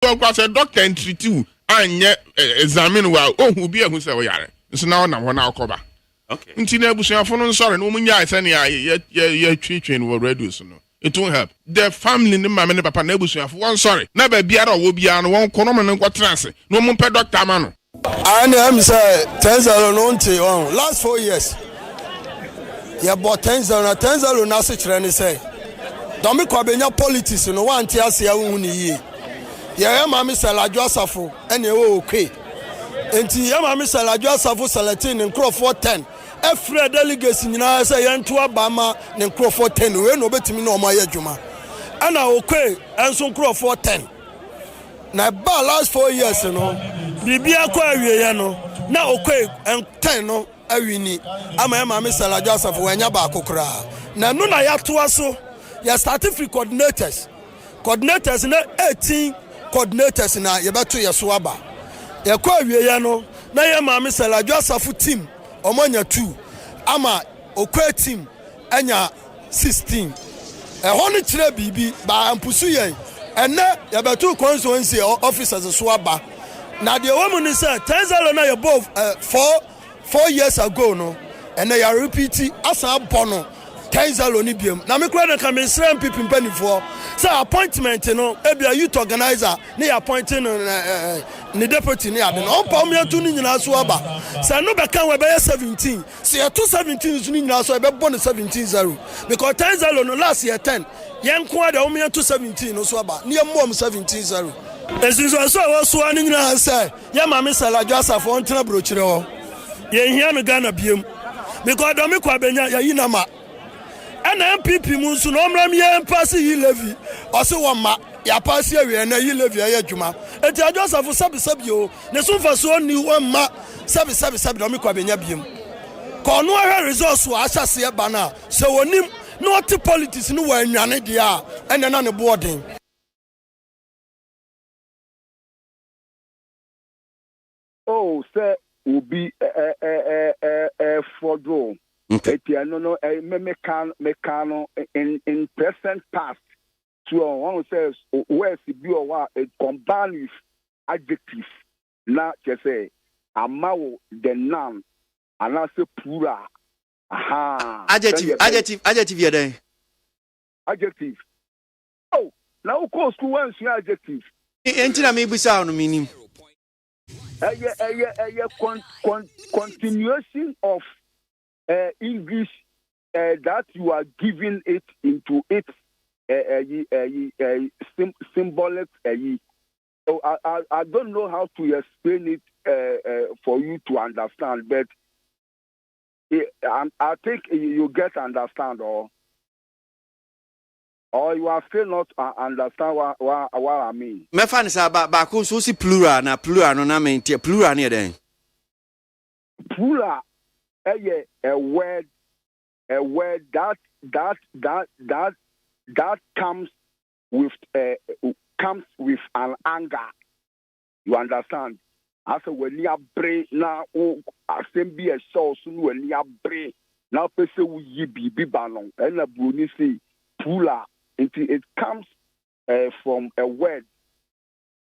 Kwa say doctor treat you anye examine wa ohu bi ehu say oyare. Nso na ona ho na akoba. Okay. Nti na abusuafo no sorry no munya ise ne ye twetwe no radio so no. It won't help. The family ni mama ne papa na abusuafo won sorry. Na ba biara wo biara no won kono me nkwotrase. No mu pe doctor ma no. And I'm say 10,000 on last 4 years. Yeah, but 10,000 na se kire ni say. Don't me kwa benya politics no wan ti ase ya hu ni yi. Yeah, mama say Lajo Asafo ene we okay. Enti ya mama say Lajo Asafo selecting in Crawford 10. Every delegates nyina say yento abama ne Crawford 10 we no betimi na omo adwuma. Ana okay enso Crawford 10. Na ba last 4 years no bibia kwa awie no na okay en 10 no awini ama mama say Lajo Asafo wanya ba akokra. Na no na ya to aso ya starting free coordinators na 18 coordinators na ye beto ye so aba ye kwa awie ya no na ye maame say Lajo Asafo team omonya 2 ama okwa team anya 16 hono kire bibi ba ampusu ye ene ye beto constituency officers so aba na de woman ni say 10,000 na ye both 4 years ago no ene ya repeat asa bono 10,000 ni biem na me kura na ka me sram people mpanifo say appointment no e be a youth organizer na ya appointing ni deputy ni ade no pa me atu ni nyina so aba say no be kan we be 17 say 217 so ni nyina so e be bon 17-0 because 10,000 no last year 10 yen ko ade o me atu 17 no so aba ni mom 17-0 esinso so ani nyina say ya ma me say Lajo Asafo ontena brochire ho ye hia no Ghana biem because do me kwa benya ya yinama and MPP munsu no mram ye pass yi levy o se wo ma ya pass awie na yi levy ya adwuma enti Lajo Asafo sabi o ne so fa so ni wo ma sabi do me kwa benya biem ko no ahwe resource wa asase e ba na se wonim no oti politics no wa anwane dia ene na ne boarding oh say ubi for draw. Okay. No, mechano in present past. So one says where the bio combined with adjective. Now just say amao the noun and I say pura. Aha. Adjective here then. Adjective. Oh, now of course who wants your adjective? Entina me bisa no meaning. Continuation of English that you are giving it into its symbolic. So I don't know how to explain it for you to understand, but I think you get understand, or you are still not understand what I mean. Me fan say ba ko so si plural no na me tie plural ne den. Plural a word that comes with an anger. You understand? As when you break now, assembly a source when you break now, person will be balong and a bruni say plural. It comes from a word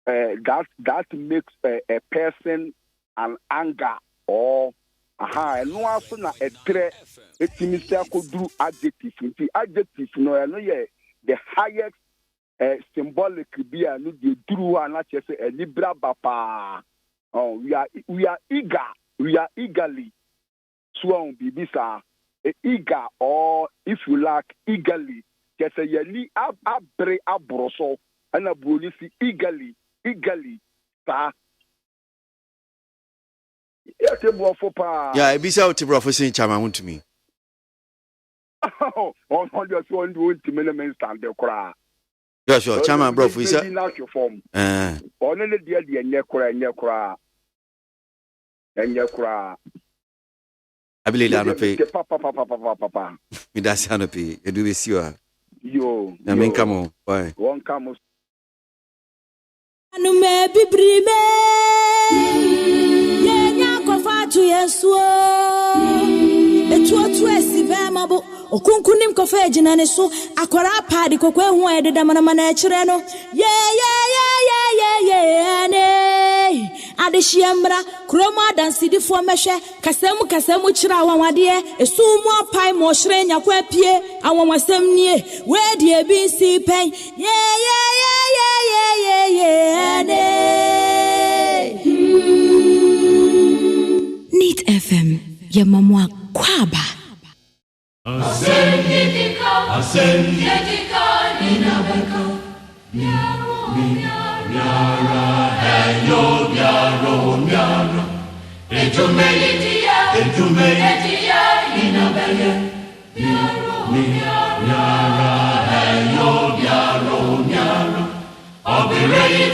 that makes a person an anger or no also na etre etimisa ko do adjective nti adjective no the highest symbolic be no the duru na chese libra bapa we are eagerly so on bibisa eager or if you like eagerly chese yeli abre abroso ana bolisi eagerly sa. Yeah, bisa o tibro for saying chama want to me. On just one do to me stand the cry. Yeah, sure, chama bro for say. On the dear nyekra. I believe that no pay. Papa. Me that's no pay. You do be sure. Yo. I mean come on. Why? One come. Anu me bibrime. To yesuo etu esi be mabo okunkunim kofa ejina ne so akwara paadi kokwe hu ededa mana na ekire no ye Adeshiamra, Kroma dan Sidi for Meshe, Kasemu Chira Wawadie, a sumo pie moshrenya kwepie, and one was some near, where the ABC pay, yeah. Neat FM, Yamamwa Kwaba. ASEM Ninabeko, Miara, Hello, Miara, Etume, Ninabeke, Miara, Hello, Miara, Operate,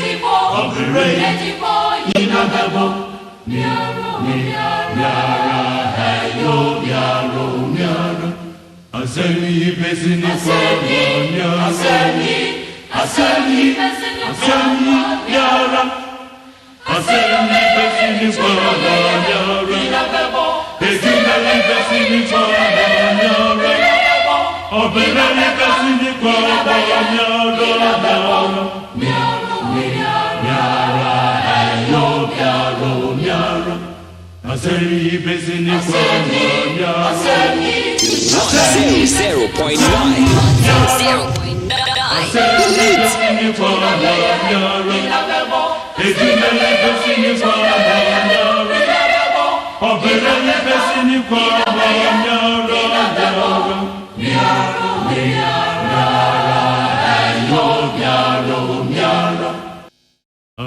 Ninabeko, Miara, Hello, Miara. ASEM pesini kwanya, ASEM yara, ASEM pesini kwanya, Ejume pesini kwanya, Operate pesini kwanya, Miara, hello, Miara,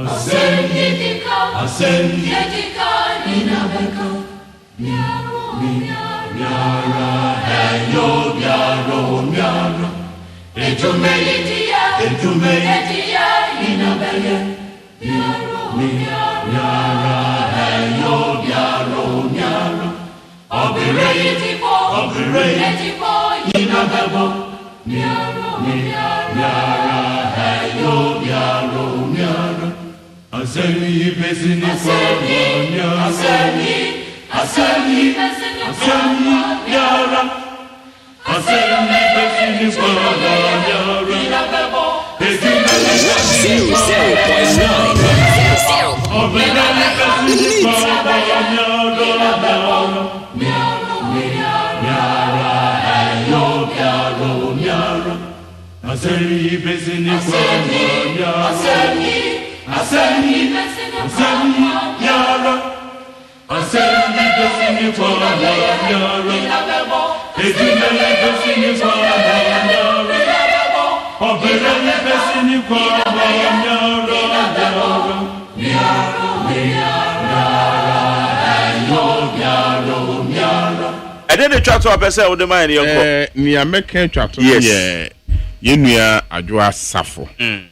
ASEM pesini kwanya, 0.9. I didn't try to person with the mind. Near American chat. Yes. Yenua adwa safo.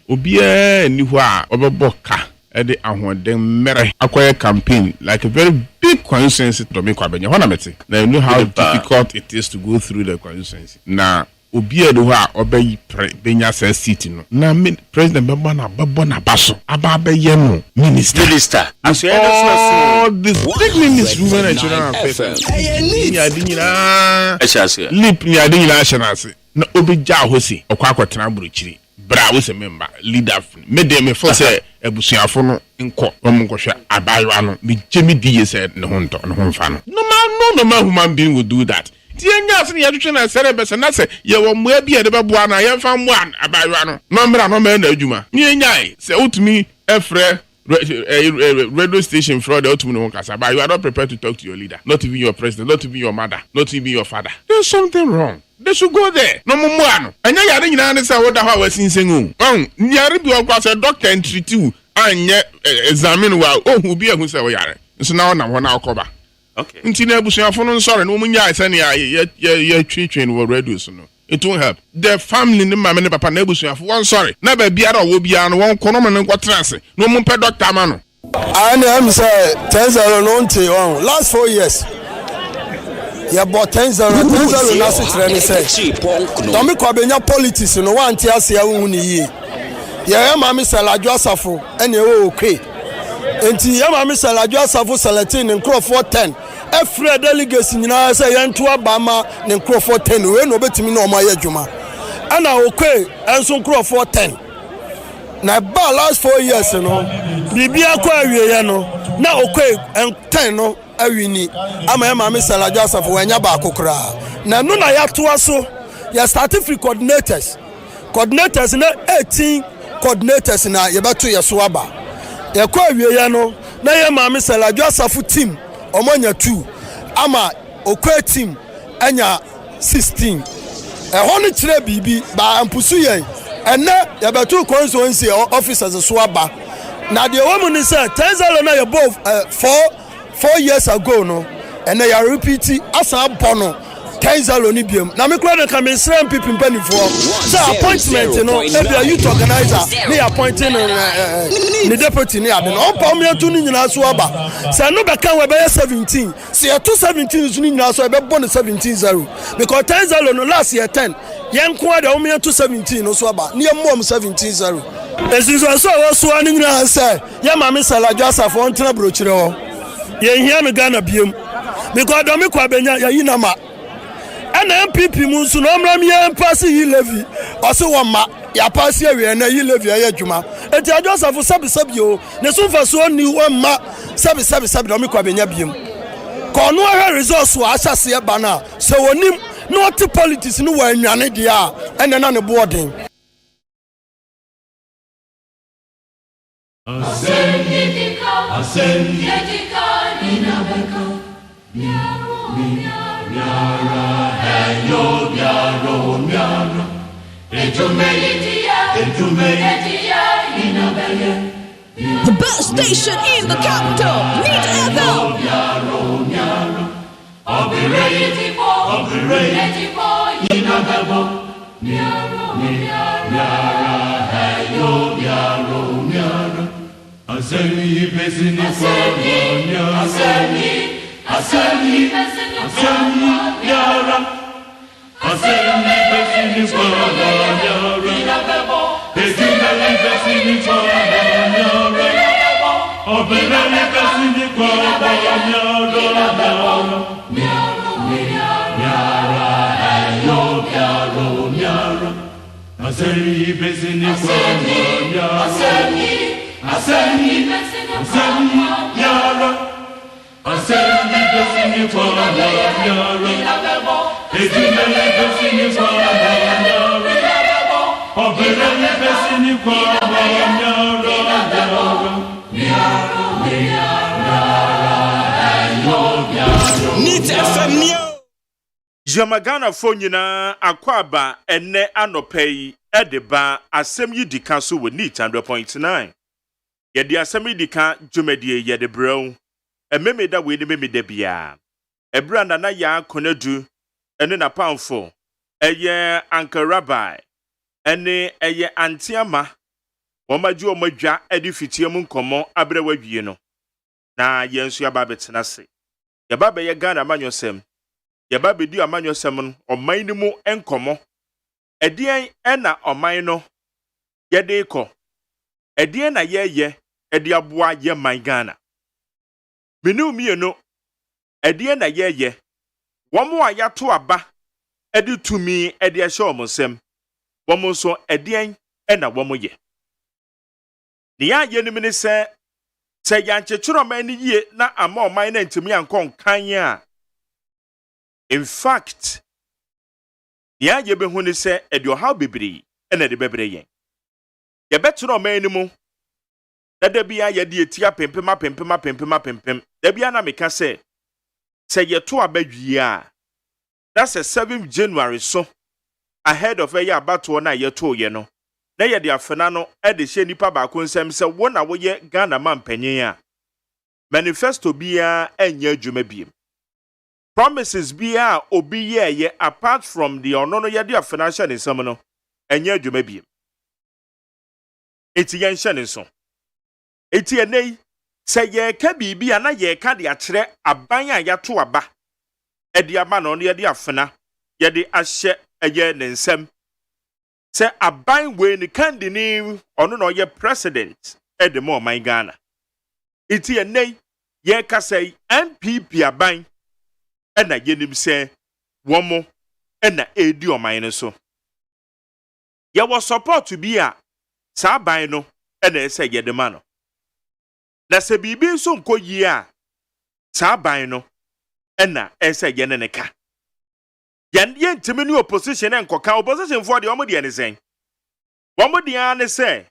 Obia niwa oboboka e de ahoden mere akoye campaign like a very big consensus to me kwabenya hona meti. Now you know how difficult it is to go through the consensus. Na obia do ha obayi benya sa seat no. Na president beba na babo na baso aba abaye no minister. As all this big minister women and children affairs. Ni adinira. Lip ni adinira ashanase. Na obija hosi okwa akwatena buruchiri bra wo se member leader me dem me for say ebusuafo no nko omunkohwe abayo no me jemi die say ne ho nto ne ho mfa no normal human being would do that tienya se ne yatwetwe na sere be se na se ye wo moa bi e de beboa na ye mfa moa abayo no no mra no me na adwuma nyenyai se utumi efre radio station fraud utumi no kasa but you are not prepared to talk to your leader, not even your president, not even your mother, not even your father. There's something wrong. They should go there. No more. Anya yare nyina ne say what da wa sinsengu. Nyare bi okwa say doctor and treat you anya examine wa ohu bi ehun say wo yare. Nso na na ho na akoba. Okay. Nti na abusuafo no sorry no munya say ne ya twetwen wo radio so no. It won't help. The family ni mama ni papa na abusuafo won sorry. Na ba biara wo bia no won kono me nkwotrase. No mu pe doctor ma no. And I'm say 10-0 no nte on last 4 years. Yeah, but 10-0 na so training say. Domi kwa benya politics no wan ti ase ya hu ni yi. Yeah, mama say Lajo Asafo ene we okay. Enti ya mama say Lajo Asafo selecting nkro for 10. Every delegates nyina say yanto abama ne nkro for 10 we no betimi na o ma yadwuma. Ana okay enso nkro for 10. na ba last 4 years no bibia kwa awie no na okwe 10 no awini ama ya maame Sala Joseph wanya ba akokra na no na ya to aso ya start free coordinators na 18 coordinators na ye beto ye so aba ye kwa awie ya no na ya maame Sala Joseph team omonya 2 ama okwe team anya 16 ehonu kire bibi ba ampusu ye ene ye beto constituency officers so aba na the woman is 10,000 na above 4 years ago no and they are repeating as a bono 10,000 ni biem na me kura na ka me sram people mpanifo so appointment no e be a youth organizer me appointing the deputy ni ade no pa me atu ni nyina so aba say no be kan we be 17 say to 17 so ni nyina so e be bon 17-0 because 10,000 no last year 10 yen ko da o me atu 17 no so aba ni mom 17-0 esinso so so ani nyina say ya maame Sala Joseph on tena brochire ho ye hia me Ghana biem because do me kwa benya ya yinama ana MPP mu nso no mram ye pass yi levy o se wo ma ya pass awie na yi levy ya adwuma enti Joseph sabi o ne so fa so ni wo ma sabi do me kwa benya biem ko no ha resource wa asase e ba na se wonim no to politics no wa anwane dia ene na ne boarding The best station in the capital, Need FM. Asemi besini kwanya Asemi yara Asemi besini kwanya Ejumeli besini kwanya Obereli besini kwanya Yara Asemi besini kwanya Asemi yara Asemi besini kwanya Ejumeli besini kwanya Obereli besini kwanya Jamagana fonyina akwaba ene anopai edeba asem yi dika so we need 100.9 yedi asem yi dika dwumadie yedi brew ememeda we ni memeda bia ebra na ya konadu ene na pamfo eye Uncle Rabbi ene eye antiama womaju omadwa edi fitie mu nkomo abre wawie no na yensu ya babetena se ya babe ye Ghana manyosem ya babe di amanyosem no oman ni mu enkomo edien ena oman no yede ko edien na ye edi aboa ye man Ghana menu mieno edien na ye womo ayato aba edi tumi edi ehye omonsem womo so edien ena womo ye ni ya ni mini se yanchechuro man ni ye na ama oman na ntimi ankon kan a in fact ya ye behu ni se edi ohaw bebiri ena de bebre yen ye beturo man ni mu da bia ye de etia pempem da bia na meka se ye to abadwi a that's a 7th January so ahead of a year abato na ye to ye no na ye de afena no e de hye nipa ba ko nsem se wo na wo ye Ghana man panyin a manifesto bia enya adwuma biem promises bia obi ye apart from the onono ye de afena hye ne nsem no enya adwuma biem eti ye hye ne so eti enei se ye ka bibia na ye ka de akere aban a ya to aba e de aba no ye de afena ye de ahye eye ne nsem se aban we ni kandini ono no ye president e de mo man Ghana iti enei ye ka sei MPP aban e na yenim se womo e na edi oman ne so ye wo support bi a saa ban no ena ese yede ma no na se bibi nso nko yi a saa ban no ena ese yene ne ka ye ntimi ni opposition enkoka opposition for de omo de ne sen omo de an se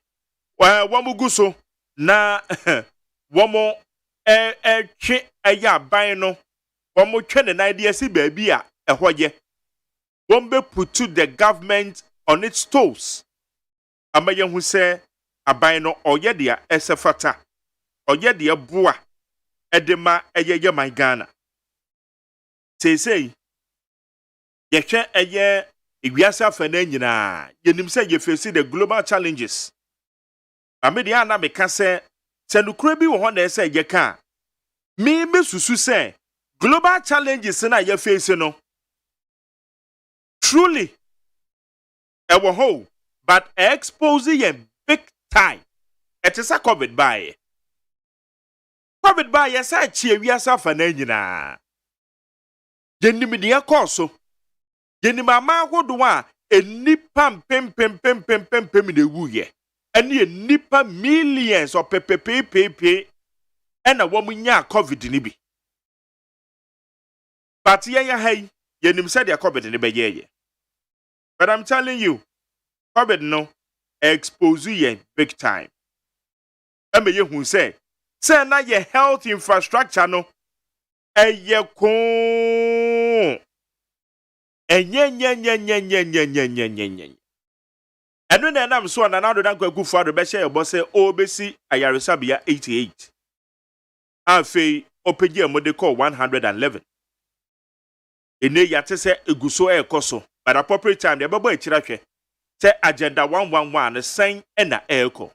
womo guso na womo twe aya ban no womo twe ne na de si baabi a ehoye wombe put to the government on its toes amaye hu se aban no oye de ese fata oye de boa edema eyeye man Ghana sei yehwe eye ewiase afana nyina yenim se ye face the global challenges amedia na meka se nukura bi wo ho na ese ye ka me susu se global challenges na ye face no truly ewo ho but expose ye big time it is a covid by ye say chi ewiase afana nyina yenim de course yenim ama agodo a enipa pem ne wuye ene enipa millions of pepepepe ena womunya covid ni bi but ye hai yenim said the covid ni be ye but I'm telling you covid no expose you big time eme ye hu say na ye health infrastructure no eye ko enye enu na nam so na do dan kwaku fado be share bo se obesi ayaresabia 88 afei opegi amode call 111 ene yate se eguso ekoso by the appropriate time de bebo akira hwe se agenda 111 ne sen na eko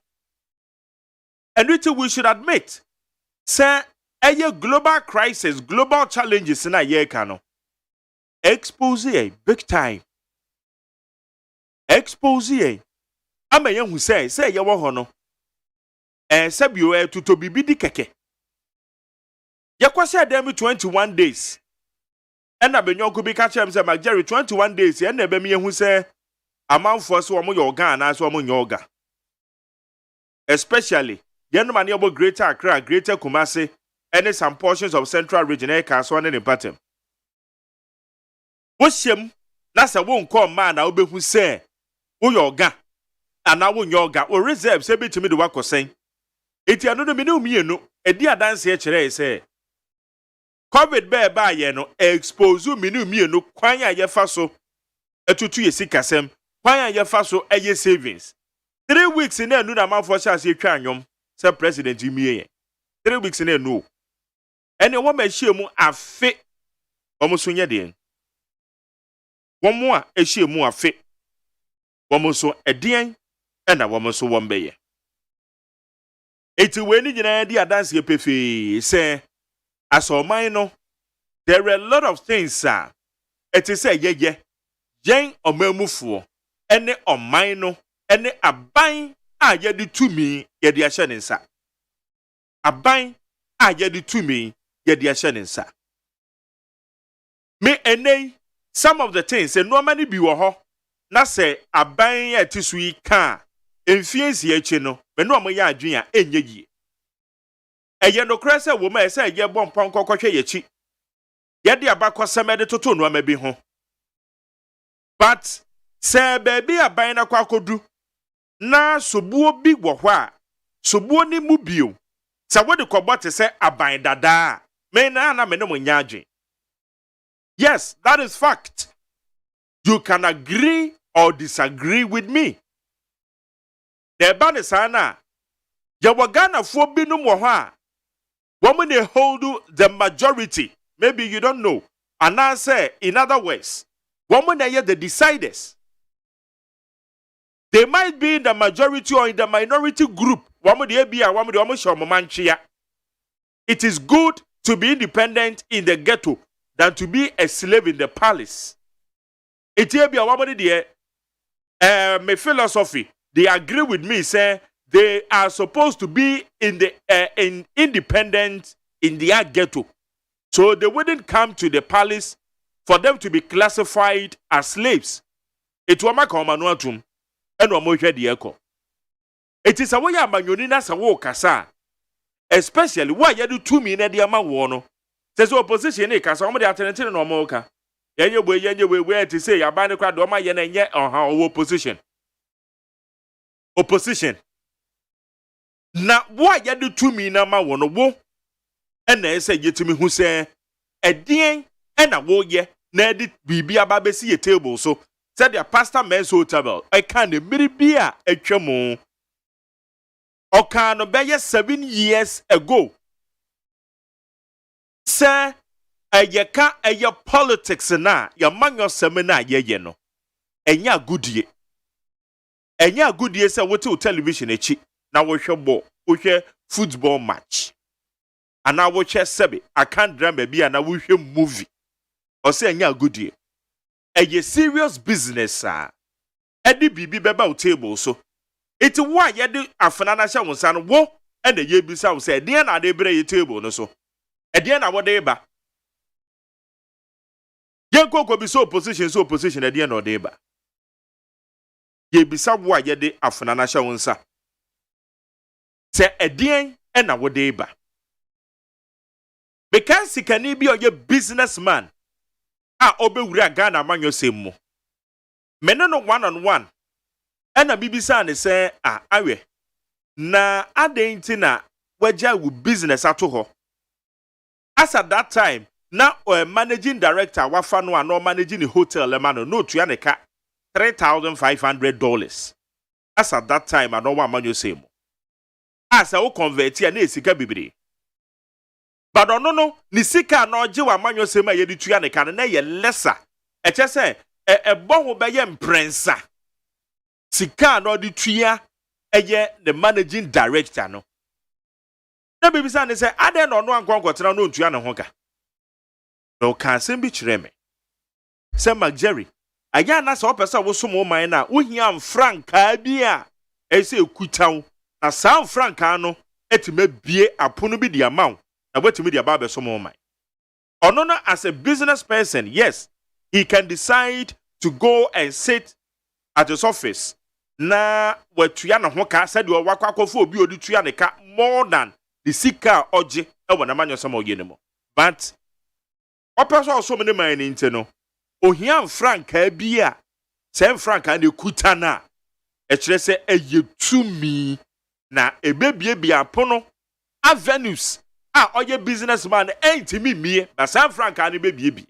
and we should admit say a global crisis global challenges na ye ka no expose a big time expose amaye hu say ye wo ho no sabio tuto bibidi keke ye kwase dem 21 days ena benyo ko bi ka chem say Jerry 21 days ena be me hu say amanfo so wo yo ga na so wo nyo ga especially yenu mani obo Greater Accra Greater Kumasi and some portions of Central Region so on in pattern Woshem na se won come man na obehu say wo yoga ana wo yoga o reserve say betimi de wakosen eti anu no me ne umienu edi adanse e kire say covid ba ye no expose me ne umienu kwan ya ye fa so etutu ye sikasem kwan ya ye fa so eye savings 3 weeks na anu na manfo sha se twa anwom say president imiye 3 weeks na anu ene wo ma hie mu afe omuso nye de womo a ehie mu afe womuso edien ena womuso wombeye eti we ni nyina di adanse pefe say asoman no there are a lot of things it is say ye yen omamufo ene oman no ene aban a ye di tumi ye di ahye ne nsa aban a ye di tumi ye di ahye ne nsa me enei some of the things no many bi wo ho na say aban ya tisu yi ka emfiensi echi no me no amoya adwen a enye yi eye no kra say wo ma say ye bom pon kokotwe yechi ye de abakosem de toto no amabi ho but say baby aban na kwakodu na sobuo bi wo ho a sobuo ni mu bio sa wo de kobot say aban dada me na me no nya adwen. Yes, that is fact. You can agree or disagree with me. The banisana, Yawagana for binum waha. Woman they hold the majority. Maybe you don't know. And I say, in other words, woman they are the deciders. They might be in the majority or in the minority group. Woman they be a woman they It is good to be independent in the ghetto than to be a slave in the palace. It will be a woman there. My philosophy, they agree with me, say they are supposed to be in the independent in their ghetto. So they wouldn't come to the palace for them to be classified as slaves. It will make a manuatum and a moja dieko. It is a way amanyoni na sa wo kasa. Especially why you do 2 million de ama wo no. Says opposition e kasa omo de atene no omo ka. Yenye we to say abane kwa do ma ye na nye opposition. Opposition. Na why you do 2 million ama wo no wo. Ena say yetimi hu say edien ena wo ye na edit bibi aba besi ye table so said the pastor men so table I can the miribia etwemo oka no be 7 years ago say ayeka eye politics na ya manyo semina ye no enya goodie say wote television echi na wo hwe ball wo hwe football match ana wo hwe sebe akan drama bia na wo hwe movie o say enya goodie eye serious business edi bibi beba o table so iti wa ye de afana na hye wonsa no wo na ye bisa wo say de na de bre ye table no so de na wo de ba ye kokko bi so opposition de na o de ba ye bisa wo ye de afana na hye wonsa se de na wo de ba because can he be a businessman obewura Ghana manyo semmo meno no one on one ena bibisa ne say awe na adenti na waja wu business ato ho as at that time na managing director wafa no ano managing the hotel le mano no tua ne ka $3,500 as at that time ano wa manyo semmo as a convert ya na esika bibiri but no ni sika na oje wa manyo sema ye di tua ne kan na ye lesser eche se bo ho be ye mprensa sika na odi tua eye the managing director no na bibi sa ne se ade no no ankonkotena no ntua ne ho ka no kan sem bi kire me se Jerry aya na se opesa wo so mo man na wo hia franka bia ese ekutaw na san franka no etime bie apono bi di amount na wetimi di aba be so mo man ono no as a business person yes he can decide to go and sit at his office na watua na ho ka said o wakwakofo obi odi tua ne ka more than the sika oje e wona manyo sama oye ne mo but opeso so me ne man ni nte no ohia franka bia sem franka na kuta na e kire se eyetumi na ebebie bia pono avenues oye businessman entimi mie na sem franka na bebie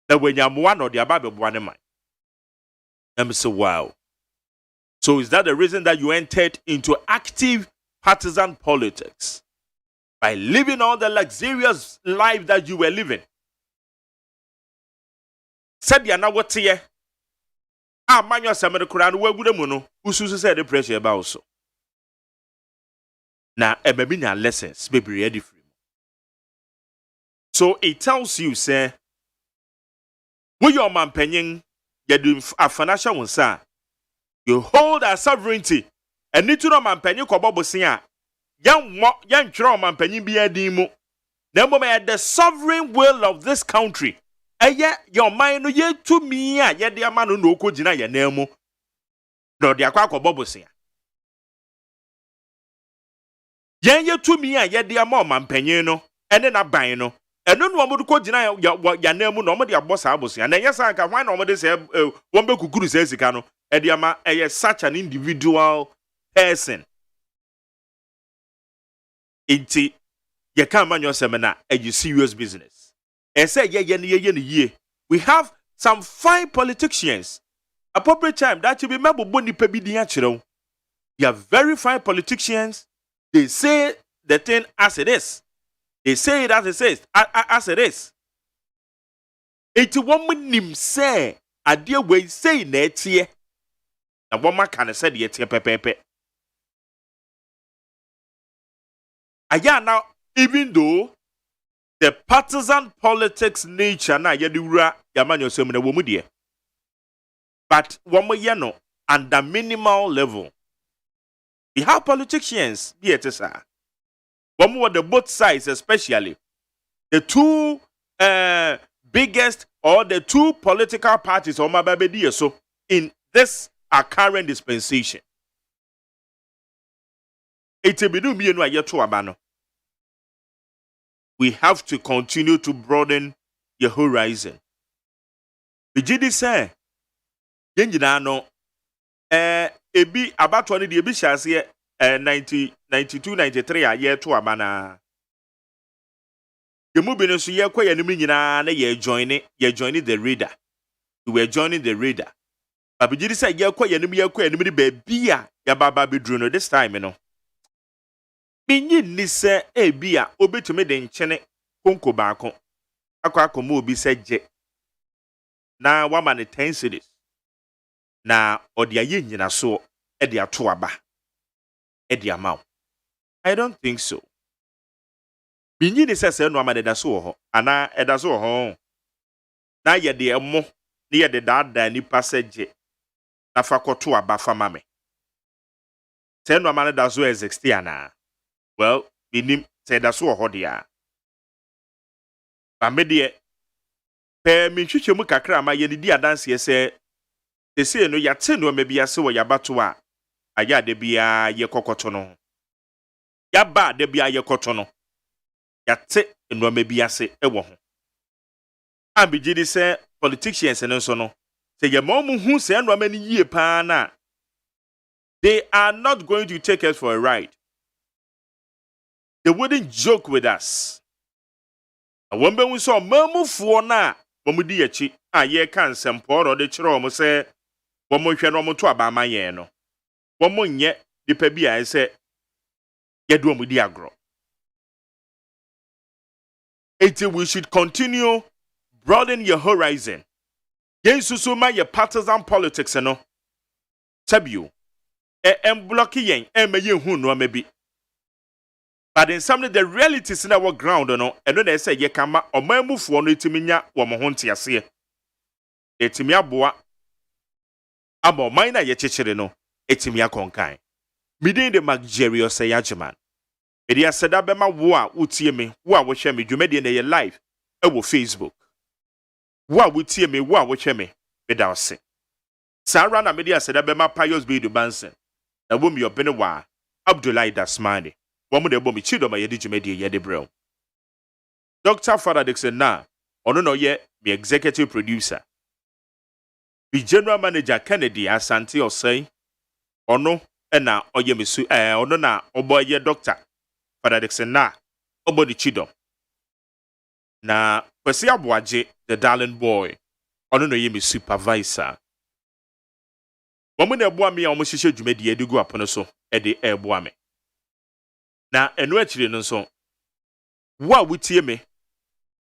na wenyamoa no de aba beboa ne man am say wow. So is that the reason that you entered into active partisan politics? By living all the luxurious life that you were living? Said ya na wote ye. Manyo samere kura no wagude mu no, ususu say the pressure about so. Na emebi nya lessons be ready free. So it tells you say we your man penyin yedu afanasia wonsa you hold our sovereignty and need to know man penyin kobobosen a yan twere man penyin bi adin mu na mbom the sovereign will of this country eye your mind no ye to me a ye de ama no no okogina ye na mu no de akwa kobobosen a ye to me a ye de ama man penyin no ene na ban no eno no omodu ko gina ya na mu no omode abosa abosia na yesa nka hwan na omode se won be kukuru se sika no e de ama such an individual person inti ye kan manyo semina serious business e say ye ne we have some fine politicians appropriate time that you be mebobo nipa bi din a kire they are very fine politicians they say the thing as it is. They say it as it says, as it is. It's one nim say, a dear way say net here. And one man can say yet pepe. Aya now, even though the partisan politics nature na yedura yamanyo semina womudia. But one more yano under minimal level. We have politicians, dear sir. One more the both sides, especially the two biggest or the two political parties or my baby so in this current dispensation. Etebidu mienu ayeto abano. We have to continue to broaden your horizon. Bijidi say, yenjina no, ebi abatwa ni di ebi shase 90, 92, 93 ayeto abana. Yemu bino so ye kwa yanimi nyina na ye joining the radar. We were joining the radar. Abijidi say ye kwa yanimi di baby a ya baba bidru no this time no. Minyi ni se ebia obetumi de nchene konko baako akwa akomo obi se je na wama ne 10 cedis na odi aye nyina so e de ato aba e de amaw. I don't think so. Minyi ni se no amade da so ho ana e da so ho na ye de emo na ye de daada ni pase je na fa koto aba fa mame se no amade da so 60 ana. Well, minim said that's what hodia. Bamedie pe mi twitwe mu kakra ma ye di adanse se se no yate no mabia se wo yabato a aya de bia ye kokoto no. Yaba de bia ye koto no. Yate no mabia se ewo ho. Ambigidi se politicians no so no. Se ye mo mu hu se no amani yie pa na. They are not going to take us for a ride. They wouldn't joke with us. And when we saw Mamu Fuona, Bomudi Yachi, a ye can some poor or the chrom say, Bomo Shanomo to Abama Yeno. Bomo yet, the Pebia, I say, Yedwom with the agro. Until we should continue broaden your horizon. Yen susuma your partisan politics, no. Tabu. Blocky yen, may you who no maybe. But in some of the realities in our ground, no, and when they say ye kama or my move for no timinya or mohonti ase. Etimia boa abo mina ye chichere no, etimia konkai. Midin de magjerio say AGYEMAN. Media seda bema wa utie me, wa wo hwe me dwumade na ye live e wo Facebook. Wa utie me, wa wo hwe me, meda ose. Sara na media seda bema Pius B du Bansen. Na wo mi obene wa Abdullahi Dasmani. Wamu de bomi chido ma yedi jumedi yedi bro. Dr. Father Dixon na, ono no ye mi executive producer. Bi general manager Kennedy Asante OSEI, ono ena oye misu, ono na obo ye Dr. Father Dixon na, obo di chido. Na kwesi abuaje, the darling boy, ono no ye mi supervisor. Wamu de boa mi a omo shishe jumedi yedi gu apono so, edi boa me. Na enu achire no so wa wutie me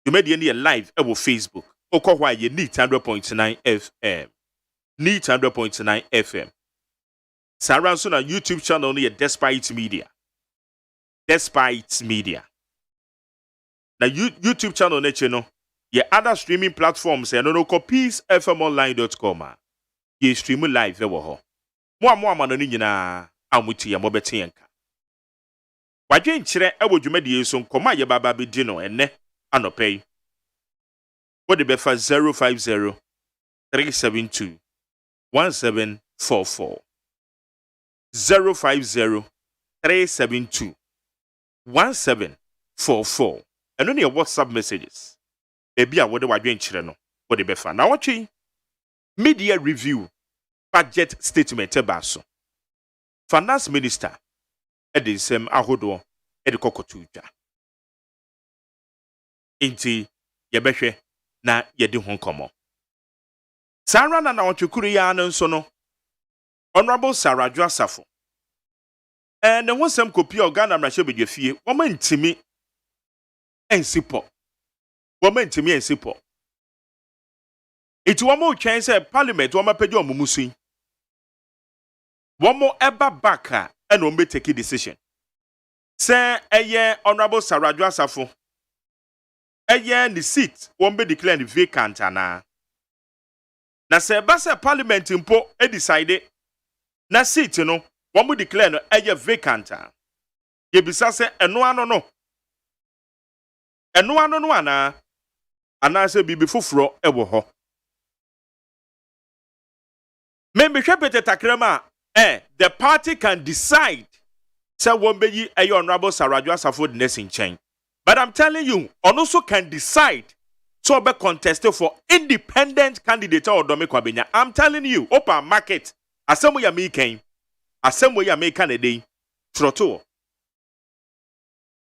you made any live e wo Facebook okwa ye neat 100.9 FM neat 100.9 FM Sarah so na YouTube channel no ye Despite Media na YouTube channel na che no ye other streaming platforms e no copies fmonline.com ye stream live e wo ho mo ama no nyina amuti ye mo bete yanka Wadwen kyerɛ ɛwɔ dwumadie so nkɔma yɛ baba bi di no enne anɔpɛ. Wode bɛfa 050 372 1744 050 372 1744 ɛno ne WhatsApp messages. Ebi a wode wadwen kyerɛ no wode bɛfa. Na wɔtwe media review budget statement eba so. Finance Minister Edisem ahodo edikokotu dwa. Inti yebehwe na yedi ho nkomo. Sara na wotwekuru ya no nso no. Honorable Sarah Asafo. Ne ho sem kopi organa mrahye bedwafie. Woma ntimi ensipo. Iti woma otwen se parliament woma pagye omumusu. Womo eba baka and won't be taking decision. Say Honorable Sarah Asafo. The seat won't be declared vacant na. Na se basa parliament impo decide na seat no won't be declared vacant. Ye bisa se eno ano no. Eno ano no ana se bibi foforo ewo ho. Me hwepete takrama the party can decide say one be a honorable Saraju Asafo the next in chain. But I'm telling you, on also can decide to be contested for independent candidate or Domi Kwabenya. I'm telling you, open market. Assemble ya making. Assemble ya make candidate. Troto.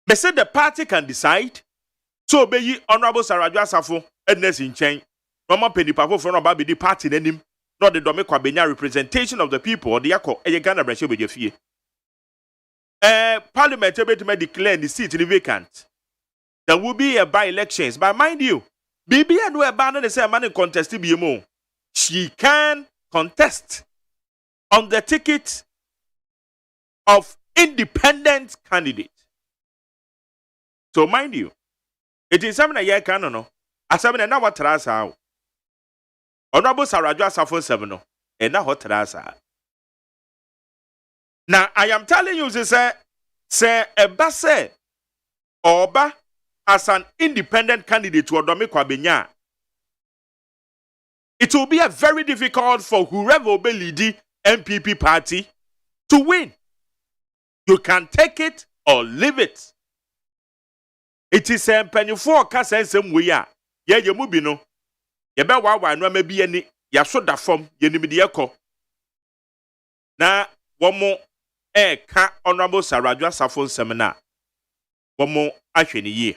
They said the party can decide to obey honorable Saraju Asafo and next in chain. Mama penny papa for no the party name. Not the Domi Kwabenya representation of the people or the Yako Ghana branch with your fee. Parliament may declare the seat vacant. There will be a by-elections, but mind you, Bibi and we abandon the same money contest BMO. She can contest on the ticket of independent candidate. So mind you, it is something a year can no. As something now what trasa. Honorable Saraju Asafo 7 and now what trasa. Now I am telling you, say a basse Oba as an independent candidate to Odomi Kwabenya. It will be a very difficult for whoever will lead the MPP party to win. You can take it or leave it. It is a penny for Cassam we are. Yeah, you mubino. You bet why no maybe any yasoda from Yenimidiako. Now, one more honorable Saraju Asafo seminar. One more actually year.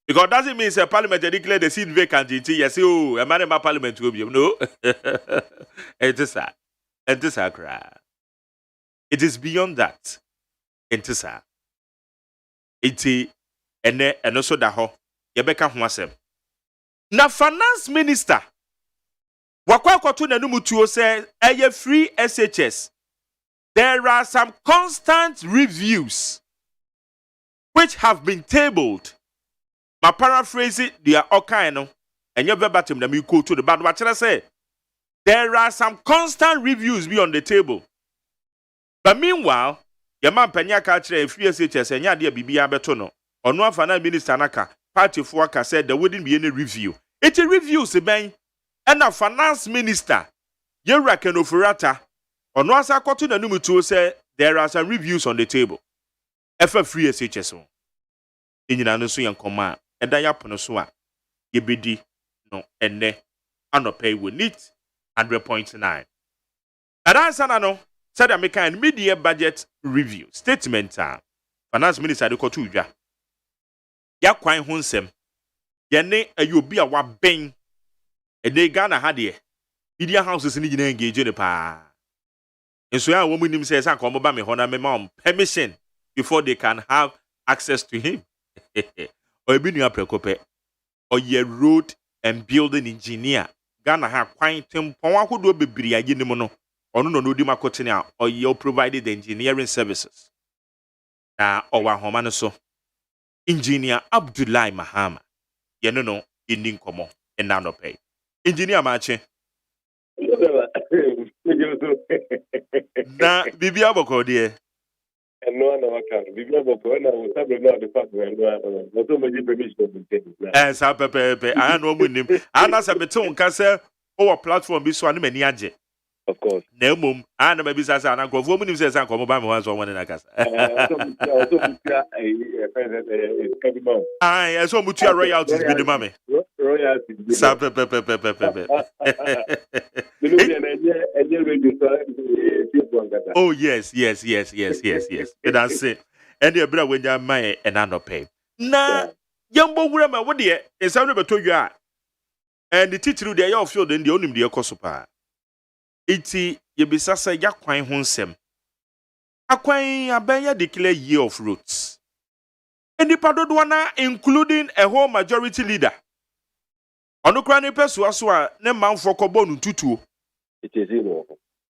Because doesn't mean the parliament declare the seat vacant. Yes, oh, a man in my parliament will be no. It is sad. It is sad. It is beyond that. It is sad. It is and also that ho. Yebeka Huasem. Na finance minister. Wakwa kwatu na numutuo say a free SHS. There are some constant reviews which have been tabled. My paraphrase it, they are all kind of, and you're verbatim, let me go to the bad what I say. There are some constant reviews be on the table. But meanwhile, your man Penyaka a free SHS and ya dear Bibia Betono, or no finance minister Naka, party for worker said there wouldn't be any review. It's a review, Sebang, and a finance minister, Yeraka no Furata, or no asa kotu na numu to say there are some reviews on the table. F free SHS. In your so young command. And then you so you be no and ne pay we need 100.9. And answer no said I make an media budget review statement finance minister de kotuja ya kwan hunsem ye ne ayobi a wa ben e de Ghana ha de media houses ni gina engage ne pa enso ya wo munim say say ko ba me ho na me ma permission before they can have access to him. Or be new prekope or ye road and building engineer Ghana ha kwan tempon akodo bebiri aye ni mo no ono no di makotene a or ye provided the engineering services na owa homa no so engineer Abdullahi Mahama ye no indi nkomo e na no pay engineer maache na bibia boko de no na waka bibia boko na wo sabe na de fact no to me permission to sa pepe I no munim ana se bete unka se o platform bi so ani mani age of course na mum ana ma bi sa na grofo munim se sa nko mo ba me ho so won na kasa so mutua royalties bi de mame royalties sa pepe oh yes that's it and the brother when you my and I no pay na yambo wura ma wo de ensam no beto dwa and the teacher dey your field and the onim de ekoso pa iti ye bisasa ya kwan ho nsem akwan abenya declare year of roots and the padodo na including a whole majority leader onukra ne peso aso a ne manfo kobo no tutuo it is zero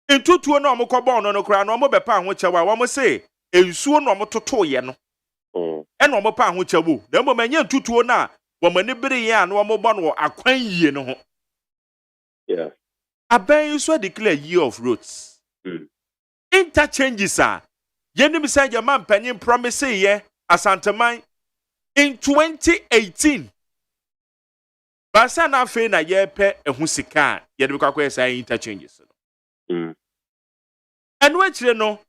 in tutuo na omokobo no nokra na omobepa ho chewa wo mo say ensuo no omototo ye no ena omopa ho chewo na mo manya tutuo na wo mani bere ye na omobọ no akwan yie no ho yeah aben so declare year of roots interchanges are yenim say your man panyin promise ye asanteman in 2018 basa na fe na ye pe ehu sika ye de kwakwa say interchanges no and which no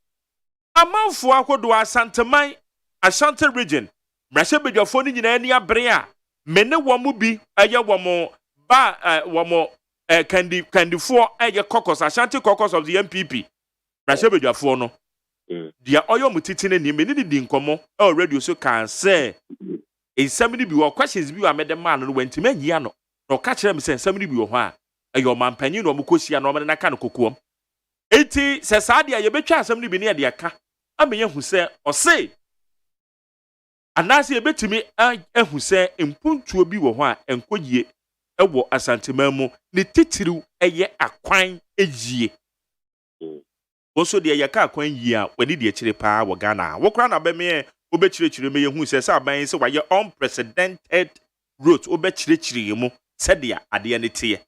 amanfo akodo asanteman Ashanti region brashe bedwafo ni nyina ani abre a mene womu bi eye womo ba womo candifo eye caucus Ashanti caucus of the MPP brashe bedwafo no dia oyo mutitine ni mene di nkomo radio so kan say ensam ni bi wo questions bi wa mede man no wantimi anyia no no ka kire me say ensam ni bi wo ho a eyo mampanyi no mkosia no mede na ka no kokuom eti se saade a ye betwa asam ni bi ne de aka amenye hu se ose anase ye betimi ehu se mpuntuo bi wo ho a enkogie ewo asanteman mu ne titiriw eye akwan ejie Oso de yaka akwan yi a wani de chire pa wo Ghana wo kra na be me obechire me yehu se aban se waye unprecedented growth obechire mu se de ade ne tie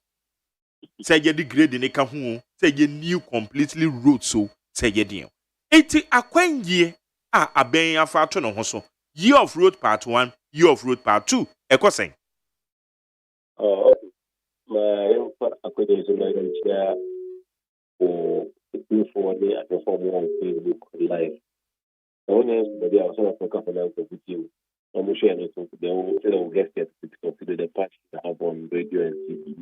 se ye degrade ne ka hu se ye new completely road so se ye de eti akwan yi a aban afa to no ho so year of road part 1 year of road part 2 ekosen ma yo for akwede so na ya o for the at the form on Facebook live. The only maybe I was on a couple with you. I'm sure anything they will get it to consider the patch that have on radio and TV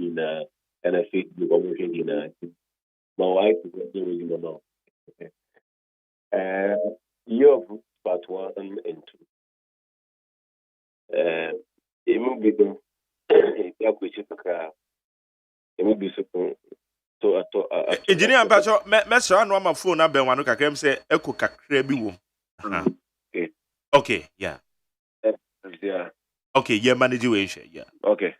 and I Facebook I'm in my wife is doing you now. Year of part 1 and 2. It will be the it will be so engineer mpacho mesra no ma phone na ben wanu kakrem se eko kakra bi wo okay yeah okay yeah manage we share yeah okay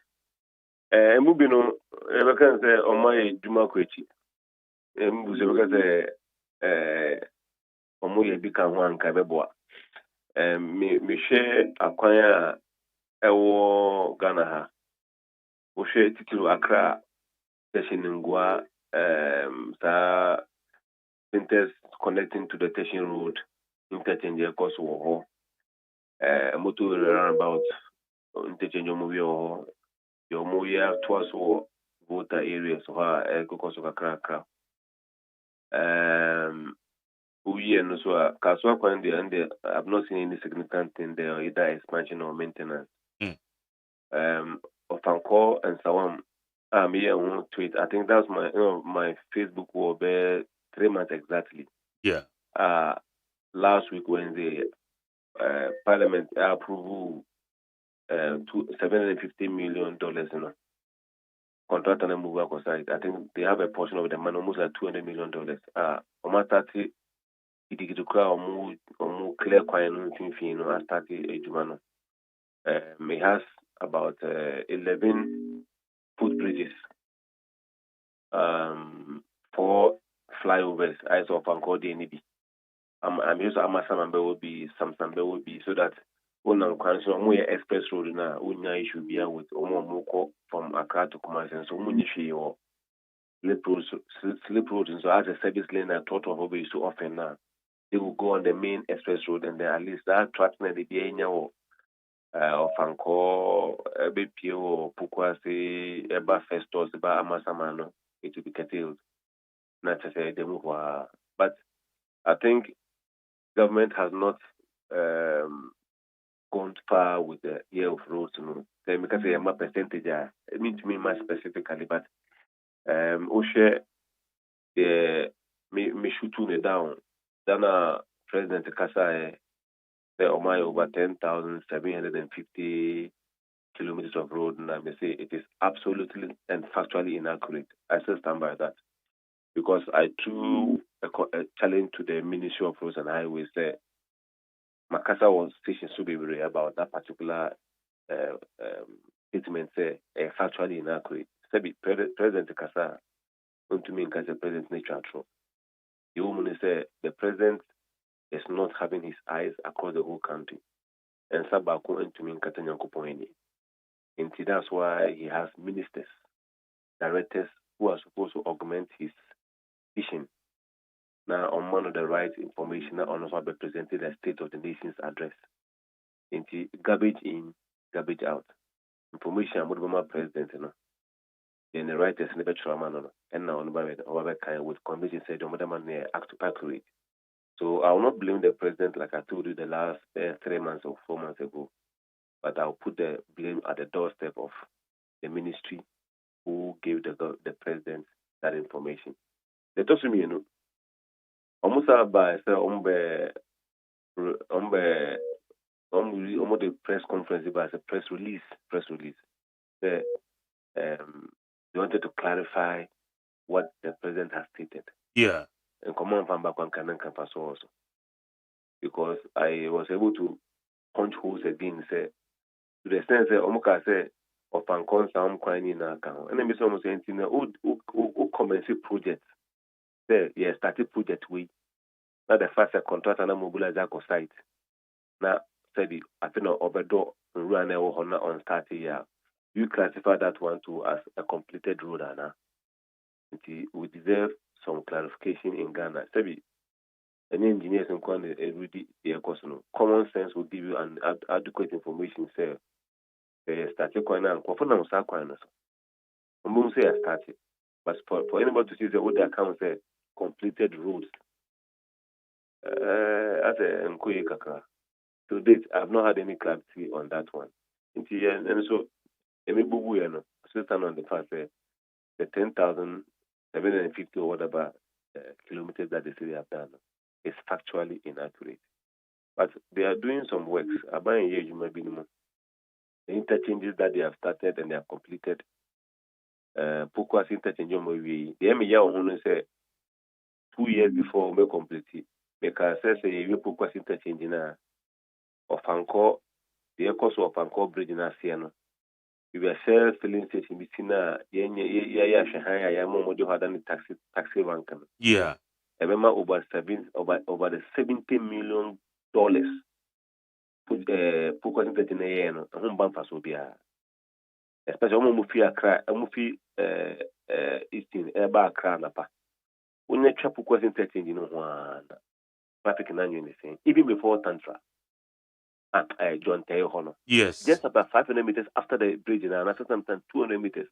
emubi no e can say o my djuma kwachi emubi se be say o mo ye bi ka ho anka beboa me share akwan a ewo Ghana ha o share titiru Accra Teshiningwa Inters connecting to the Teshin Road, interchange course or motor roundabout, interchange your movie twice or water areas or cocos of a crack. We and so Kaswa and I've not seen any significant thing there, either expansion or maintenance. Of Anko and Sawam. Yeah, one tweet. I think that's my Facebook will be 3 months exactly. Yeah. Last week Wednesday, Parliament approved $750 million. Contract and move outside. I think they have a portion of the money, almost like $200 million. Omatati, it to cry or more clear quiet nothing. AGYEMAN. It has about 11 footbridges, 4 flyovers, eyes of Anko DNB. I'm used to Amasam will be some will be so that when I'm more express road now, Unya should be with Omo from Accra to Kumasi, so Munishi or slip road, and so as a service lane I thought of over so often now. They will go on the main express road and then at least that track near the Bienya of Anko, BPO, Pukwasi, Eba Festos, Eba Amasamano, it will be curtailed. Not to say they move, but I think government has not gone far with the year of roads. Because I am a percentage, it means to me more specifically, but Oshe, me shoot down. Then President Kasa. There are over 10,750 kilometers of road, and I may say it is absolutely and factually inaccurate. I still stand by that because I threw a challenge to the Ministry of Roads and Highways. Makasa was station Subibri about that particular statement. Say factually inaccurate. Say President Kasa, to me, as a president nature true. The woman say the president is not having his eyes across the whole country. And Sabako and to me Katanyankopoeni. And that's why he has ministers, directors who are supposed to augment his vision. Now, on one of the right information, on also be presented the State of the Nation's address. Into garbage in, garbage out. Information about my president, then the writers never trauma, and now on the kind with conviction said, the man accurate. So I will not blame the president like I told you the last 3 months or 4 months ago, but I'll put the blame at the doorstep of the ministry who gave the president that information. They told me, almost by the press conference about a press release. They wanted to clarify what the president has stated. Yeah. And come on, back on Canon campus also. Because I was able to punch holes again, say, to the extent that Omuka say, of Pancon Sam Quine in account. And then Miss almost saying, who commence projects. Say, yeah, started project way. Now the first contract and mobilize that site. Now, said I think Obedo run on starting year. You classify that one too as a completed road, Anna. We deserve some clarification in Ghana. Sebi, any engineers and every common sense will give you an adequate information. Say, started coin and confirm on Sakwana. I'm going to say I started, but for anybody to see the other account say completed roads. As a Nkoye Kaka. To date, I've not had any clarity on that one. And so, Emi Bubu, still stand on the fact that the 10,750 or whatever kilometers that the city have done is factually inaccurate. But they are doing some works. About a year, you might be more. The interchanges that they have started and they have completed. Pukwas interchange, the MIA only say 2 years before we complete it. Because you Pukwas interchange in of Anko, the cost of Anko Bridge in Asiano. We were self filling station between Shahaya, Yamomo had any taxi rank. Yeah. I remember over the $70 million put in a year, home bumpers will be especially Mufi Accra, Mufi Eastern Eba Accra Napa. When the traffic was interchanging, traffic in anything, even before Tantra. John Tayo Honor. Yes. Just about 500 meters after the bridge, and another sometimes 200 meters,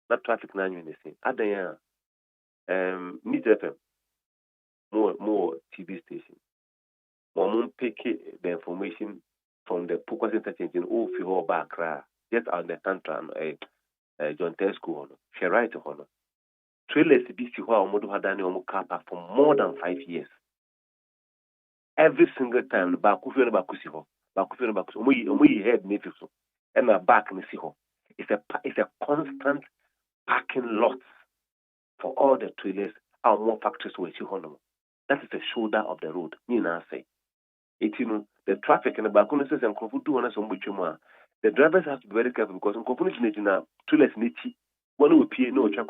not traffic nine anything. At the Meet FM, more TV station. More pick the information from the Pukwas interchange in Ofi Bakra, just on the Tantran, John Tayo School, she write Honor. Trailers BC Modu had done your car park for more than 5 years. Every single time, the Bakusiho. We head native and a back in the city. It's a constant parking lot for all the trailers and more factories with you. That is the shoulder of the road. Say the traffic in the back and the drivers have to be very careful because in trailers one will pay no check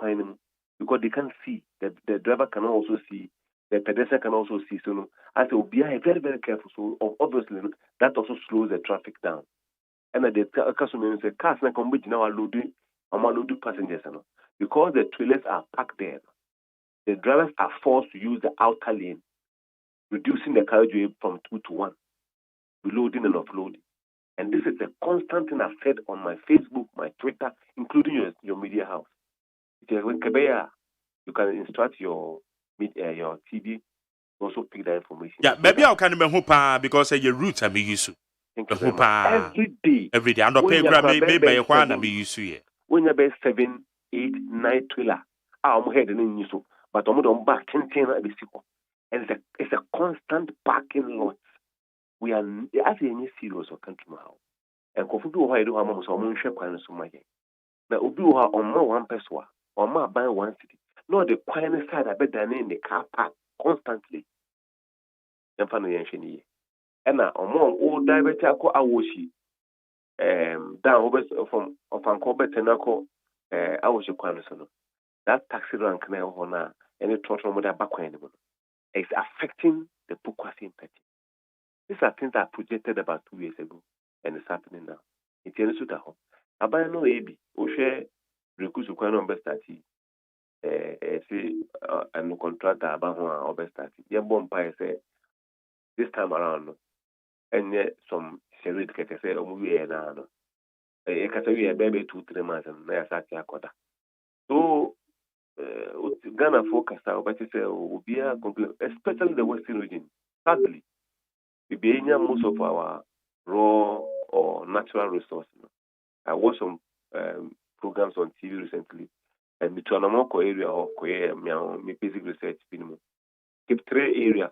because they can see the driver can also see. The pedestrian can also see. So, I will be very, very careful. So, obviously, that also slows the traffic down. And the customer say, cars na come now are loading passengers. Because the trailers are parked there, the drivers are forced to use the outer lane, reducing the carriageway from 2 to 1, reloading and offloading. And this is a constant thing I've said on my Facebook, my Twitter, including your media house. When Kebeya, you can instruct your TV also pick that information. Yeah, maybe I can remember because your roots are me used to. Every day. And the pay grab maybe one be used to. When you're 7, 8, 9 trailer, I'm heading in you so, but I'm on back 10 and it's a constant parking lot. We are as any serious or country now. And Kofudu, I do almost almost share kind of so much. Now, Ubu on more one person or more by one city. No, the quiet side, I bet they're in the car park constantly. And now, among all director, I was down over from Ancoba Tenaco, I was a quanison. That taxi rank now on any total with a back anymore. It's affecting the Pukwasi petty. These are things that projected about 2 years ago, and it's happening now. It's in the home. I buy no AB, Oshe, Recus Uquano Bestati. And contractor about one overstart. Your bomb pie say this time around, and yet some serious can say, oh, we are now. A category baby 2-3 months and I sat here. So, Ghana focus out, but you say, will be a complaint, especially the Western region. Sadly, we be most of our raw or natural resources. I watched some programs on TV recently, and the Tuanamoko area or my basic research minimum. Keep 3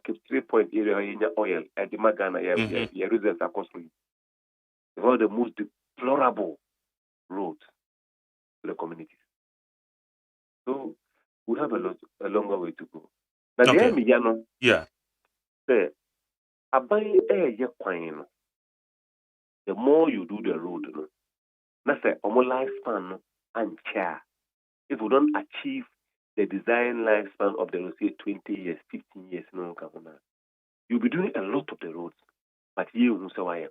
point area in oil at the Magana reserves are costly. One of the most deplorable roads to the communities. So we have a longer way to go. Now the yeah. Say, the more you do the road, that's the lifespan and care. If we don't achieve the design lifespan of the road, say 20 years, 15 years, you'll be doing a lot of the roads, but you won't say why.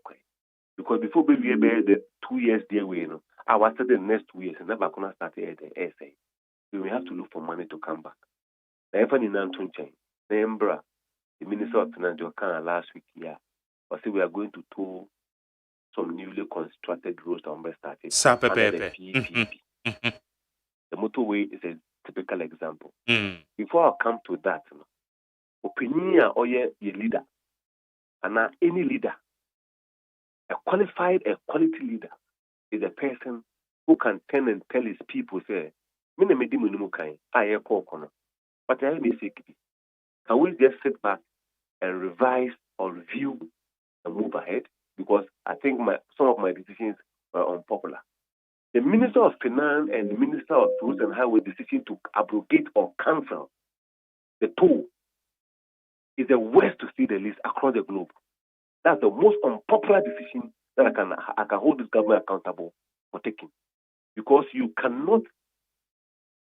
Because before we the 2 years there, I was the next 2 years and never gonna start at the ASEM. We will have to look for money to come back. The Minister of Finance last week here, I said we are going to tow some newly constructed roads that we started under the PPP. The motorway is a typical example. Before I come to that, opinion or your leader, and any leader, a qualified, a quality leader, is a person who can turn and tell his people, say, but I may say, can we just sit back and revise or review and move ahead? Because I think some of my decisions were unpopular. The Minister of Finance and the Minister of Roads and Highway decision to abrogate or cancel the toll is the worst to see the list across the globe. That's the most unpopular decision that I can hold this government accountable for taking. Because you cannot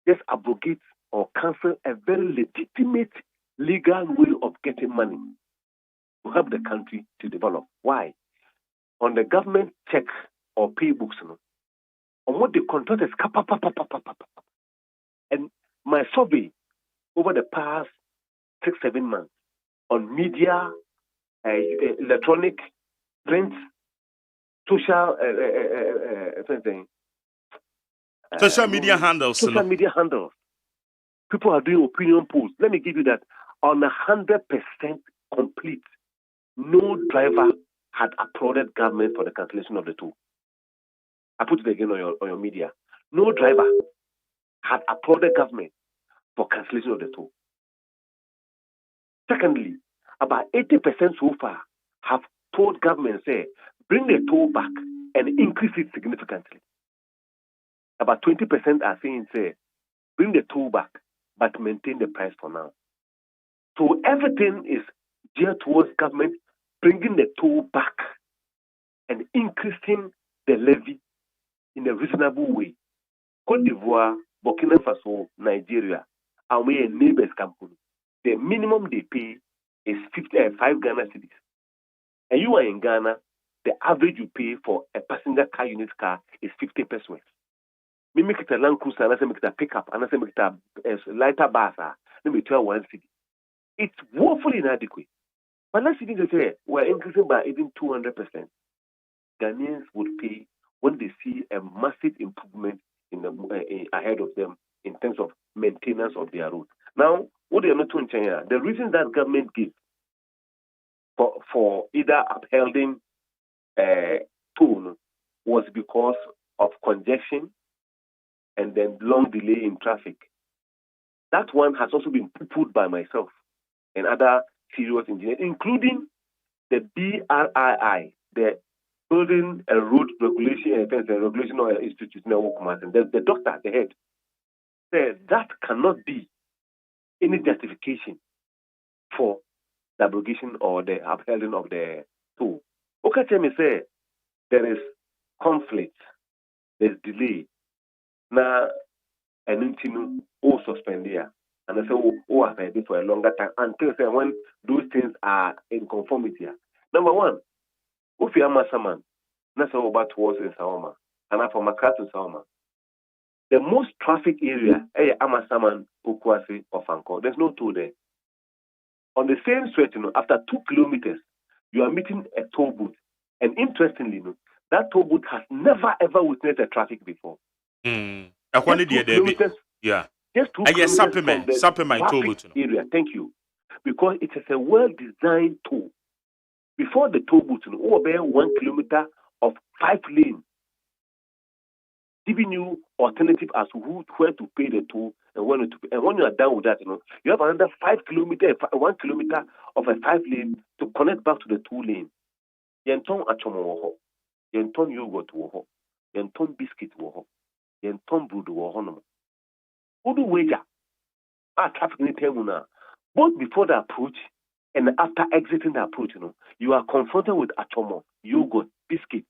just abrogate or cancel a very legitimate legal way of getting money to help the country to develop. Why? On the government check or pay books, on what the contract is, and my survey over the past 6-7 months on media, electronic, print, social media handles. Social media handles. People are doing opinion polls. Let me give you that. On 100% complete, no driver had applauded government for the cancellation of the toll. I put it again on your media. No driver had applauded government for cancellation of the toll. Secondly, about 80% so far have told government, say, bring the toll back and increase it significantly. About 20% are saying, say, bring the toll back, but maintain the price for now. So everything is geared towards government bringing the toll back and increasing the levy in a reasonable way. Cote d'Ivoire, Burkina Faso, Nigeria, and we are neighbors company. The minimum they pay is 5 Ghana cedis. And you are in Ghana, the average you pay for a passenger car unit car is 50 pesos. We make it a Land Cruiser, and I make it a pickup, and I make it a lighter bus, let me tell 1 cedi. It's woefully inadequate. But let's see, we're increasing by even 200%. Ghanaians would pay when they see a massive improvement in the ahead of them in terms of maintenance of their roads. Now, what they are not doing, the reason that government gives for either upholding toll was because of congestion and then long delay in traffic. That one has also been put by myself and other serious engineers, including the BRII, the Building and Road Regulation and Regulation or Institutional Work Commission. The doctor, the head, said that cannot be any justification for the abrogation or the upholding of the toll. Okay, tell me, say there is conflict, there's delay. Now, and then all suspend here. And I say, I've had it for a longer time until say when those things are in conformity. Number one, if you are Masaman, that's all about towards in Sawama, and I'm from Makati in Sawama. The most traffic area, Amasaman, Okwasi, or Fanko, there's no toll there. On the same stretch, after 2 kilometers, you are meeting a toll booth. And interestingly, that toll booth has never ever witnessed a traffic before. Yeah. Just 2 kilometers. Supplement toll booth. Area. Thank you. because it is a well-designed toll. Before the toll booth, over 1 kilometer of 5 lanes, giving you alternative as to where to pay the toll and when to pay. And when you are done with that, you have another 5 kilometer, 1 kilometer of a 5 lane to connect back to the 2 lane. Yenton achomo woho, yenton yogurt woho, yenton biscuit woho, yenton brood woho no. Udu wager. Traffic in terminal. Both before the approach and after exiting the approach, you are confronted with achomo, yogurt, biscuit,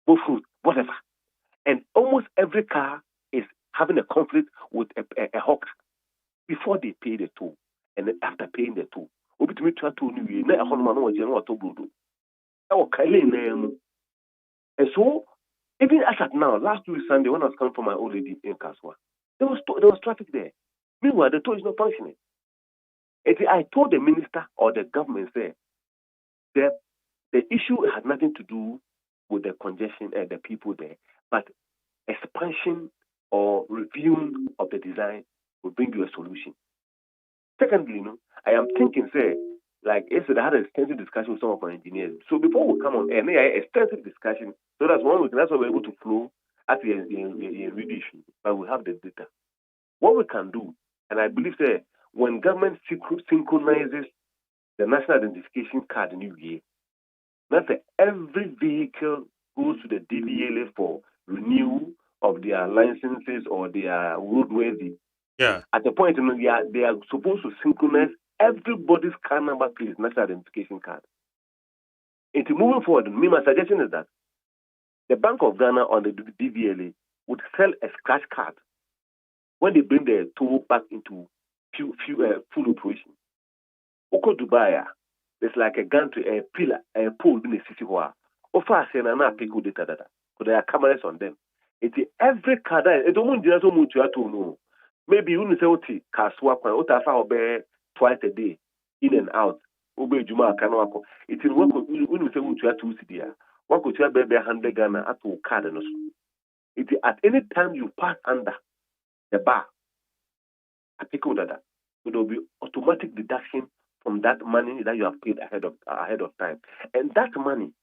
both fruit, whatever. And almost every car is having a conflict with a hawker before they pay the toll and then after paying the toll. And so, even as at now, last week Sunday, when I was coming from my old lady in Kaswa, there was traffic there. Meanwhile, the toll is not functioning. I told the minister or the government that the issue had nothing to do with the congestion and the people there, but expansion or reviewing of the design will bring you a solution. Secondly, I am thinking, like yesterday I had an extensive discussion with some of my engineers. So before we come on air, I had extensive discussion. So that's why we're able to flow at the read issue, but we have the data. What we can do, and I believe that when government synchronizes the national identification card in UVA, that's every vehicle goes to the DVLA for renewal of their licenses or their roadworthy. Yeah. At the point, they are supposed to synchronize everybody's car number, please, national identification card. Into moving forward, my suggestion is that the Bank of Ghana on the DVLA would sell a scratch card when they bring the toll back into full operation. Oko Dubai, there's like a gantry, a pillar, a pole in the city where offer say na pick data data. So there are cameras on them. It's every car that it don't mean so much to know. Maybe you say oti kaswa kwan ota fa obe twice a day in and out. Obe juma kanwa. It will work when say much to see there. One could tell baby 100 Ghana at to card and also. It at any time you pass under the bar, I pick data. So there will be automatic deduction from that money that you have paid ahead of time. And that money,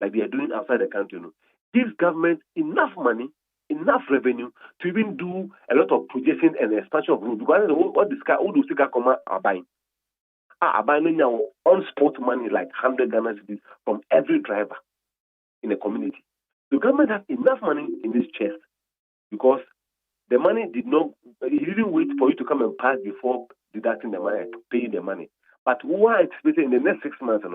like they are doing outside the country, gives government enough money, enough revenue to even do a lot of projection and expansion of road. Because what this guy, all those guys are buying. Are buying now on spot money like 100 Ghana cedis from every driver in the community. The government has enough money in this chest because the money he didn't wait for you to come and pass before deducting the money, paying the money. But we are expecting in the next 6 months,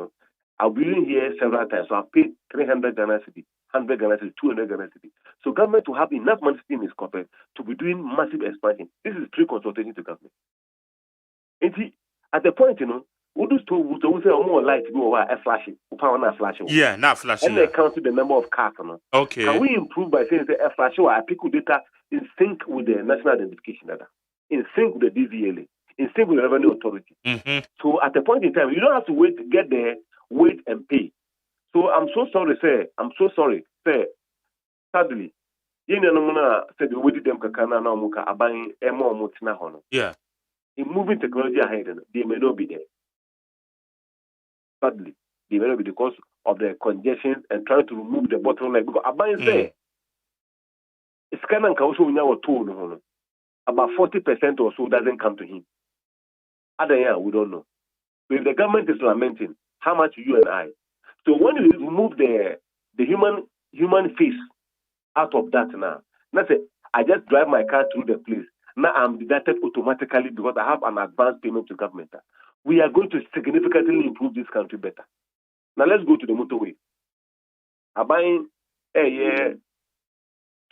I'll be in here several times. So I've paid 300 Ghana cedi, 100 Ghana cedi, 200 Ghana cedi. So government will have enough money in its corporate to be doing massive expansion. This is pre-consultation to government. And at the point, we do say more light go a flashing, flashing. Yeah, not flashing. And they count the number of cars. Okay. Can we improve by saying a flash or a pick data in sync with the national identification data, in sync with the DVLA, in sync with the revenue authority? Mm-hmm. So at a point in time, you don't have to get there, wait and pay. So I'm so sorry, sir. Sadly, said we did them kakana na muka abang emo mutina hono. Yeah. In moving technology ahead, they may not be there. Sadly, they may not be because of the congestion and trying to remove the bottleneck. Because abang there, scanning also now told about 40% or so doesn't come to him. Other year, we don't know. So if the government is lamenting, how much you and I? So when you remove the human face out of that now, let's say I just drive my car through the place. Now I'm deducted automatically because I have an advance payment to government. We are going to significantly improve this country better. Now let's go to the motorway. I'm buying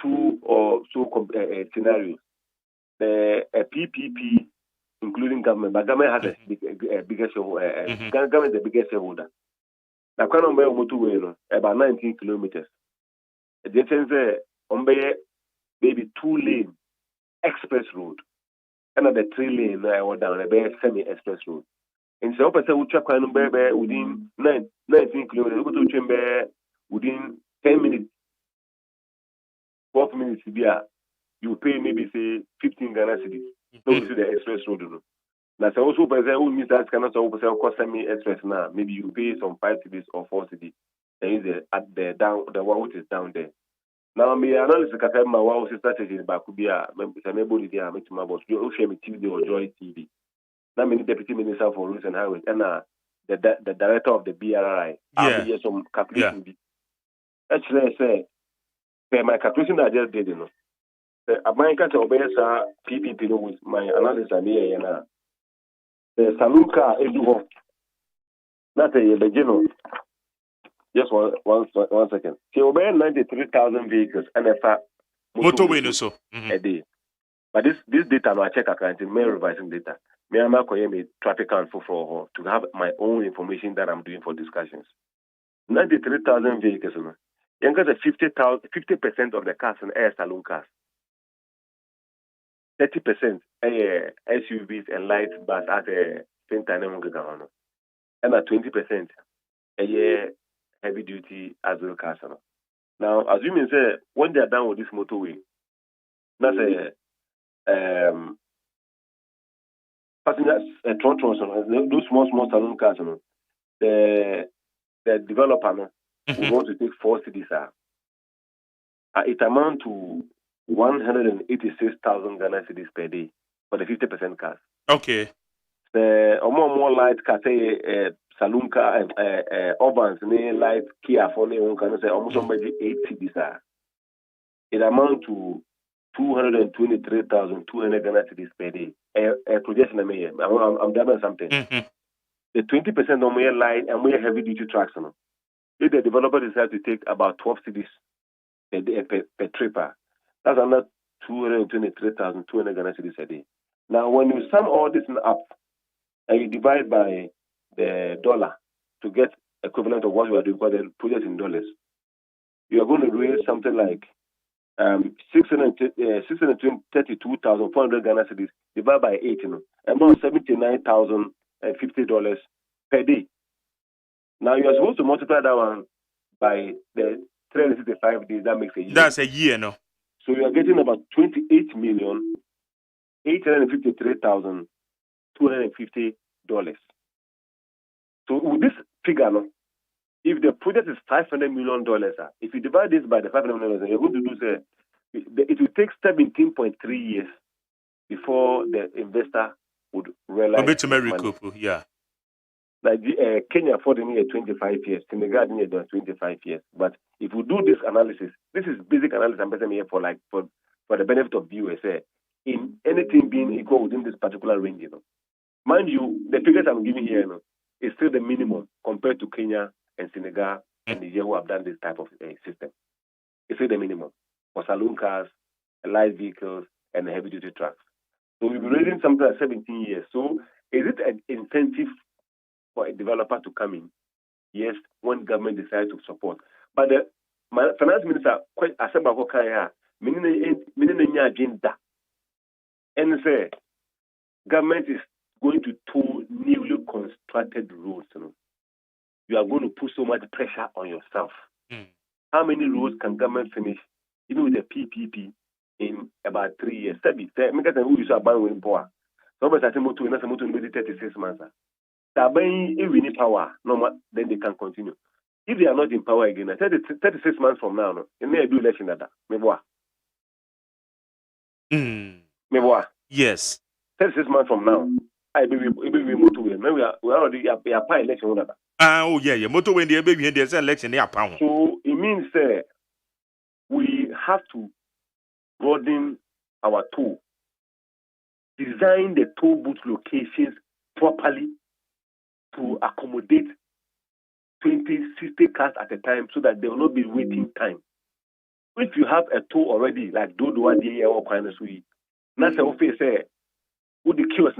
two or so scenarios. The PPP, including government, but government has a biggest shareholder. Government is the biggest shareholder. Now, when I'm buying motorway, about 19 kilometers. The distance on maybe 2-lane express road, and the 3-lane I went down a semi-express road. And so, I would track within 19 kilometers. We go to chamber within 10 minutes, 12 minutes. You pay maybe say 15 Ghana cedis. Those are the express road. Now, so also present who means that cannot so cost me express now. Maybe you pay some 5 cedis or 4 cedis. And use the down the one which is down there. Now me analysis can tell my wow strategy in Bakubia, maybe the I'm to my boss. You share me TV or Joy TV. Now me deputy minister for roads and highways and the director of the BRI. Yeah. I'll some calculation. Actually, say my calculation I just did, you know. My country obey PPP with my analysis and here now. The saloon car is do not a general. Just one second. She obey 93,000 vehicles and a motorway no so a day. But this data no I check account in my revising data. Me am me traffic count for to have my own information that I'm doing for discussions. 93,000 vehicles, you know. You got 50% of the cars in air saloon cars. 30% SUVs and light bus at the same time. And at 20% heavy duty as well cars. Now, assuming say when they are done with this motorway, that's passengers those small saloon cars, the developer will want to take 4 cities. It amounts to 186,000 Ghana cedis per day for the 50% cars. Okay. The more light car, say saloon car, urbans, light Kia for say almost somebody 8 cedis. It amounts to 223,200 Ghana cedis per day. Projection I'm doing something. The 20% on more light and more heavy duty trucks. If the developer decides to take about 12 cedis per tripper, that's another 223,200 Ghana cedis a day. Now, when you sum all this up and you divide by the dollar to get equivalent of what we are doing, because the project in dollars, you are going to raise something like 632,400 Ghana cedis divided by 8, about $79,050 per day. Now, you are supposed to multiply that one by the 365 days. That makes a year. That's a year, no? So you are getting about $28,853,250. So with this figure, if the project is $500 million, if you divide this by the $500 million, you're going to do it will take 17.3 years before the investor would realize. A bit to recoup, yeah. Like Kenya for the near 25 years, Senegal near 25 years. But if we do this analysis, this is basic analysis I'm basing here for the benefit of viewers. In anything being equal within this particular range, mind you, the figures I'm giving here, is still the minimum compared to Kenya and Senegal and Nigeria who have done this type of system. It's still the minimum for saloon cars, light vehicles, and heavy duty trucks. So we'll be raising something like 17 years. So is it an incentive for a developer to come in? Yes, when government decides to support. But the finance minister quite asaba ko kaya minina agenda and say government is going to tow newly constructed roads. You are going to put so much pressure on yourself. How many roads can government finish even with the PPP in about 3 years? Make it who you saw ban when poor. Somebody said motor in 36 months. If we need power, then they can continue. If they are not in power again, 36 months from now, they may do election that. Yes. 36 months from now, I be motorway. We already apply election that. Oh yeah, motorway the baby and there's election they are power. So it means we have to broaden our toll, design the toll booth locations properly to accommodate 20, 60 cars at a time so that there will not be waiting time. If you have a toll already, like Dodo or kind of sweet, that's a say, what the kiosk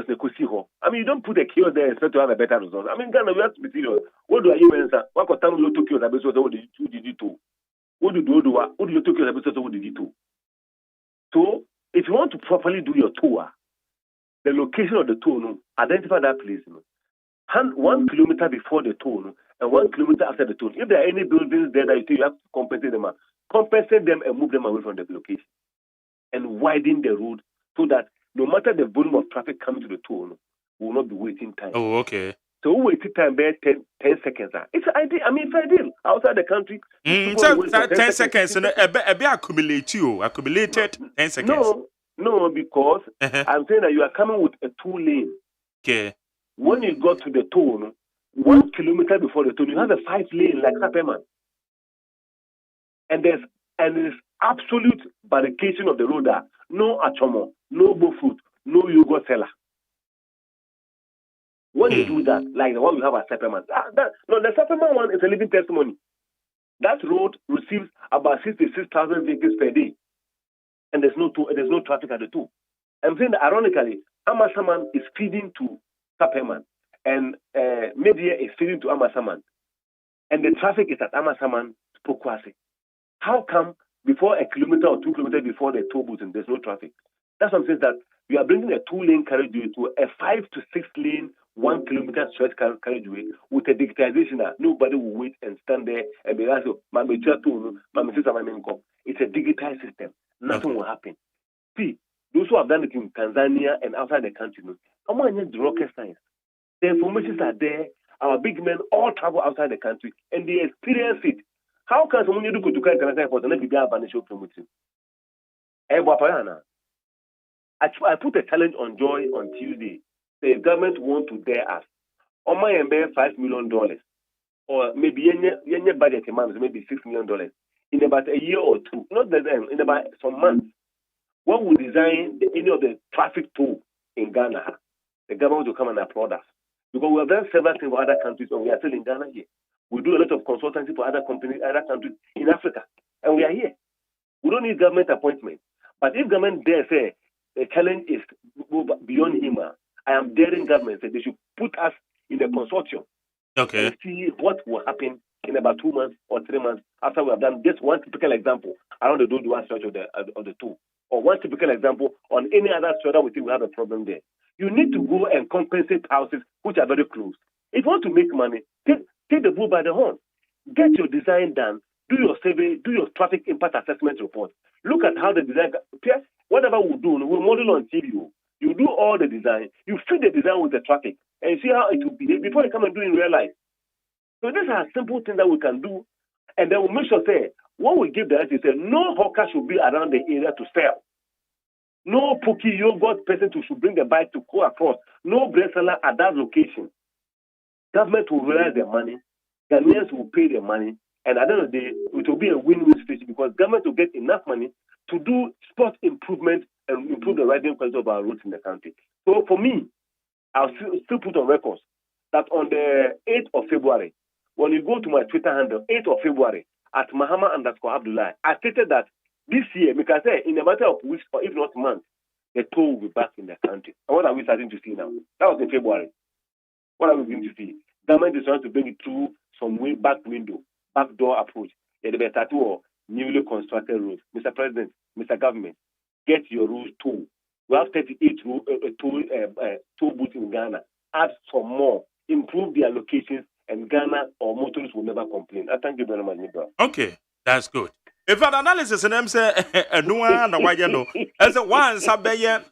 they could see. I mean, you don't put a kiosk there expect to have a better result. I mean, Ghana, we have to be serious. What do you answer? What got time to kiosk episode? What did you do? What do you do? What do you do? Episode? What did you do? So, if you want to properly do your tour, the location of the tour, identify that place. 1 kilometer before the toll and 1 kilometer after the toll. If there are any buildings there that you have to compensate them and move them away from the location and widen the road so that no matter the volume of traffic coming to the toll, we will not be waiting time. Oh, okay. So we waiting time there 10 seconds. It's ideal. I mean, it's ideal. Outside the country, So 10 seconds, a bit accumulated 10 seconds. No, because I'm saying that you are coming with a 2-lane. Okay. When you go to the toll, 1 kilometer before the toll, you have a 5-lane like AGYEMAN. And there's absolute barricading of the road there. No achomo, no food, no yogurt seller. When you do that, like the one we have at AGYEMAN, the AGYEMAN one is a living testimony. That road receives about 66,000 vehicles per day, and there's no traffic at the toll. I'm saying that ironically, Amasaman is feeding to AGYEMAN, and Media is feeding to Amasaman, and the traffic is at Amasaman, Pokwase. How come before a kilometer or 2 kilometers before the toll booth and there's no traffic? That's what I'm saying, that we are bringing a 2-lane carriageway to a 5 to 6 lane 1 kilometer stretch carriageway with a digitization that nobody will wait and stand there and be like, it's a digitized system. Nothing will happen. See, those who have done it in Tanzania and outside the country, the rocket science. The informations are there. Our big men all travel outside the country and they experience it. How can someone do to Canada airport and let me get a show promoting? I put a challenge on Joy on Tuesday. The government want to dare us. On my $5 million, or maybe any budget amount, maybe $6 million in about a year or two, not the then, in about some months. What will design any of the traffic toll in Ghana? The government will come and applaud us because we have done several things for other countries, and we are still in Ghana here. We do a lot of consultancy for other companies, other countries in Africa, and we are here. We don't need government appointment. But if government dare say the challenge is beyond him, I am daring government that they should put us in the consortium. Okay. And see what will happen in about 2 months or 3 months after we have done just one typical example around the Dodo stretch of the tool, or one typical example on any other stretch that we think we have a problem there. You need to go and compensate houses which are very close. If you want to make money, take the bull by the horn. Get your design done. Do your survey. Do your traffic impact assessment report. Look at how the design. Whatever we do, we'll model on TV. You do all the design. You fit the design with the traffic and see how it will behave before you come and do it in real life. So these are simple things that we can do, and then we'll make sure say what we give the is no hawker should be around the area to sell. No pookie yogurt person should bring the bike to go across. No bread seller at that location. Government will realize their money, Ghanaians will pay their money, and at the end of the day, it will be a win-win situation because government will get enough money to do sport improvement and improve the riding quality of our roads in the country. So for me, I'll still put on records that on the 8th of February, when you go to my Twitter handle, 8th of February, at Mahama_Abdullah, I stated that this year, because I say in a matter of weeks or if not months, the toll will be back in the country. And what are we starting to see now? That was in February. What are we going to see? Government is trying to bring it through some way back door approach. Yeah, the better or newly constructed roads. Mr. President, Mr. Government, get your roads toll. We have 38 toll booths in Ghana. Add some more. Improve their locations, and Ghana or motorists will never complain. I thank you very much, Nibra. Okay, that's good. If an analysis and I'm saying no one why you know as a one sabaya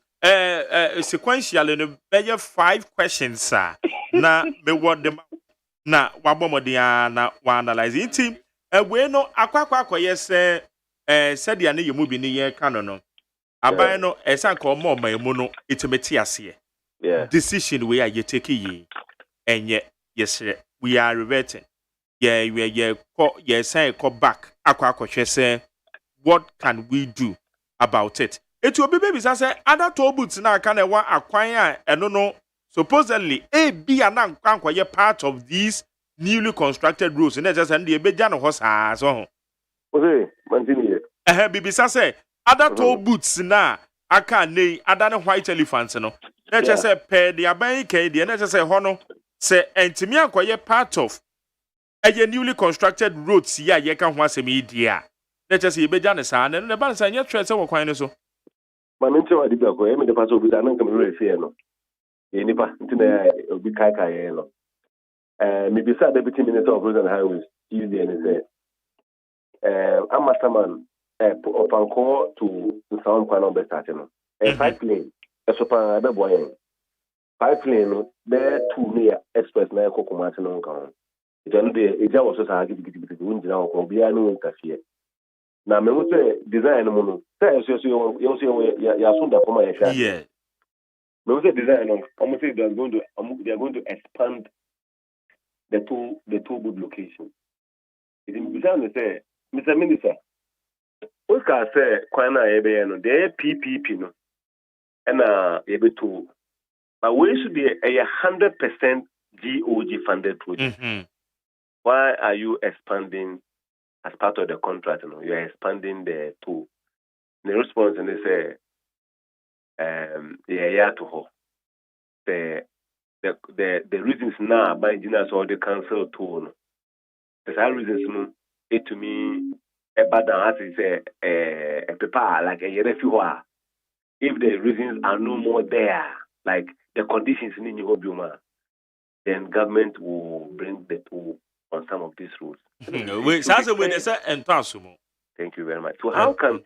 sequential in a 5 questions, sir. Na me what them na wabomodia na wa analyze it team. We no akwa yes said the ane mu bi ne ye ka no. Aban no esan ko mo mu no itimeti ase. Yeah. Decision we are you take ye enye yes we are reverting. Say call back akwa say what can we do about it? It will be baby say other toll booths na kan e wa akwan a no supposedly a be an ankwanye part of these newly constructed roads and just and the beja no horse so okay continue bibisa say other toll booths na aka nei other white elephants no let just say per the aban ke the let just say hono say entimi ankwanye part of a newly constructed roads ya ye kan ho asemi dia let just say beja ne sa na ne ban say nya tre say wo kwan ne so manunche wa dibia ko e me de paso bi dan kan re fe no e nipa ntina obi kai no maybe say deputy minister of roads and highways Tuesday and say Amasaman opanko to sound kwan on start no 5 lane Eso pa be boy. Pipeline no be 2 near express na ko komate no kan. Ito no de eja wo so sa gidi unjina wo ko bia no interfere. Na me wo say design no no. Say ya so da koma ya sha. Yeah. Me wo say design no. Almost say they are going to expand the two good location. It is design say Mr. Minister. We can say kwana ebe no the PPP no. And ebe to but we should be a 100% GOG funded project. Why are you expanding as part of the contract? You know, you are expanding the tool. The response and they say, yeah, to her. The reasons now by engineers or the council tool. The reasons it to me about the is a paper like a refuge. If the reasons are no more there, like the conditions in Yobuma, then government will bring the tool on some of these rules. Wait, Thank you very much. So how can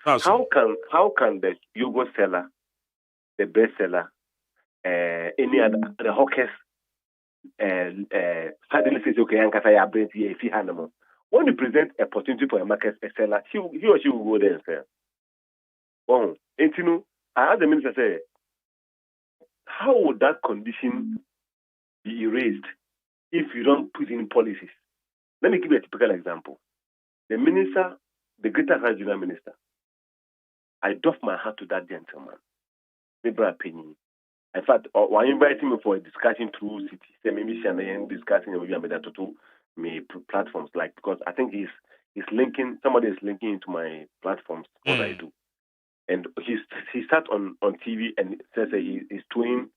the yogurt seller, the bread seller, any other the hawkers suddenly says okay, I bring here if he animal. When you present a opportunity for a market seller, he or she will go there and sell. Oh, and you know, I had the minister say, how would that condition be erased if you don't put in policies? Let me give you a typical example. The minister, the Greater Regional Minister, I doff my hat to that gentleman. Nebra Penny. In fact, when inviting me for a discussion through city, say maybe discussing to me platforms, like because I think he's linking, somebody is linking into my platforms what I do. And he sat on TV and says he's doing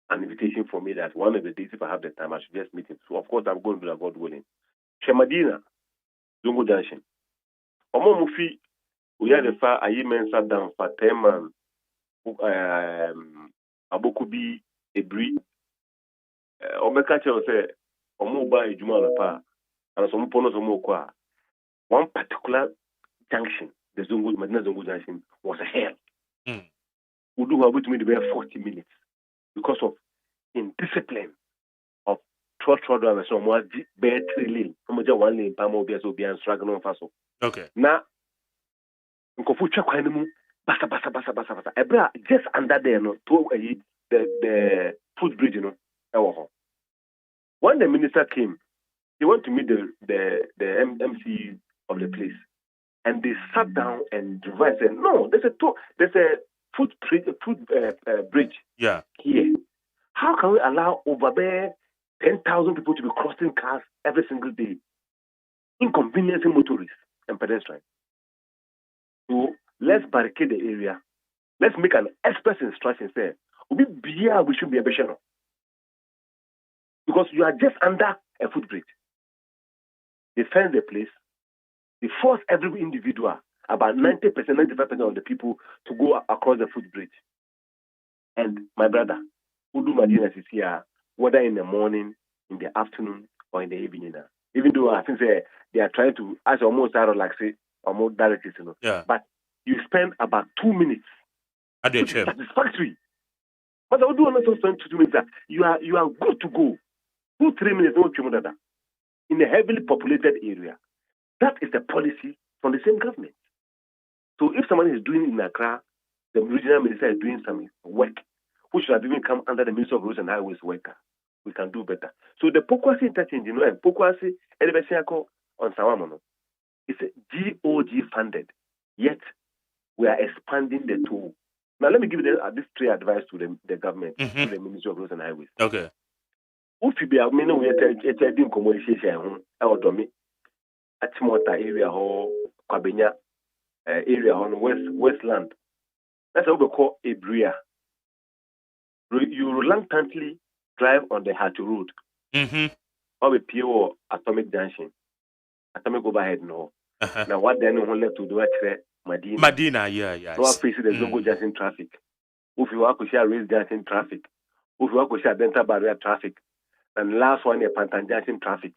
an invitation for me that one of the days, if I have the time, I should just meet him. So, of course, I'm going to do that, God willing. Shemadina, Zungo Junction. Omo Mufi, we had a far AGYEMAN sat down for 10 man, Abokubi, Ebri, Omekacha say, Omo ba Ejuma Lapa, and some ponos Omo Kwa. One particular junction, the Madina Zungo Junction, was a hell. Udu have to me the 40 minutes because of indiscipline of trot drivers. So more bear 3 lane, so one lane, Pamo be so be and struggling on faso. Okay. Now, Nkofucha Kwanimu, basa. Ebra just under there, no, to the footbridge, you know. When the minister came, he went to meet the MC of the place, and they sat down and devised. Said, no, there's a bridge. Yeah. Here. How can we allow over there 10,000 people to be crossing cars every single day, inconveniencing motorists and pedestrians? So let's barricade the area. Let's make an express instruction say, we should be a bishop. Because you are just under a footbridge. They fence the place. They force every individual, about 90%, 95% of the people, to go across the footbridge. And my brother, who do Madina is here, whether in the morning, in the afternoon, or in the evening. Even though I think they are trying to, as almost like say, almost directly, you know. Yeah. But you spend about 2 minutes. At the chair. Satisfactory. But I would do not spend 2 minutes. You are good to go. 2-3 minutes, no chumudada. In a heavily populated area. That is the policy from the same government. So if someone is doing in Accra, the regional minister is doing some work, which should have even come under the Minister of Roads and Highways worker, we can do better. So the Pokwasi interchange, you know, and Pokwasi Elevesiako on Sawamono, it's GOG funded, yet we are expanding the tool. Now let me give you this 3 advice to the government, to the Ministry of Roads and Highways. Okay. If you be a minute, we are doing communication, our domain. Atimota area or Kwabenya area on Westland. That's what we call Ebria. You reluctantly drive on the Hatu Road. Or we pure Atomic Junction. Atomic overhead no. Now what then we left to do at Madina, yeah. So I face the Zongo Junction traffic. If you want to share race Junction traffic. If you want to share dental barrier traffic. And last one is Pantan Junction traffic.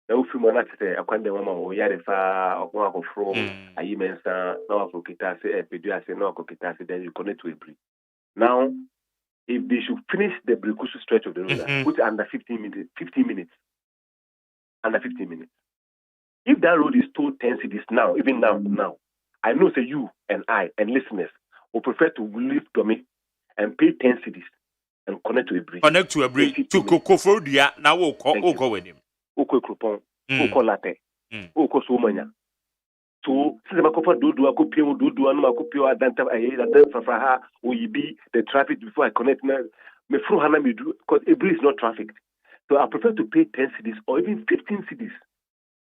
Now, if you want to say, I can't remember, we are the far of one of from AGYEMAN, no, Kokitase, Peduase, no, Kokitase, then you connect to Ebri. Now, if they should finish the Brekusu stretch of the road, which under 15 minutes, under 15 minutes. If that road is told 10 cities now, even now, I know that you and I and listeners will prefer to leave Domi and pay 10 cities and connect to a bridge. Connect to a bridge to Kofodia. Now we'll go with him. Oko Krupon, Oko Latte, Oko Somanya. So, since I'm a couple do I copy and I copy Adanta will be the traffic before I connect me through Hana me do because a bridge is not trafficked. So I prefer to pay 10 cities or even 15 cities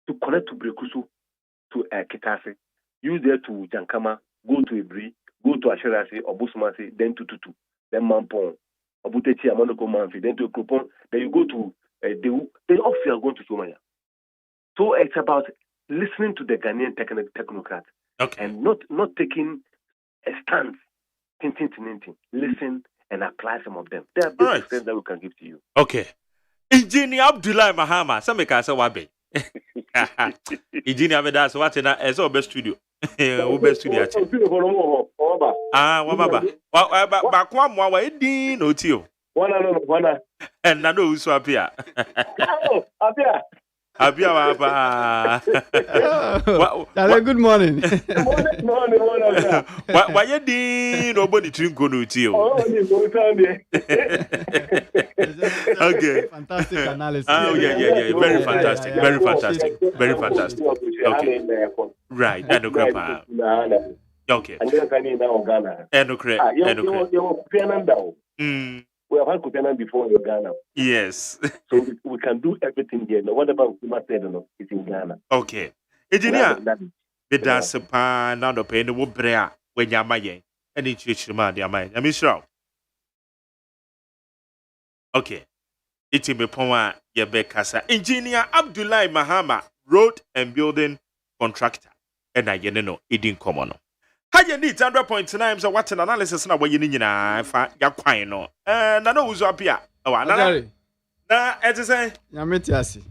to connect to Brekusu to Kitase. Use there to Jankama, go to Ibri, go to Asherasi or Busmasi, then to Tutu, then Mampong, or Butechi, Amanoko Manfi, then to Krupon, then you go to Deu, then off you are going to Somaya. So it's about listening to the Ghanaian technocrats and not taking a stance, listen and apply some of them. There are basic things that we can give to you. Okay. Engineer Abdullah Mahama, some make us a wabe. Engineer Vedas, what's in a best studio? Best studio. Wababa. Bakwa Edin Otio. One. And Nano Uso appear. Abia good morning. Morning. Why you did nobody drink go to you? Okay. Fantastic analysis. Oh yeah. Very fantastic. Okay. Right. Okay. We have had Kupiana before in Ghana. Yes. So we can do everything here. No, whatever we must say, it's in Ghana. Okay. Engineer, that's a pan, now the pain, the woodbrea, when you're my and it's your man, dear man. I'm sure. Okay. It's in the Poma, Yabekasa. Engineer Abdullah Mahama, road and building contractor. And I know, it didn't come on. How you need 100.9 so what an analysis now when you need na quiet no. And I know who's up here. Oh, na it is say Yametiasi.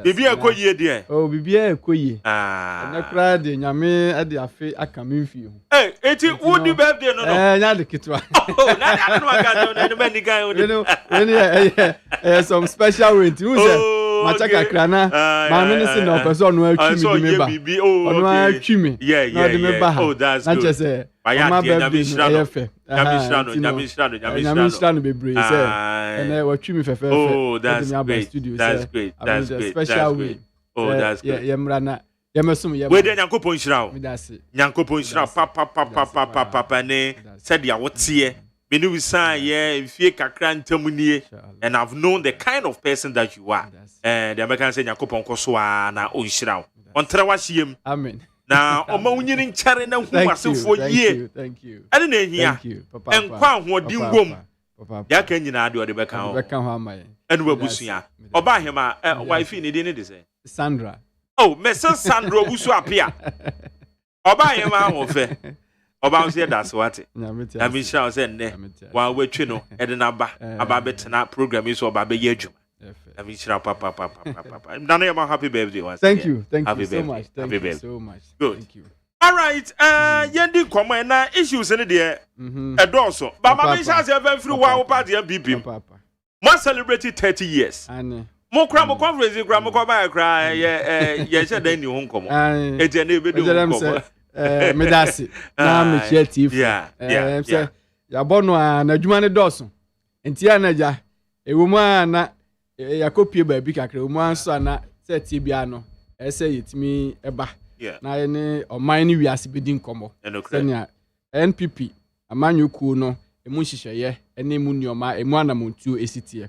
Bibi e koye de. Oh, bibi e koye. Na kra de nyame ade afi aka memfi ho. Eh, eti would the birthday no. Nya de kitwa. Oh, na no aka no many guy you know when some special way who say Machaka krana ma me nsi na opeso no atwi mi meba ono atwi mi na de me ba oh that's good na chese ma birthday nyamishrano bebre say ene watwi mi fefe oh that's great special way oh that's good yemrana yemesum yem we de nyankopon hira mi dase nyankopon hira papa ne said ya wotie menu wisan ye fie kakra ntamunie and I've known the kind of person that you are and the American say nyankopon koso na onhira on trawahiem amen na oma unyini nchare na hu asefo ye thank you ade na ehia enkwa hodin wom ya ka nyina ade ode beka ho amaye ene wabusua oba hema wife ni de ne de say Sandra oh Mrs. Sandra obusu apia oba hema ho fe oba say that's what nyame sha say ne wa wetwe no ede na aba betena program is oba be ye adwuma nyame sha papa nana you happy birthday once thank you so much thank you so much good thank you all right yendi komo na issues ne de edoso baba me sha say even free wa party bibim mo celebrate 30 years ane mo kra mo conference kra mo ko ba kra ye she dan ni ho nkomo eje na ebedu nkomo medasi na me share tif say ya bono na adwuma ne doso enti anaja ewumu na yakopie ba bi kakra ewumu anso na set bia no ese yetimi eba na ye ne oman ne wiase bedi nkomo senya NPP amanyuku no emu hihye ene mu nioma emu anamontuo esitie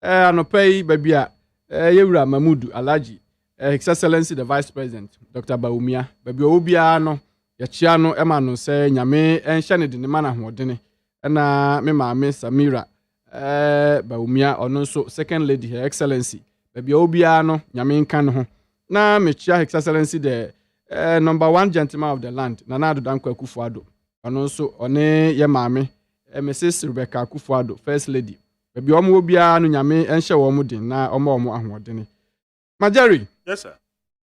anopai ba bia yewura Mamudu Alaji His Excellency the Vice President Dr. Baumia baby obia no yachia no ema no se nyame enhye ne de ne mana hodene na me maame Samira Baumia ono so second lady Her Excellency baby obia no nyame nkan ho na me chia His Excellency the number 1 gentleman of the land Nana Addo Dankwa Akufo-Addo ono so one ye maame Mrs. Rebecca Akufo-Addo first lady baby omo obia no nyame enhye wo mo den na omo ahodene Majari. Yes, sir.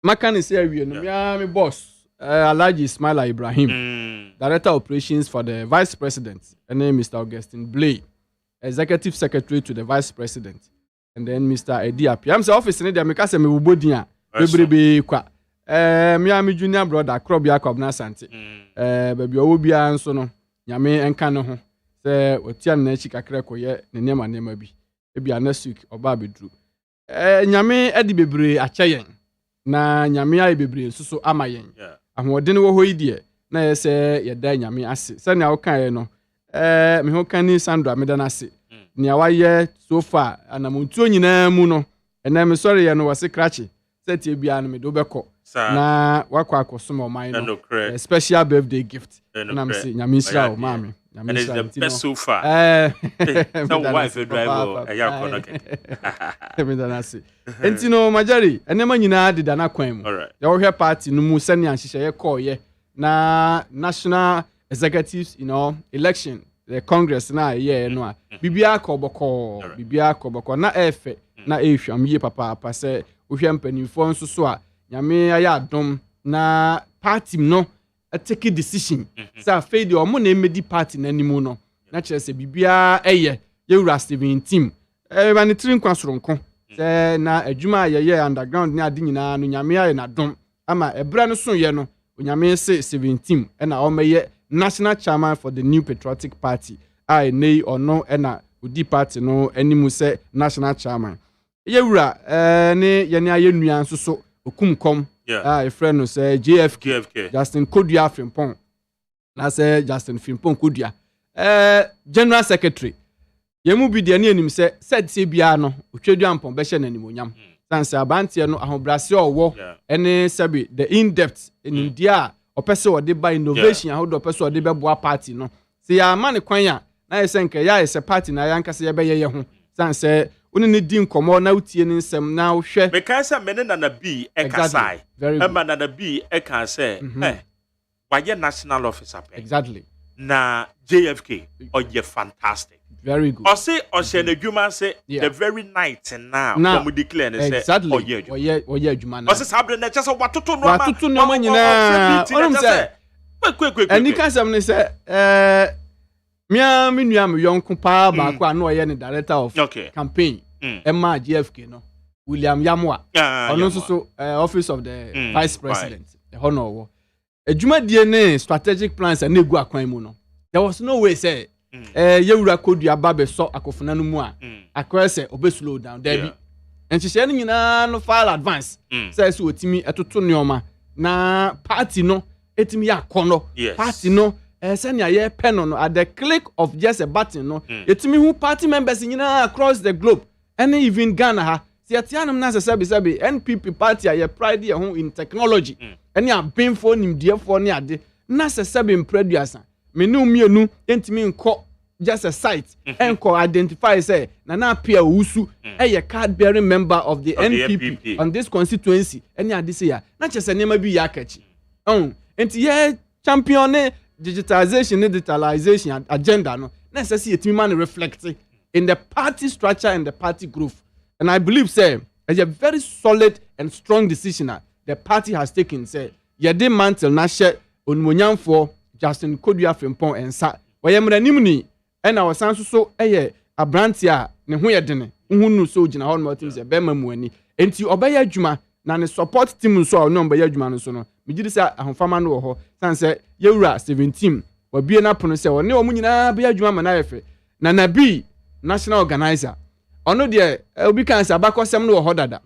Makani say we no me boss. Alhaji Ismaila Ibrahim. Director Operations for the Vice President. And name Mr. Augustine Blay. executive secretary to the vice president, and then Mr. Eddie Apia. I'm say office in there because me wo bodia bebrebe kwa. Me am junior brother Krobia Kobna Santi. Baby owo bia nso no nyame enka ne ho. Se otia na chi kakra koye ne nema bi. Ebia next week oba bedru. Nyame edi bebre acheyen. Na nyame aye bebre nso ama yen. Ahode wo ho yi de na yese yeda nyame ase. Se na wo kan ye no me ho kan ni Sandra medana ase. Nia waye so far anamontuo nyina mu no. Ena me sorry ye no wase krache. Set bia no me do beko na wakwa akosom o man no special birthday gift na me say nyame nshira o mama and it's the best so far so wife driver ya kono ke me dana say entino majari enema nyina deda na kwan mu ya wo hwe party no mu sani anhihye ye call ye na national executives election the congress na ye no a bibia koboko na efe na ehwam ye papa say ohwe mpanimfo nso so a nyame aya adom na party no take decision say fail o mo na emedi party na nimu no na kire se bibia eye yewura 17 ba ne trin kwasoronko say na adwuma ye underground ne ade nyina no nyame aye na dom ama ebra no so ye no nyame se 17 na o meye national chairman for the new patriotic party ai nei ono na odi party no animu say national chairman yewura ne ye ne aye nua nso so okumkom a friend no say JFK Justin Kodua Frimpong na say Justin Frimpong Kodua general secretary yemu bi de ne anim say said say bia no otwedua mpon be hye nanimonyam sanse abantie no ahobrase owo ene sabi the in depth in India opese ode by innovation how do opese ode be boa party no say ya man kwan ya na yese nke ya yese party na ya nkase ye be ye ho sanse oni ne din komo na utie ne nsem na wo hwe me kan say mene na bi ekasai ema na bi eka say waye national officer exactly na JFK oye fantastic very good ose na adwuma say the very night now we declare say oye adwuma na ose sabre na chese watoto no ma nyina onum say ani kan sam ne say Mia minua me yonko pa ba ko anu oye ne director of campaign Emma JFK no William Yamwa ono so office of the vice president the honor adwuma die ne strategic plans na egu akwan mu no there was no way say yewura kodua ba be so akofuna no mu a akwa say obe slow down there bi enchihye ne nyina no file advance say so otimi etoto neoma na party no etimi yakono party no send ya pen no at the click of just a button no etimi hu party members nyina across the globe and even Ghana ha siatianum na sabi NPP party ya pride ya hu in technology and ya benfo nimdiefo ne ade na sabi mpraduasa menu mienu entimi nko just a site enko identify say na appear usu a card bearing member of the NPP on this constituency and ya this year na chese nema bi ya kachi enti ye champion digitalization agenda no necessary etimi man reflect in the party structure and the party growth and I believe say it's a very solid and strong decision the party has taken say yede mantle na hye onmonyamfo Justin Kodua Frimpong ensa wayemranim ni na wasan so abranti a ne ho yedene nhunu so gina ho no team say be mamuani enti obaya adwuma na ne support team so no obaya adwuma no so no migidi say ahofama no wo ho san say yewura 17 wabie na pono say woni omu nyina be adwuma ma na yefe na nabi national organizer ono de obi kan say abakosem no wo ho dada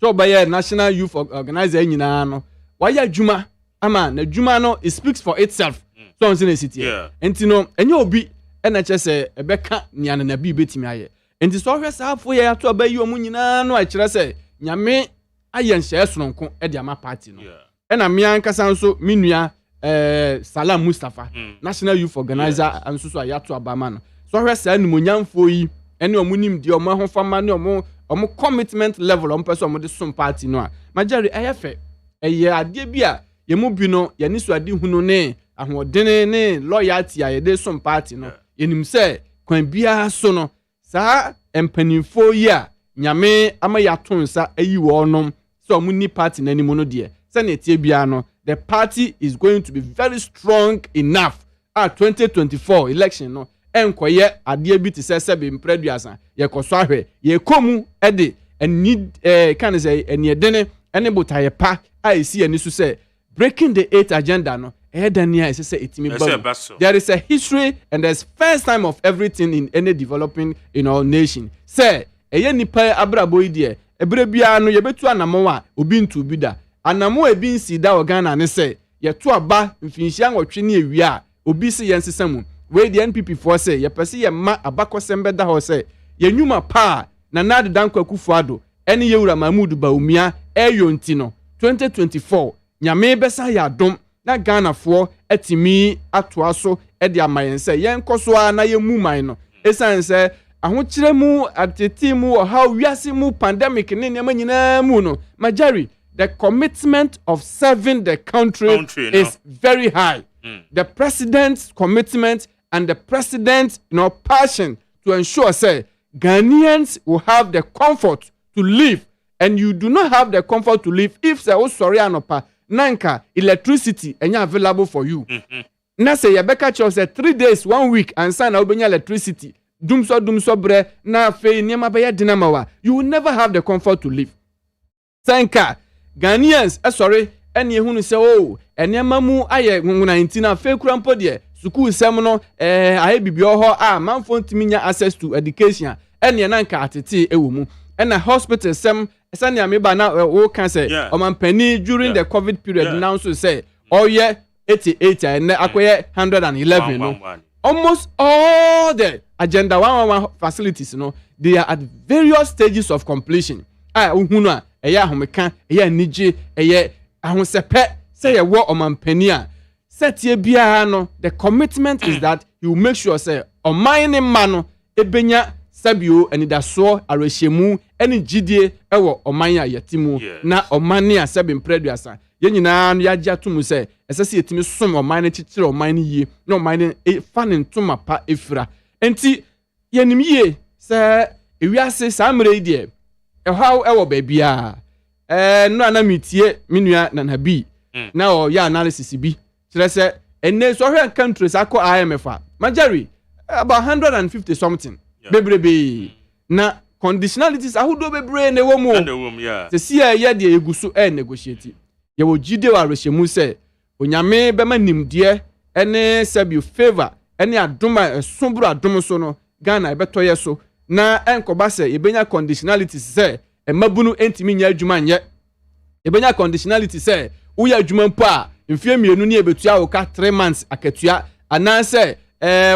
so obaya national youth organizer nyina no waya adwuma ama na adwuma no it speaks for itself so on say city enti no enye obi na chese ebeka nia na nabi betimi aye enti so hwe sa afo ye ato abayi omu nyina no a kire say nyame aye nhye sononko e de ama party no na mia nkasa nso minua Salam Mustafa national youth organizer anso so ayato abama no so hwe sa nimonyamfo yi ene omunim de omo ahofama ne omo commitment level omo person omo de som party no a majari ayefe eye ade bia ye mu bi no ye ni so ade hunu ne ahodene ne loyalty a ye de som party no yenim se kwan bia so no sa empanimfo yi a nyame ama yato nsa ayi wo nom so omo ni party na nimu no de se na tie bia no the party is going to be very strong enough at 2024 election no enkoye ade bi te se be mpreduasa ye koso ahwe ye komu ede eni kan say eni edene ene botaye pa a esi ani so say breaking the 8th agenda no Dania is say itimi babu. There is a history and there's first time of everything in any developing nation. Say eye nipa abrabo idie ebre bia no ye betu anamo a obi ntu bi da anamo e bi nsi da Ghana ne say ye to aba mfinhia nwotwe ne ewia obi se ye nsesam we the NPP for say ye pese ye ma abakosem beda ho say ye nwuma pa na nad dankwa kufuado ene ye wura Mahmoud Baumia eyo ntino 2024 nyame besa ya dom na Ghana for etimi atoa so e de amayen say yen koso na ye mu man no esan say ahokyere mu ateti mu how wiase mu pandemic ne ne manyina mu no majari the commitment of serving the country is very high. The president's commitment and the president's passion to ensure say Ghanaians will have the comfort to live, and you do not have the comfort to live if say oh sorry anopa nanka electricity enya available for you. Na say Yabeka Chow say 3 days 1 week and sign obenya electricity dumso bre na fe niema be dinamawa, you will never have the comfort to live. Sanka Ghanaians sorry ene ehunu say oh enema mu aye 19 fe kurampo de school sem no aye bibio ho manfo ntimi nya access to education ene nanka atete ewo mu ena hospital sem sani ameba na wo kan say omanpani during the COVID period now so say oye 88 and akoye 111 no almost all the agenda 111 facilities they are at various stages of completion uhunu a eya homeka eya nije eye ahosepe say ye wo omanpani a setie bia no the commitment is that he will make sure say oman ma no ebenya sabio anidaso arehemu eni gidie ewo oman a yetimu na oman a sebi mpreduasa ye nyina no yagia tomu say esese yetimi som oman na chichire oman yie na oman fanin tuma pa efira enti yenim yie say ewiase samre die how ewo babia no anamitie minua nanabi na o ya analysis bi kire say enne so hwe countries akọ IMF majari about 150 something bebrebe na conditionalities ahudo bebre na wo mu se sia ye de eguso negotiate ye wo gide wa rehemu se onyame bema nimde ene sabio favor ene adoma sombro adom so no Ghana ebetoye so na enkoba se ebenya conditionalities se emabunu entimi nya adwuma nye ebenya conditionalities se uya adwuma mpo a mfie mienu ne ebetua wo ka 3 months akatua ananse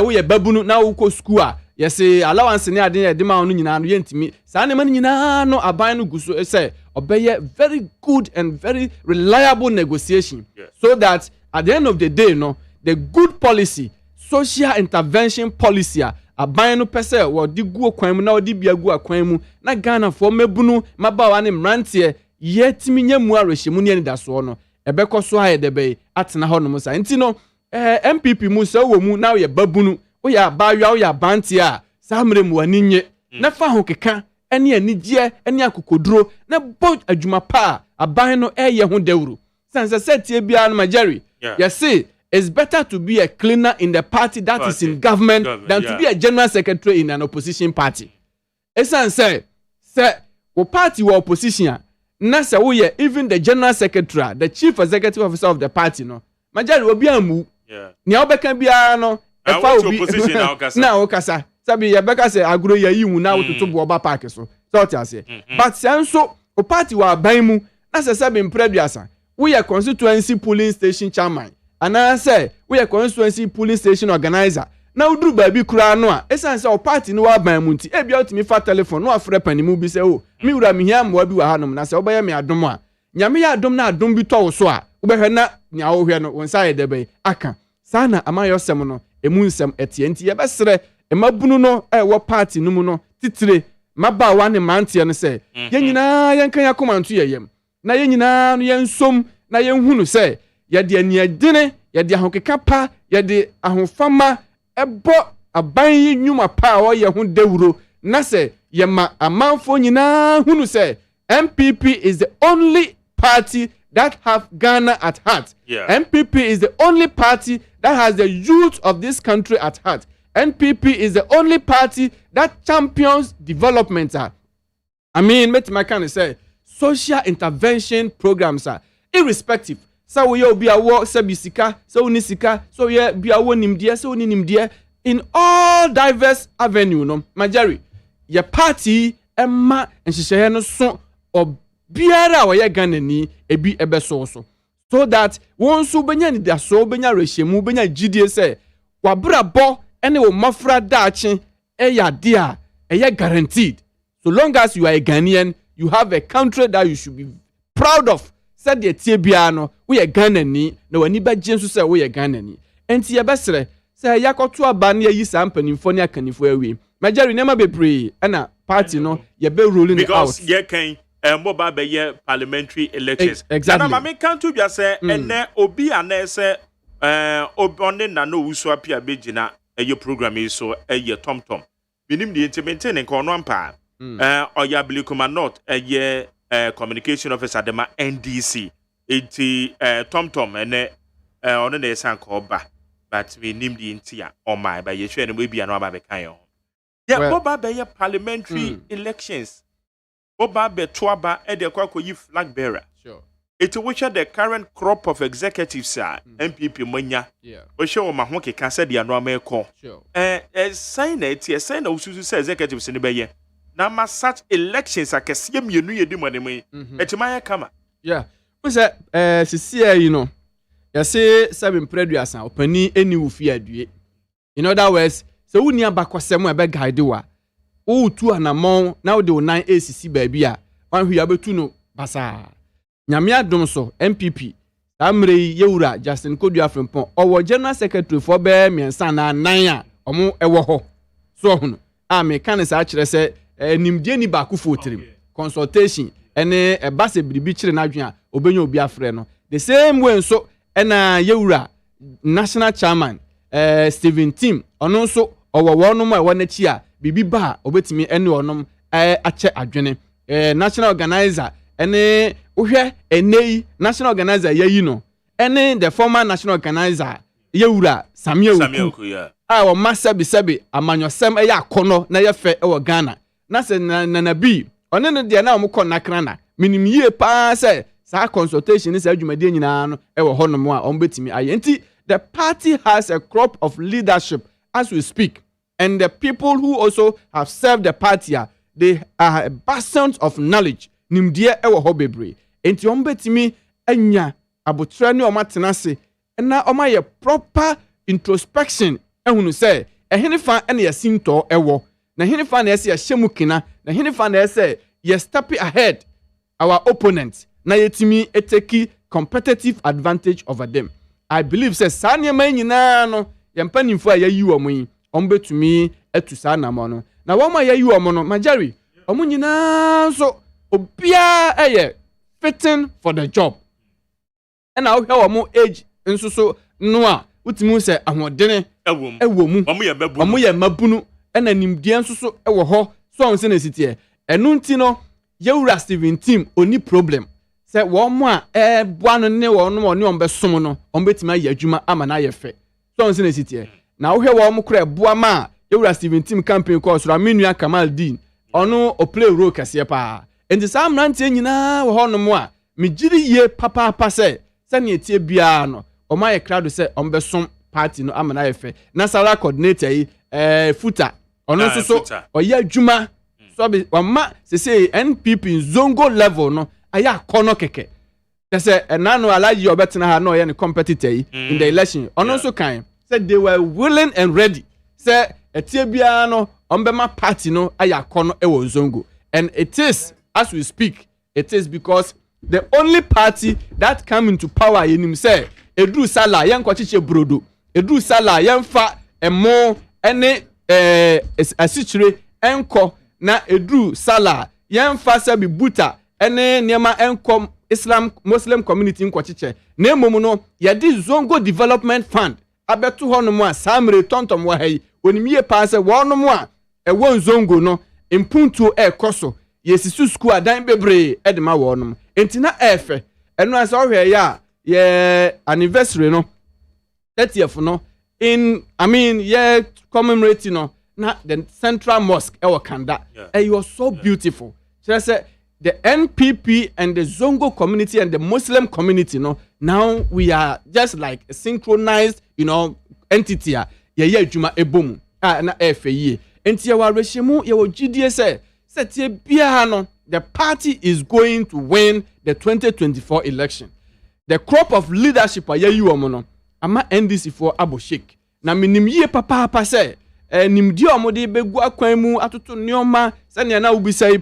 uya babunu na wo ko school a yesi allowance ne ade de ma onu nyina no yentimi sa ne man nyina no aban no guso say obeye very good and very reliable negotiation so that at the end of the day the good policy social intervention policy aban no pese wo di guo kwan mu na wo di bia guo kwan mu na Ghana for mebunu mabawa ne mrantie yetimi nyamu arehemu ne anidaso no ebekoso ha edebe atena ho no musa enti no MPP mu se wo mu na ye babunu o ya bawa o ya banti a samre mu aninye na fa ho keka ene anigye ene akokoduro na bo adwuma pa aban no eye ho dawuru sanse setie bia no majeri yes it's better to be a cleaner in the party that is in government than to be a general secretary in an opposition party. Esanse say wo party wo opposition na say wo ye even the general secretary the chief executive officer of the party no majeri obi amu ni obeka bia no efa obi na okasa sabi ya beka say agro ya yiwu na wototo bo oba park so ase but senso o party wa ban mu na say sabi mpreduasa we are constituency polling station chairman and say we are constituency polling station organizer na uduru ba bi kura no a esan say o party ni wa ban mu nti e bia otimi fa telephone no afre panimu bi say o mi wura mi hia mo bi wa hanom na say obaye mi adom a nyame ya adom na adom bi to wo so a ubehwe na nya wo hwe no wonsa ye debe aka sana amayosem no emu nsem etie nti ye besere emabunu no wo party no mu no titire mabawa ne mantie no se ye nyina yenkan yakomanto yeyem na ye nyina no yensom na yenhunu se ye de aniadine ye de ahokeka pa ye de ahofama ebo aban yi nwuma pa o ye ho dawuro na se ye ma amanfo nyina hunu se MPP is the only party that have Ghana at heart. MPP is the only party that has the youth of this country at heart. NPP is the only party that champions development. I mean, me kind of say social intervention programs are irrespective. So we be a work, so bisika, so unisika, so yeah, be a one nimdia, so nimdia in all diverse avenue. No, Majari, your party, Emma, and she say no so or biara or ya ganani ebi ebe so that once you benya ni da so benya reshemu benya GDA say wabra bo ene wo mafra dachi eya dia eya guaranteed. So long as you are a Ghanaian, you have a country that you should be proud of. Said the Tibiano, we are Ghanani, no any bad James say we are Ghanani. And see a bestre, say Yakotu Abania yi sample in Fonia Canifwe. Majari never be pre, and a party no, ye be ruling because out. Ye can mobile be ye parliamentary elections. Exactly. And I can't to just say, and then Obi and say, Obonde na no uswapia bejina, your program is so a year Tom. Minim the intimate and corn pa. Or ya Bilikuma not a year communication officer dema NDC. Iti Tom and on the san koba, but we name the intia on my by your train will be an oba bekayo. Yeah, Boba be parliamentary elections. Boba be twaba e de kwako yi flag bearer. Sure. It which the current crop of executives are MPP manya. Yeah. We show ma ho keka said the no make Sure. Sign it, sign ususu say executives in be na ma such elections akese mienu ye di money etimaya kama. Yeah. We say sisi you know. You say 7 preduasan opani eni wufi adue. In other words, so woni abakwasem e be guide wa. O tu anamon na wo de 9 ACC baby a wan hu ya betu no basa. Nyame adom so MPP amre yewura Justin Kodua Frempon owo general secretary for be miensa na 9 a omo ewo ho. So hono a me kan sa kire se nimdie ni ba ku fotirim consultation ene e base biribi kire na adwen a obenya obi afre no the same way so ena yewura national chairman Steven Tim ono so owo wonom a wona chi a bibi ba obetimi ene onom ache adwene national organizer ene uhwe enei national organizer yayi no ene the former national organizer yewura Samuel Kuya o massa bisabe amanyosem eya akono na yefe e Ghana na se na bi one no de na omko nakra na minim yie pa se sa consultation ni sa adwumade nyina no e wo honom a ombetimi aye nti the party has a crop of leadership as we speak, and the people who also have served the party they are bastions of knowledge nimdie e wo ho bebre nti ombetimi anya abotra ni omatenase na omaye proper introspection ehunu say ehene fa ene yasinto ewo na hene fa na ese yahemu kina na hene fa na ese ye step ahead our opponents na yetimi eteki competitive advantage over them. I believe say sanya man nyina no yempanimfo a yayi wo yi ombetumi etu sa na mo no na wo ma yayi wo no Majari omo nyina so obia eye fitting for the job and na wo hwe wo mo age nso so no a utimi say ahodene ewo mu omo ye mabunu ena nimdie nso so ewo ho so on se na sitie enu nti no yewura Steven Tim oni problem se wo mo a bua no ne wo no oni on besom no on betimi aye adwuma ama na aye fe so on se na sitie na wo hwe wo mo kra bua ma yewura Steven Tim campaign course ra menua Kamal Dean ono o play role kase pa enti sam nantie nyina wo ho no mo a megiri ye papa se ne etie bia no o ma ye krado se on besom party no ama na aye fe na sala coordinator yi futa ono so oye adwuma so be wama se NPP zongo level no aya kono keke say enano alaji obetena ha no ye ne competitor yi in the election ono so kan say they were willing and ready say etie bia no ombema party no aya kono ewo zongo, and it is as we speak it is because the only party that come into power yenim say edru sala yen kwachiche brodo edru sala yen fa emo ene asichire enko na edru sala yen fa sabi buta ene niema enko Islam Muslim community nkwachiche na emom no yedi zongo development fund abeto ho no mo asamre tontom wa hai onimie pa se wo no mo a ewo zongo no impuntu ekoso yesisu school adan bebre edema wo no entina efe eno asa ohwe ya ye anniversary no 30th no commemorating not the central mosque Kanda. It was so beautiful. So I said the NPP and the Zongo community and the Muslim community, now we are just like a synchronized, entity. Juma ebom. Na FAE. Enti yawa reshemu yawo GDS say the party is going to win the 2024 election. The crop of leadership ama NDC for Aboshik. Na minim papa say nimdi omode begu akwan mu atoto neoma sane na ubi say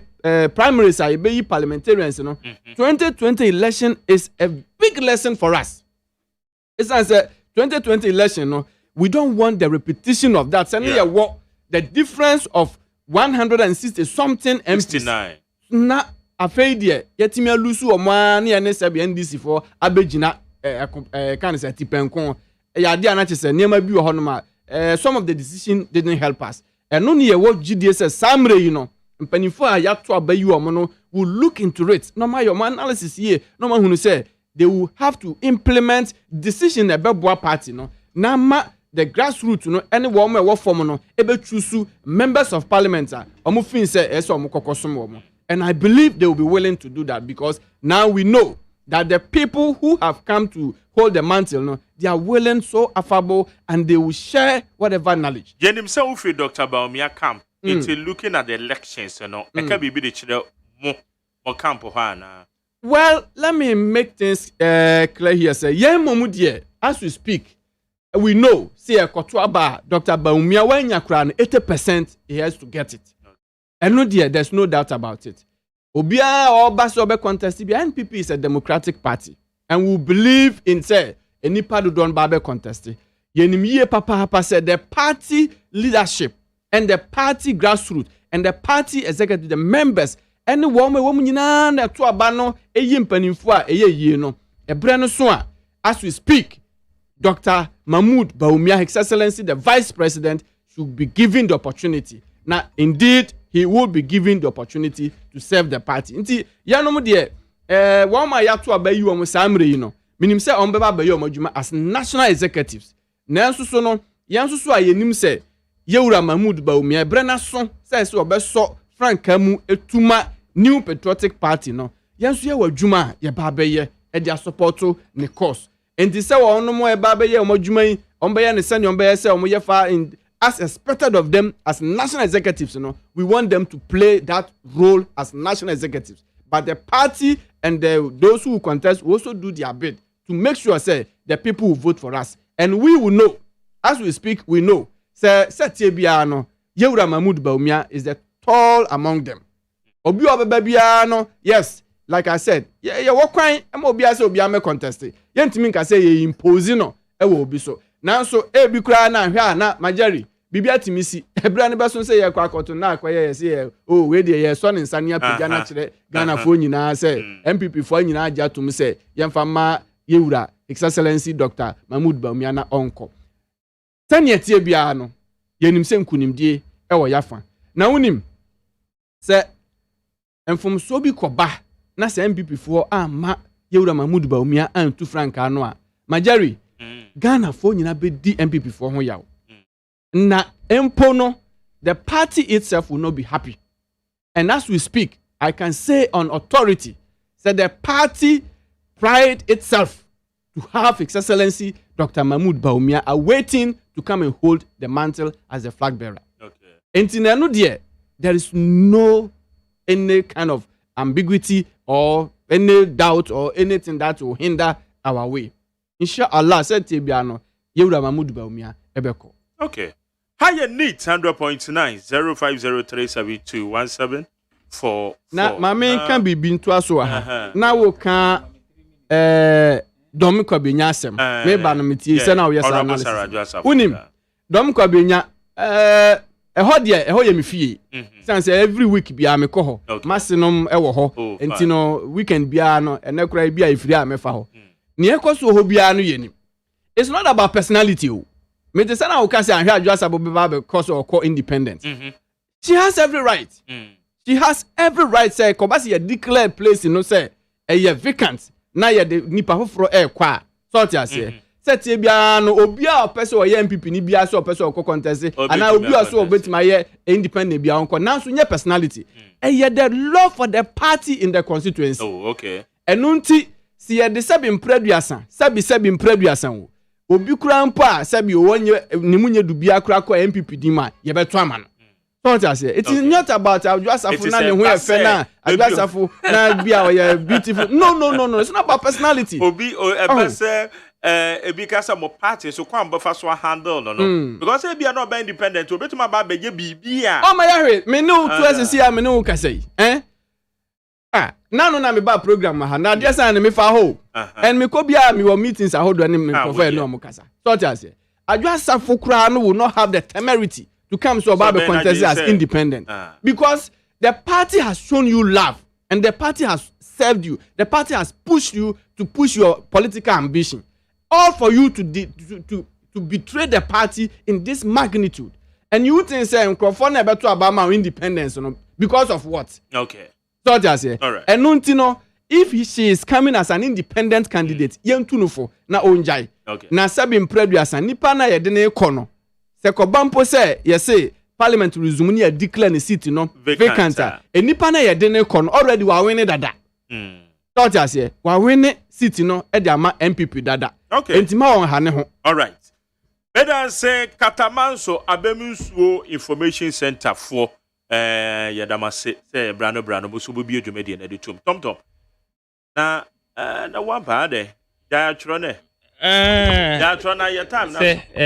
primaries are be parliamentarians 2020 election is a big lesson for us. It's as a 2020 election we don't want the repetition of that. Sane what the difference of 160 something MPs. Na afeidie yetimi alusu omo na ne se NDC for abegina kan se tipenkon ya de ana chese niam bi wo hono some of the decision didn't help us. No ne ye wo GDS samre mpanifo a yato abayi omo no will look into it. No my your analysis here no ma hunu say they will have to implement decision ebeboa party na ma the grassroots any woman wo form ebe choose members of parliament omo fin say eso omo kokosom omo. And I believe they will be willing to do that because now we know that the people who have come to hold the mantle, they are willing, so affable, and they will share whatever knowledge. Jenim say ufi Dr. Baumia camp into looking at the elections, it can be the children more camp na. Well, let me make things clear here. Say, momudie, as we speak, we know, see a Kotuaba, Dr. Baumia, when you 80% he has to get it. And no dear, there's no doubt about it. Obia or Basobe contest, the NPP is a democratic party. And we believe in say any part of Don Babe contest. Yenimiye Papa said the party leadership and the party grassroots and the party executive, the members, and the woman na to abano a yimpanifua a ye no. A brand so as we speak, Dr. Mahmoud Baumia, His Excellency, the Vice President, should be given the opportunity. Now, indeed, he will be given the opportunity to serve the party. Nti yanom de wama yato abayi wo samre minim se ombeba abayi wo adwuma as national executives. Nanso so no yanso so ayenim se Yewura Mahmoud Baumia brena so se obeso franka mu etuma New Patriotic Party yanso ye wadwuma ye ba abaye e dia supporto ne cause. Nti se wo no mo e ba abaye wo adwuma yi ombeye ne se ne ombeye se wo ye fa as expected of them as national executives, we want them to play that role as national executives. But the party and those who contest will also do their bit to make sure, say, the people will vote for us. And we will know, as we speak, we know, say, Yewura Mahmoud Baumia is the tall among them. Yes, like I said, what kind of Obiame contest? Yentimin can say, ye imposing, will be so. Now so be cry na majari bibia timisi ebra ne beso say ye kwa akoto na akwa ye say we dey ye so ne nsania pega na kire Ghana fo nyina say MPP fo nyina aja tum say ye mfa ma Yewura His Excellency Dr. Mahmoud Baumia na onko tane tie bia no ye nim se nkunimdie e wo yafa na wonim say enfom so bi koba na say MPP fo ama Yewura Mahmoud Baumia antu franka no a majari Ghana for nyina be di MPP for ho yaw. Na empono the party itself will not be happy. And as we speak, I can say on authority that the party pride itself to have His Excellency Dr. Mahmoud Baumia awaiting to come and hold the mantle as the flag bearer. Okay. And there is no any kind of ambiguity or any doubt or anything that will hinder our way. Inshallah, said Tibiano, Yewura Mahmoud Baumia, Ebeko. Okay. Higher need 100.9 0503721744. Now, my man can be been to us. Now we can Domiko Binya ASEM. Maybe Banamiti, send out your analysis. Unim Domiko Binya a hodie, a hoyami fee. Since every week be a mekoho, Massinum ewoho, and Tino weekend biano, and no cry be a free amefaho. It's not about personality. Me the sana ukase anhwa just about because of core independence. She has every right. She has every right say kobasi ye declare place say vacant. Na ye de nipa foforo kwa. So ti ase. set e bia no obi a person o ye MPP ni bia so person o contest and obi o so obetima ye independent bia onko now so nye personality the law for the party in the constituency. Oh, okay. Enunti si ye de sebi mpreduasan sebi mpreduasan wo obi kura mpo a sebi o wonye nimunye dubia kura ko MPP di ma ye beto ama no. Don't I say it is not about Adjwasafu na ne ho e fe na Adjwasafu na bia o ye beautiful. No, it's not about personality. Obi e say ebi kasa mo party so kwa mba fa so handle no because e bia no be independent obetuma ba beje bibia. Oh my God, me no to asesi a me no kasa yi na me ba program ha na dia san me fa ho and me ko bia me wo meetings a hold ani me prefer no mo kasa so I say Adjwasafu kura no will not have the temerity to come so about the contest as independent because the party has shown you love and the party has served you, the party has pushed you to push your political ambition, all for you to betray the party in this magnitude. And you think say Nkrofo na beto abama independence no because of what? Okay. So just say. All right. And no, if she is coming as an independent candidate, yentunufo na onjai. Okay. Na sabi mpreduasan nipa na ye de ne kono. Se ko bampo say ye say parliament resume ni declare the seat no vacant. Nipa na ye de ne kono already wa win dada. So just say wa win seat no e de ama MPP dada. Okay. Entima won ha ne ho. All right. Better say Katamanso Abemusuo Information Center for yadama say brano bo so bi adwumadi na de tom na one pa de ja trone ja trona your time na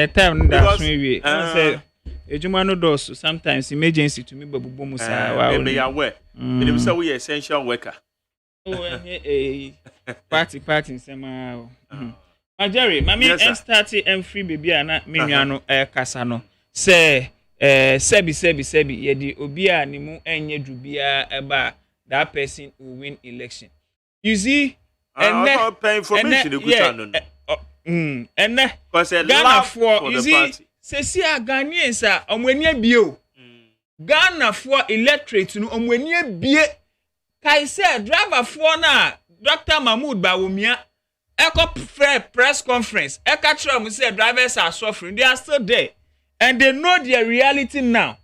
time that we say ejuma no dos sometimes emergency to me babubo musa wa we ya we dem say we essential worker party sema Jerry, mami start free baby ana me nua no kasa no say sebi ye di obi a ni mu enye dubia eba that person will win election. You see and pay information and because Ghana for you see say Ghanaians a omwani bio Ghana for electorate no omwani bie kai say driver for na Dr. Mahmoud Bawumia Echo press conference. Echo Trump say drivers are suffering. They are still there. And they know their reality now.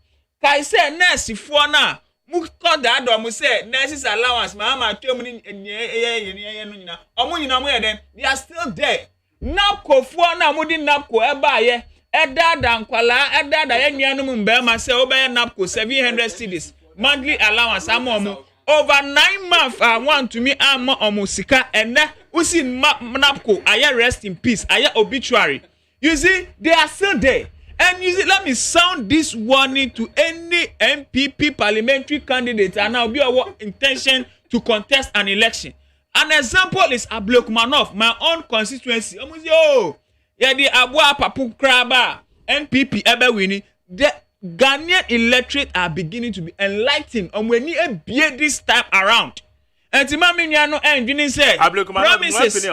Kai say nurse for now. Mu call the other mu say nurses allowance. Mama tell me they are still there. Napko for now mudi napko eba ye. Eda dan kwala eda da ye nuanum mbema say obey napko 700 cedis monthly allowance amomo. Over 9 months, I want to me sika and usi napko. I rest in peace. I obituary. You see, they are still there. And you see, let me sound this warning to any MPP parliamentary candidate and now be our intention to contest an election. An example is Ablokmanov, my own constituency. Yeah, the Abua Papu Kraba MPP ebe winning. Ghanaian electorate are beginning to be enlightened on when you be this time around. And to Mammy Yano and Juni say, promises.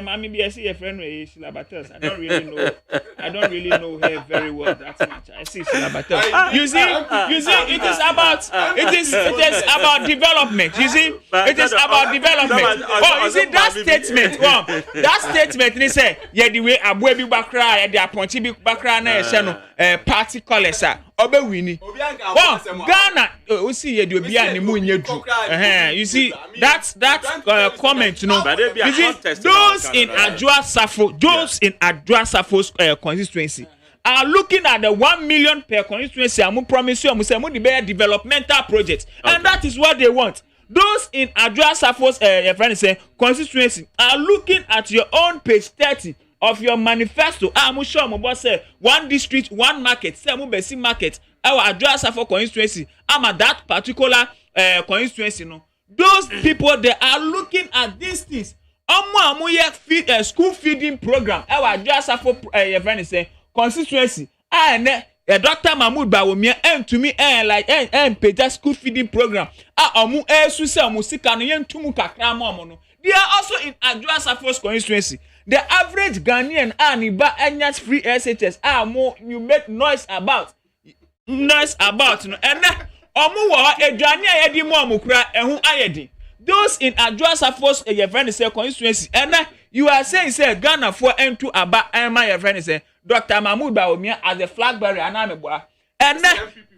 Mammy be a friend with Shilabatas. I don't really know her very well that much. I see Shilabatas. You see, it is about development. You see, it is about development. Oh, you see that statement. That statement they say, yeah, the way Abuebi Bakra, the Aponchi Bakra na party colors Obewini. Ghana, we see you be an you see that comment, you know. You see, those in Adjwasafo's constituency are looking at the 1 million per constituency. I'm promise you, I'm saying, developmental projects, and that is what they want. Those in Adjwasafo's friend say constituency are looking at your own page 30 of your manifesto. I'm sure my boss say 1 district, 1 market, say Mubesi market. Our Adjwasafo constituency. I'm at that particular constituency. No, those people they are looking at these things. Feed school feeding program. Our Adjwasafo friend say constituency. And Dr. Mahmoud Bawumia and to me like pay school feeding program. They are also in Adjwasafo's constituency. The average Ghanaian aniba anyas free SHS more you make noise about no and omu wa edwane ayedi mo amukura ehun ayedi. those in Adjoa Force your friend say constituency and you are saying say Ghana for into aba my your friend say Dr. Mahmoud Bawumia as the flag bearer anameboa and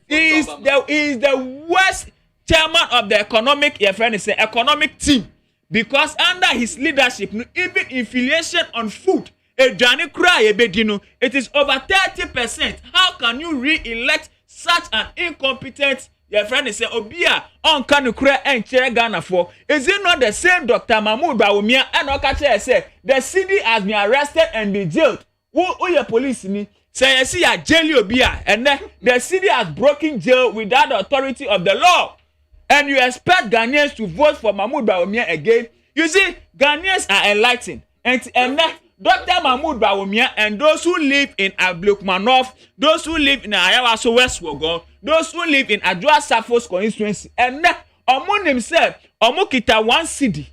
he is the worst chairman of the economic your friend say economic team because under his leadership even inflation on food it is over 30%. How can you re-elect such an incompetent your friend is say Obia on Kanukura and chair Ghana for? Is it not the same Dr. Mahmoud Bawumia and Okache say the city has been arrested and been jailed? Who your police ni? Say you see a jail Obia and then the city has broken jail without the authority of the law. And you expect Ghanaians to vote for Mahmoud Bawumia again? You see, Ghanaians are enlightened. And then Dr. Mahmoud Bawumia and those who live in Ablukmanov, those who live in Ayawaso West Wogon, those who live in Adjoa Safos constituency, and then Omun himself, Omukita one city,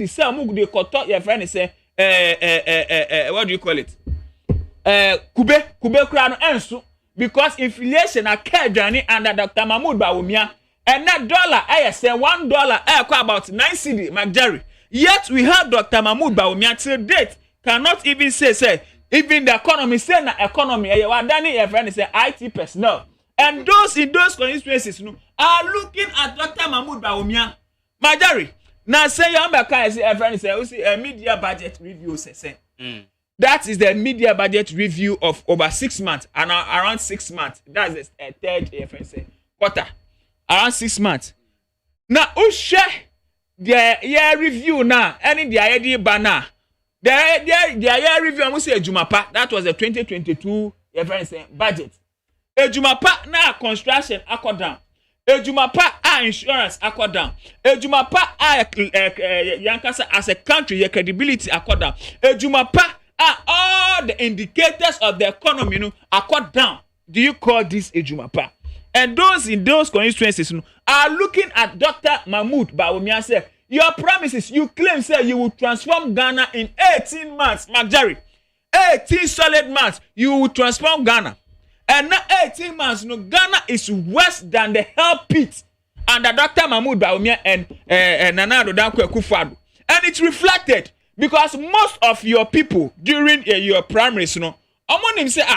say Omuk de Koto, your friend say, what do you call it? Kube Krano Ensu, because inflation occurred under Dr. Mahmoud Bawumia, and that dollar, I say $1, about 9 cedi, McJerry. Yet we have Dr. Mahmoud Bawumia till date. Cannot even say even the economy say na economy your friend say IT personnel and those in those constituencies are looking at Dr. Mahmoud Bawumia Majari now say your friend say we see a media budget review say that is the media budget review of over 6 months and around 6 months that's the third your friend say quarter around 6 months now who share the year review now any the idea banner the year review, I must say Jumapa. That was the 2022 budget. Jumapa na construction accord down. Jumapa insurance accord down. Jumapa Yankasa as a country, your credibility accord down. Jumapa all the indicators of the economy accord down. Do you call this a Jumapa? And those in those constituencies are looking at Dr. Mahmoud Bawumia say. Your promises, you claim, say you will transform Ghana in 18 months, McJerry. 18 solid months, you will transform Ghana. And now 18 months, Ghana is worse than the hell pit under Dr. Mahmoud Bawumia and Nana Danko Akufo-Addo. And it's reflected because most of your people during your primaries, among them say,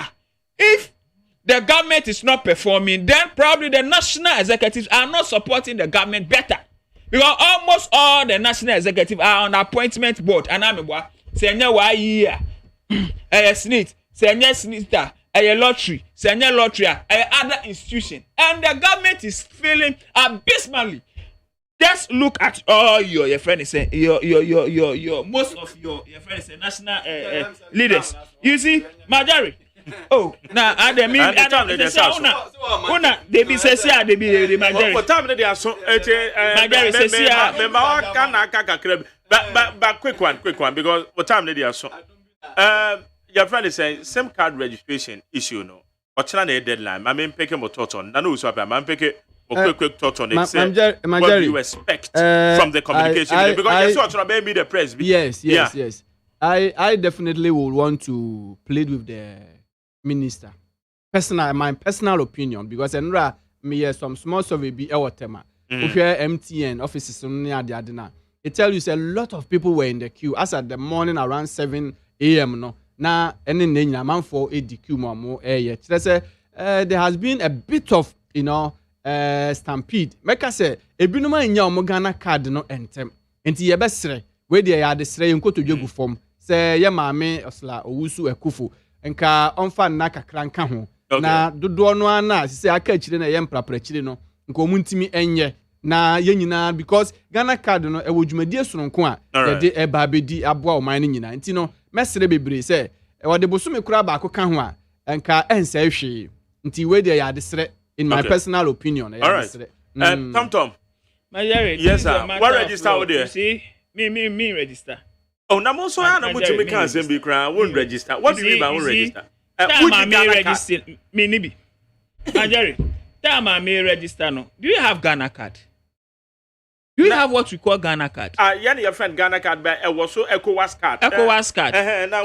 if the government is not performing, then probably the national executives are not supporting the government better. Because almost all the national executive are on the appointment board. And I'm a senior year, a snit, senior snitter, a lottery, senior lottery, a other institution. And the government is failing abysmally. Just look at all your friends, your most of your friends, national leaders. You see, Majari. Oh, now I mean, they be say they be Majari. What time they are so? Majari say but quick one because what time they are so? Your friend is saying SIM card registration issue no. What's the deadline? I mean, picking more thoughts on. Nanu so I'm picking. Quick thoughts on it. What do you expect from the communication? Because you saw maybe the press. Yes. I definitely would want to plead with the minister. My personal opinion, because me some small survey be our tema. MTN offices near the Adena. It tells you a lot of people were in the queue as at the morning around 7 a.m. No, now any man for a DQ more yet. There has been a bit of stampede. Make us say a binuma in your Mogana card no entem. Enti ye besre we dey ya desre nko to dwegu form. Say ye maame osla owusu ekufu. Nka onfa na kakra nka ho. Na dodo no ana say aka chire na ye mprapra chire no. Nka omuntimi enye na ye nyina because Ghana card no e wodwumadi esoronko a ye de e ba bedi aboa o man nyina. Enti no mesre bebre say e wode bosume kura ba ko ka ho a nka ensa ehwe. Nti we dey ya desre in my personal opinion. All right. Tom. Yes, sir. What register out there? See, me register. Oh, now also I am to make a be cry. Won't register. What do you mean by won't register? Would you register? Me nibi. Jerry, tell me register no. Do you have Ghana card? Do you have what we call Ghana card? Yeah, your friend Ghana card, but it was so ECOWAS card. ECOWAS card.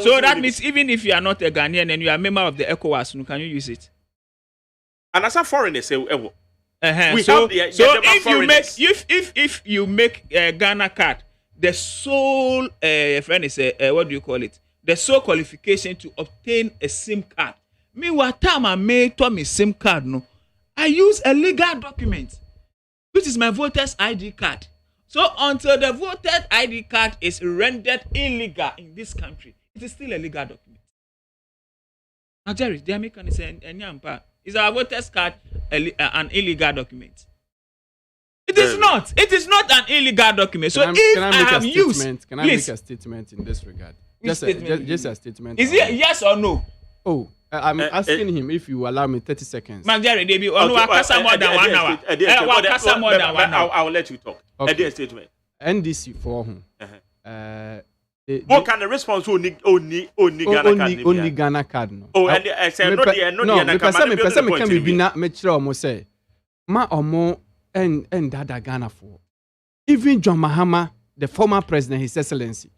So that means even if you are not a Ghanaian and you are a member of the ECOWAS, can you use it? And as a foreigner, say, We So have the if you make Ghana card, the sole friend is what do you call it? The sole qualification to obtain a SIM card. Me what time I made to me SIM card no, I use a legal document, which is my voter's ID card. So until the voter's ID card is rendered illegal in this country, it is still a legal document. Now Jerry, the American is is our voter's card an illegal document? It is not. It is not an illegal document. So Can I please, make a statement in this regard? Just a statement. Is it yes or no? Oh, I'm asking him if you allow me 30 seconds. Man, Jerry, they be more than 1 hour. I will let you talk. Okay. A statement. NDC for whom? What kind of response only Ghana card? Only Ghana card no. Oh, and I say no, me can be na me try omo say ma omo and dada Ghana for. Even John Mahama, the former president, His Excellency,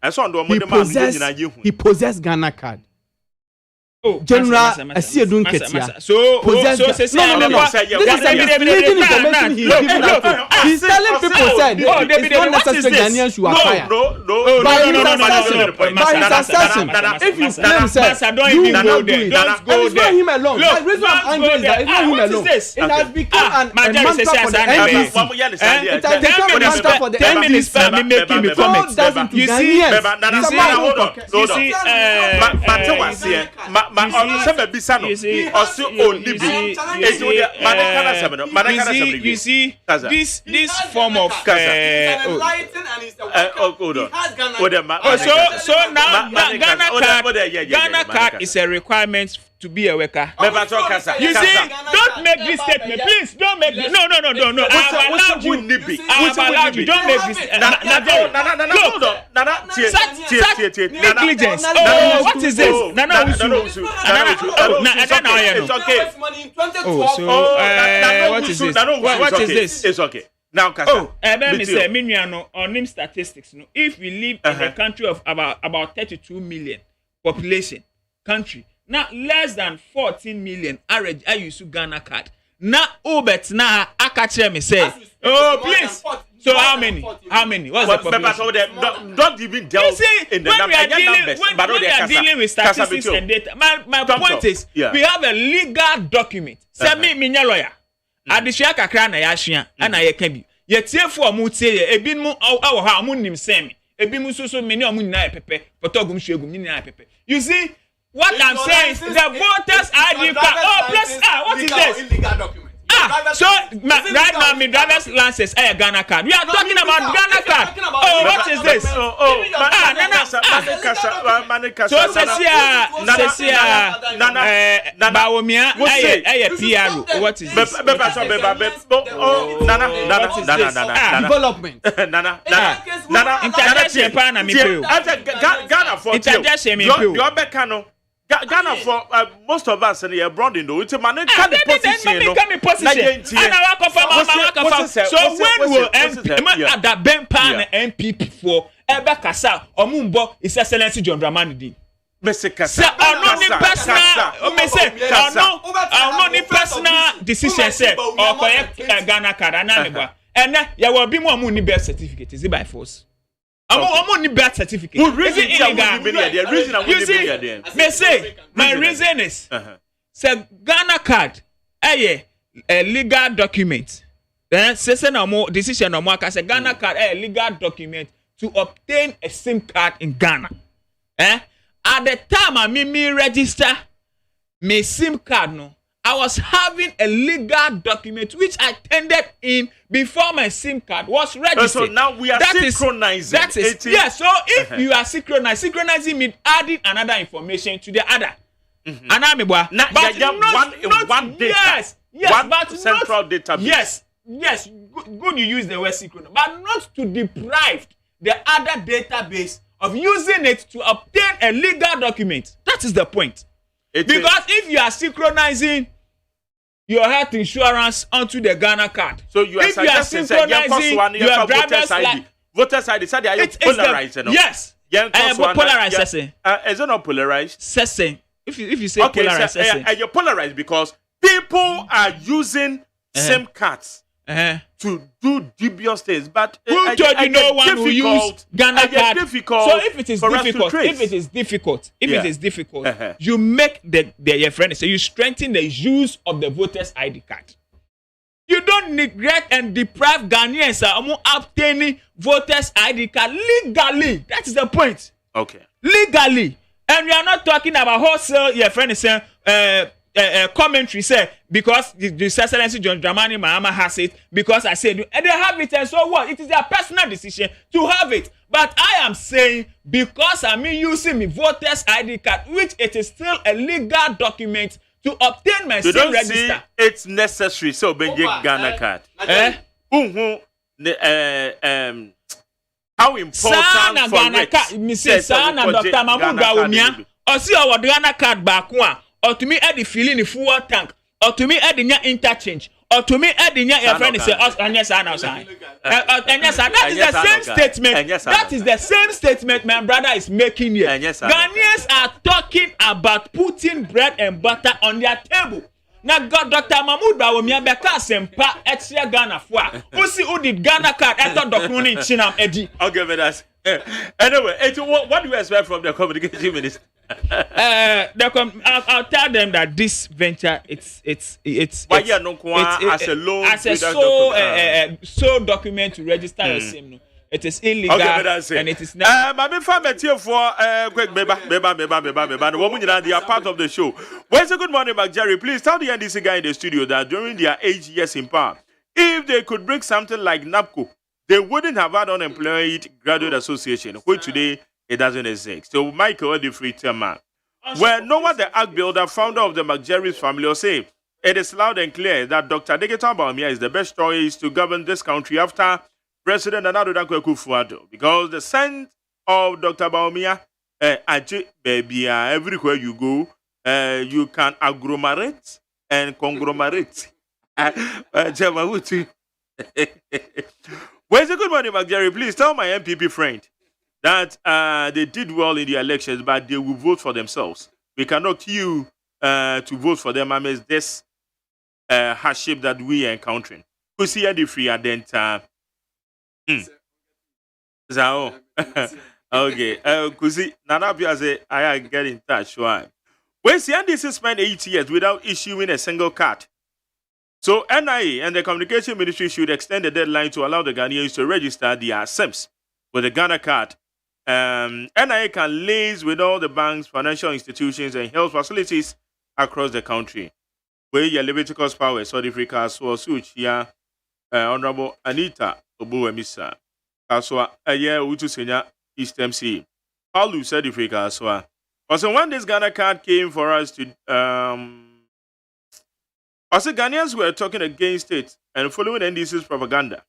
he possessed Ghana card. Oh, General Asiedun Ketia. So This is a misleading information he's giving out. He's telling people said it's not necessary Ghanaians should acquire. By his assassin, if you claim said you will not do it, and it's not him alone. The reason I'm angry is that it's not him alone. It has become a mantra for the NDC. It has become a mantra for the 10 minutes for me making me comments. You see, this form of so now Ghana card is a requirement to be a worker. You see, don't make this statement, please. Don't make this. No. I've allowed you. Don't make this. Negligence. Oh, what is this? It's okay. What is this? What is this? It's okay. Now, on him statistics. If we live in a country of about 32 million population country, now less than 14 million are use Ghana card. Now, now I catch me say, oh please. So how many? What's the population? Don't even delve in the numbers. When we are dealing with statistics and data, my point is, we have a legal document. Say me lawyer. Adishia kakra na yashia ana ye ka bi. Ye tiefo amu tie ebi mu awo ha amu nim semi. Ebi mu so many amu nyina pepe. Potogum hwegum nyina pepe. You see what I'm saying is the voters ID card. Oh, plus what is this? Illegal document. So right now, my driver's license is a Ghana card. We are talking about Ghana card. Oh, what is this? So Bawumia, PR. What is this? Development. Interjection, pana mi pay. Ghana for interjection mi pay. Ghana for most of us in abroad in it's a man can position. So when will that Ben Pan MPP for Eba Kasa Omumbo His Excellency John Dramani Di. Personal decision say or correct Ghana card and there will be more money birth certificate. Is it by force? I'm need birth certificate. Is it illegal? You see, me say my reason is say Ghana card a legal document. Then say no more decision no more. Say Ghana card a legal document to obtain a SIM card in Ghana. At the time I me register my SIM card no, I was having a legal document which I tendered in before my SIM card was registered. So now we are synchronizing. Yes. So if you are synchronizing means adding another information to the other. But not one data. Yes, one but central not, database. Yes. Good you use the word synchronize, but not to deprive the other database of using it to obtain a legal document. That is the point. Because if you are synchronizing your health insurance onto the Ghana card, so you are synchronizing your driver's license. Voters ID said they are polarized. Yes. Polarized. Is it not polarized? If you say polarized, you're polarized because people are using SIM cards to do dubious things. But who told you no one will use Ghana card? So if it is difficult, you make your friend say you strengthen the use of the voters' ID card. You don't neglect and deprive Ghanaians from obtaining voters' ID card legally. That is the point. Okay. Legally. And we are not talking about wholesale, your friend is saying, commentary say because the Excellency John Dramani Mahama has it because I said and they have it and so what? It is their personal decision to have it. But I am saying because I'm using my voters' ID card, which it is still a legal document to obtain my SIM register. See it's necessary so benje Ghana card. How important for Ghana card? Sana Dr. Mahmoud Bawumia. Osi our Ghana card back one. Or to me add the filling the fuel tank. Or to me add the interchange. Or to me add the your friend say us and yes that is the same statement. That is the same statement my brother is making here. Ghanaians are talking about putting bread and butter on their table. Now God Dr. Mahmoud Bawumia beka sempa extra Ghana for. Who see who did Ghana card enter document in Chinam Eddie. Okay, but that's anyway, what do you expect from the communication minister? I'll tell them that this venture it's as a loan as a sole document to register your SIM. No. It is illegal and it is not. My family here for quick beba. Woman, they are part of the show. Where's a good morning, Jerry? Please tell the NDC guy in the studio that during their 8 years in power, if they could bring something like NAPCO, they wouldn't have had unemployed graduate association, which today it doesn't exist. So Michael, the free man. Well, Noah, the act builder, founder of the McJerry's family, will say it is loud and clear that Dr. Degeta Bawumia is the best choice to govern this country after President Nana Addo Akufo-Addo, because the scent of Dr. Bawumia, everywhere you go, you can agglomerate and conglomerate. Where's a good morning, McJerry? Please tell my MPP friend that they did well in the elections, but they will vote for themselves. We cannot queue to vote for them amidst this hardship that we are encountering. Kusi the free adent. Zao. Okay. Kusi, Nana Piaze, I get in touch. Why? When CNDC spent 8 years without issuing a single card. So NIA and the Communication Ministry should extend the deadline to allow the Ghanaians to register their ASEMs with a Ghana card. NIA can liaise with all the banks, financial institutions, and health facilities across the country. Where your Leviticus power, South Africa, Such, Honorable Anita Obuemisa, Kaswa, Utu Senya, East MC, Paulu, South Africa, as well. Also, when this Ghana card came for us to, also Ghanaians were talking against it and following NDC's propaganda.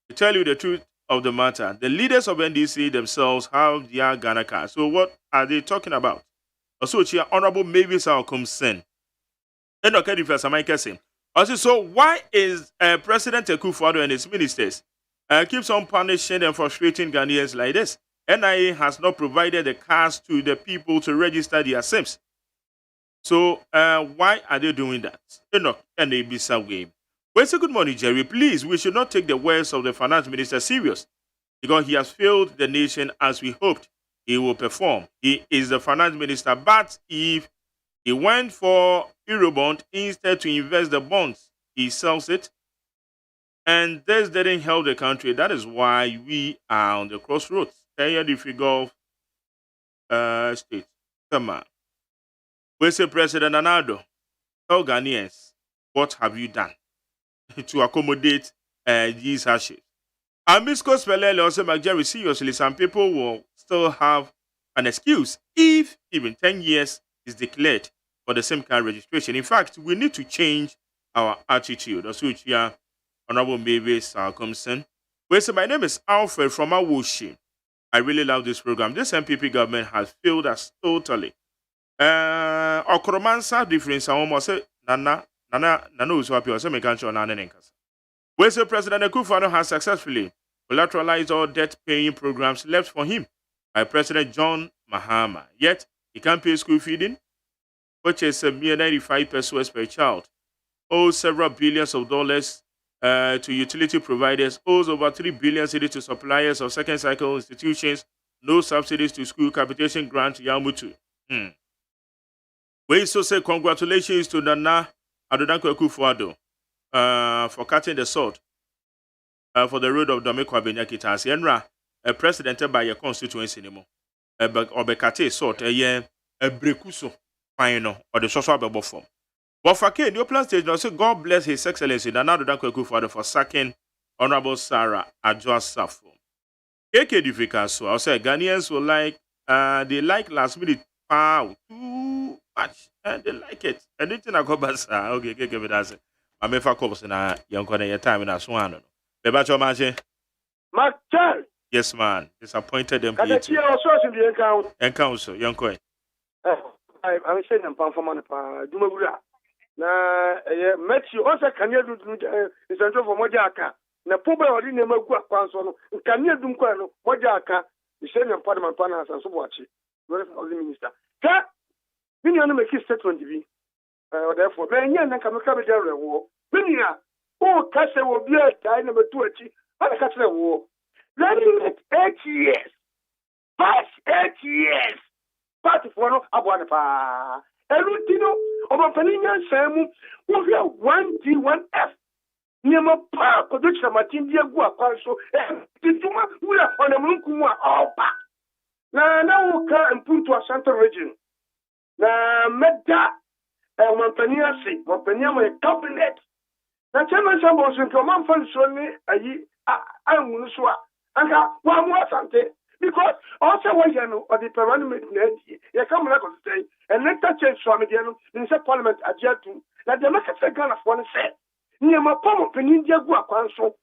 To tell you the truth of the matter, the leaders of NDC themselves have their Ghana card. So what are they talking about? Also, Honorable Mavis Alcomsen. And okay, if I'm saying. Also, so why is President Akufo-Addo and his ministers keeps on punishing and frustrating Ghanaians like this? NIA has not provided the cards to the people to register their SIMs. So why are they doing that? And they be some way. Well, so good morning, Jerry. Please, we should not take the words of the finance minister serious because he has failed the nation as we hoped he will perform. He is the finance minister, but if he went for Eurobond instead to invest the bonds, he sells it. And this didn't help the country. That is why we are on the crossroads. Kenya, the Gulf state. Come on. We say President Anado, tell Ghanaians, what have you done to accommodate these hardships? And Miss Kospelele also, McJerry, seriously, some people will still have an excuse if even 10 years is declared for the SIM card registration. In fact, we need to change our attitude. That's which here, Honorable Mavis Alcomsen. We say, my name is Alfred from Awoshi. I really love this program. This MPP government has failed us totally. Okromansa difference almost say nana who's happy or some country on an we say President Akufo-Addo has successfully collateralized all debt paying programs left for him by President John Mahama. Yet he can't pay school feeding, which is a mere 95 pesos per child. owes several billions of dollars to utility providers, owes over 3 billion cedis to suppliers of second cycle institutions, no subsidies to school capitation grant Yamutu. We so say congratulations to Nana Adodanko Akufo-Addo for cutting the salt for the road of Domeko Abenyakita. As Yenra, president by your constituency anymore. Obekate salt a brekuso final or the social bubble form. But for K, new plan stage now say God bless His Excellency Nana Adodanko Akufo-Addo for sacking Honorable Sarah Adjoa Safo. KK difficult, so I'll say Ghanaians will like they like last minute too much and they like it. Anything I go back, okay, give it as I'm a focus na young corner time in a swan. Bebacho Mache. Machan. Yes, man. Disappointed them. Can I see our source in the account? And council, young coin. I'm saying I'm Pamfamana, Dumagura. Na Matthew also can you do in Central for Mojaka? Na Puba or in the Magua Panson, can you do Mojaka? The same Parliament Panas and so watch it. Of the minister. Cat, we don't make his statement to be. Therefore, then you can come a war. Minia, oh, Castle will be a time number 20. I catch the war. Let me 8 years. Past 8 years. Party for no Abuana. Elutino, over Peninia Samu, will have 1D, 1F. Nema Park, production Martin Diagua, also, and the Tuma, we are on a Munkuma, all back. Na uka mpuntu wa Central Region. Na meda Montpellier si, Montpellier mo cabinet. Na chama chambo sinko manfan soni ayi amunuswa. Anka wa mu asante because also wa yano or the parliament na di. Ya come na ko say electoral change so me no in say parliament agiatu. Na de make say Ghana for say. Ni ma pa mo penin dia gu akwanso.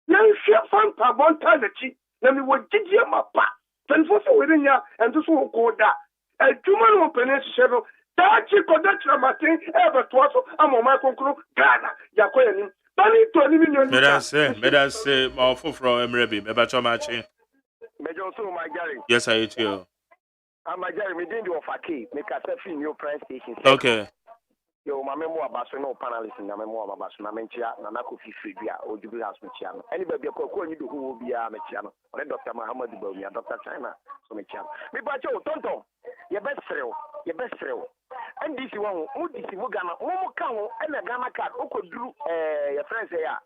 Na hwe fan pa bon talachi. Na mi wo gidie ma pa. And this will go that. A human open shadow. That's it. Martin ever twice. I'm on my conclude. Ghana. Yakoyanim. Bani to any million. Let say, my foot from Emrebi. Mebacho Machi. Major also my Gary. Yes, I eat you. I'm my Gary. We didn't do a fake. Make a selfie in your prime station. Okay. Yo, my memoir Basono panelist in the memoir Basuna Mentia, Nanako Fibia, or Jubilas Michiano. Anybody who will be a Michiano, or Dr. Muhammad Bumia, Dr. China, so Michiano. Me Bacho, Tonto, your best friend, And this one, who this Mugana, Momo and a Ghana card, who could do your friends here.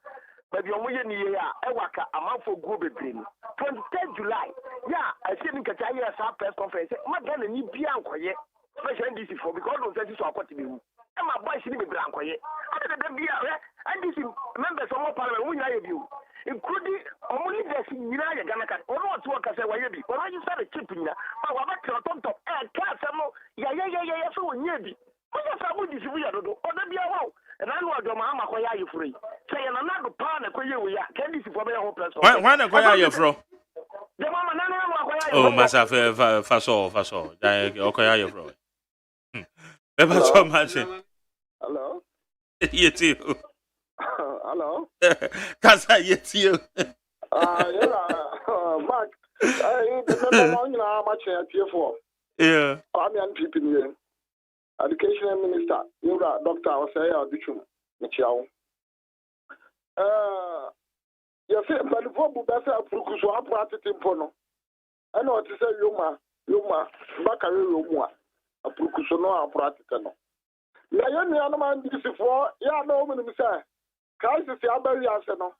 But your million year, Ewaka, a month for Gobe Green. 23rd July. Yeah, I see in Kataya press conference. My Ghana need Bianco yet. Special NDC for because of that is what to do. I'm a boy sitting with Blanco yet. I did the beer, and this members of our parliament, we know you, including only the United Ghana, or not to work as a way, or I just started keeping that. But what about Tonto and Casamo? Yeah, so near me. What is about this? We are or the beer. And I know your mama, why are you free? Say another pound, we are. Can this for my whole person? Why are you from? The mama, oh, myself, Faso. Okay, are you from? Hello. Yes, you. Hello. Casa, yes, you. Mark. I much here for. Yeah. I'm people here. Education Minister, Dr. OSEI Bichum, Michiao. You say, but the Bobu Bessa Pukusu, I'm practicing Pono. I know what to say, Yuma, Bakari Yuma. A Pukusono, a practical. Nayan Yanaman, this is for Yano, Minister. Crisis, Yabari Arsenal.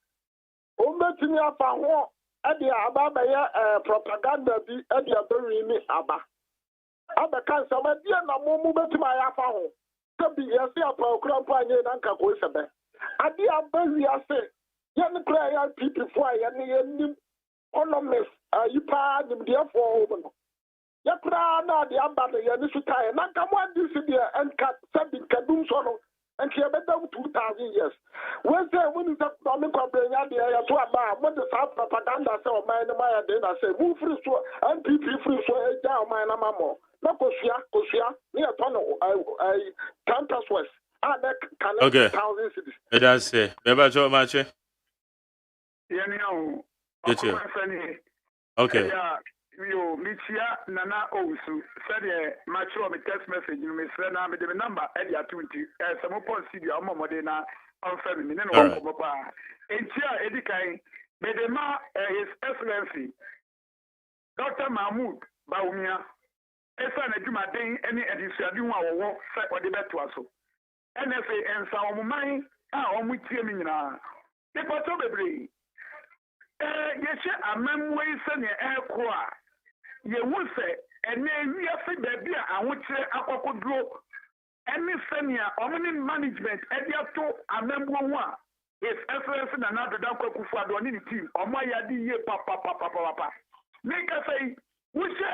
Umbetimia Faho, Eddie Abba, propaganda, Eddie Abba, Abba. Abba cancer, my dear, no more movement to my Afaho. Could be a Crompany and Cacosabe. I dear Abba, I say, young player people fly and ornaments, you pardon, therefore. Yakrana, the Abba, Yanisutai, and I come one this year and cut something Kadum Sono, and she better 2,000 years. When there is a common problem, to Abba, when the South propaganda saw my then I say, move free so and people free so down my mammo. No Kosia, near Tono, Campus West. Okay. 1,000 cities. It does say, Beba Joe Mache. Yeah, Get you. Okay. yo michia nana owusu said mature me text message no me send na me the number e dia 20 some pon see dia omomode na on family me no ko ba entia edikan me the ma his excellency Dr. Mahmoud Baumia esa na dwumaden ene edisuade hu awowo se ode beto aso NFA ensa omuman a omutie mi nyina depoto bebre yeshe amamwe se ne eko a ye wuse ene wiase baby a ahokyere akokoduro ene senia omni management ediato amamwo hu a his excellency na nadoda kwakufu ado ni team omo yadi ye papa make say wuse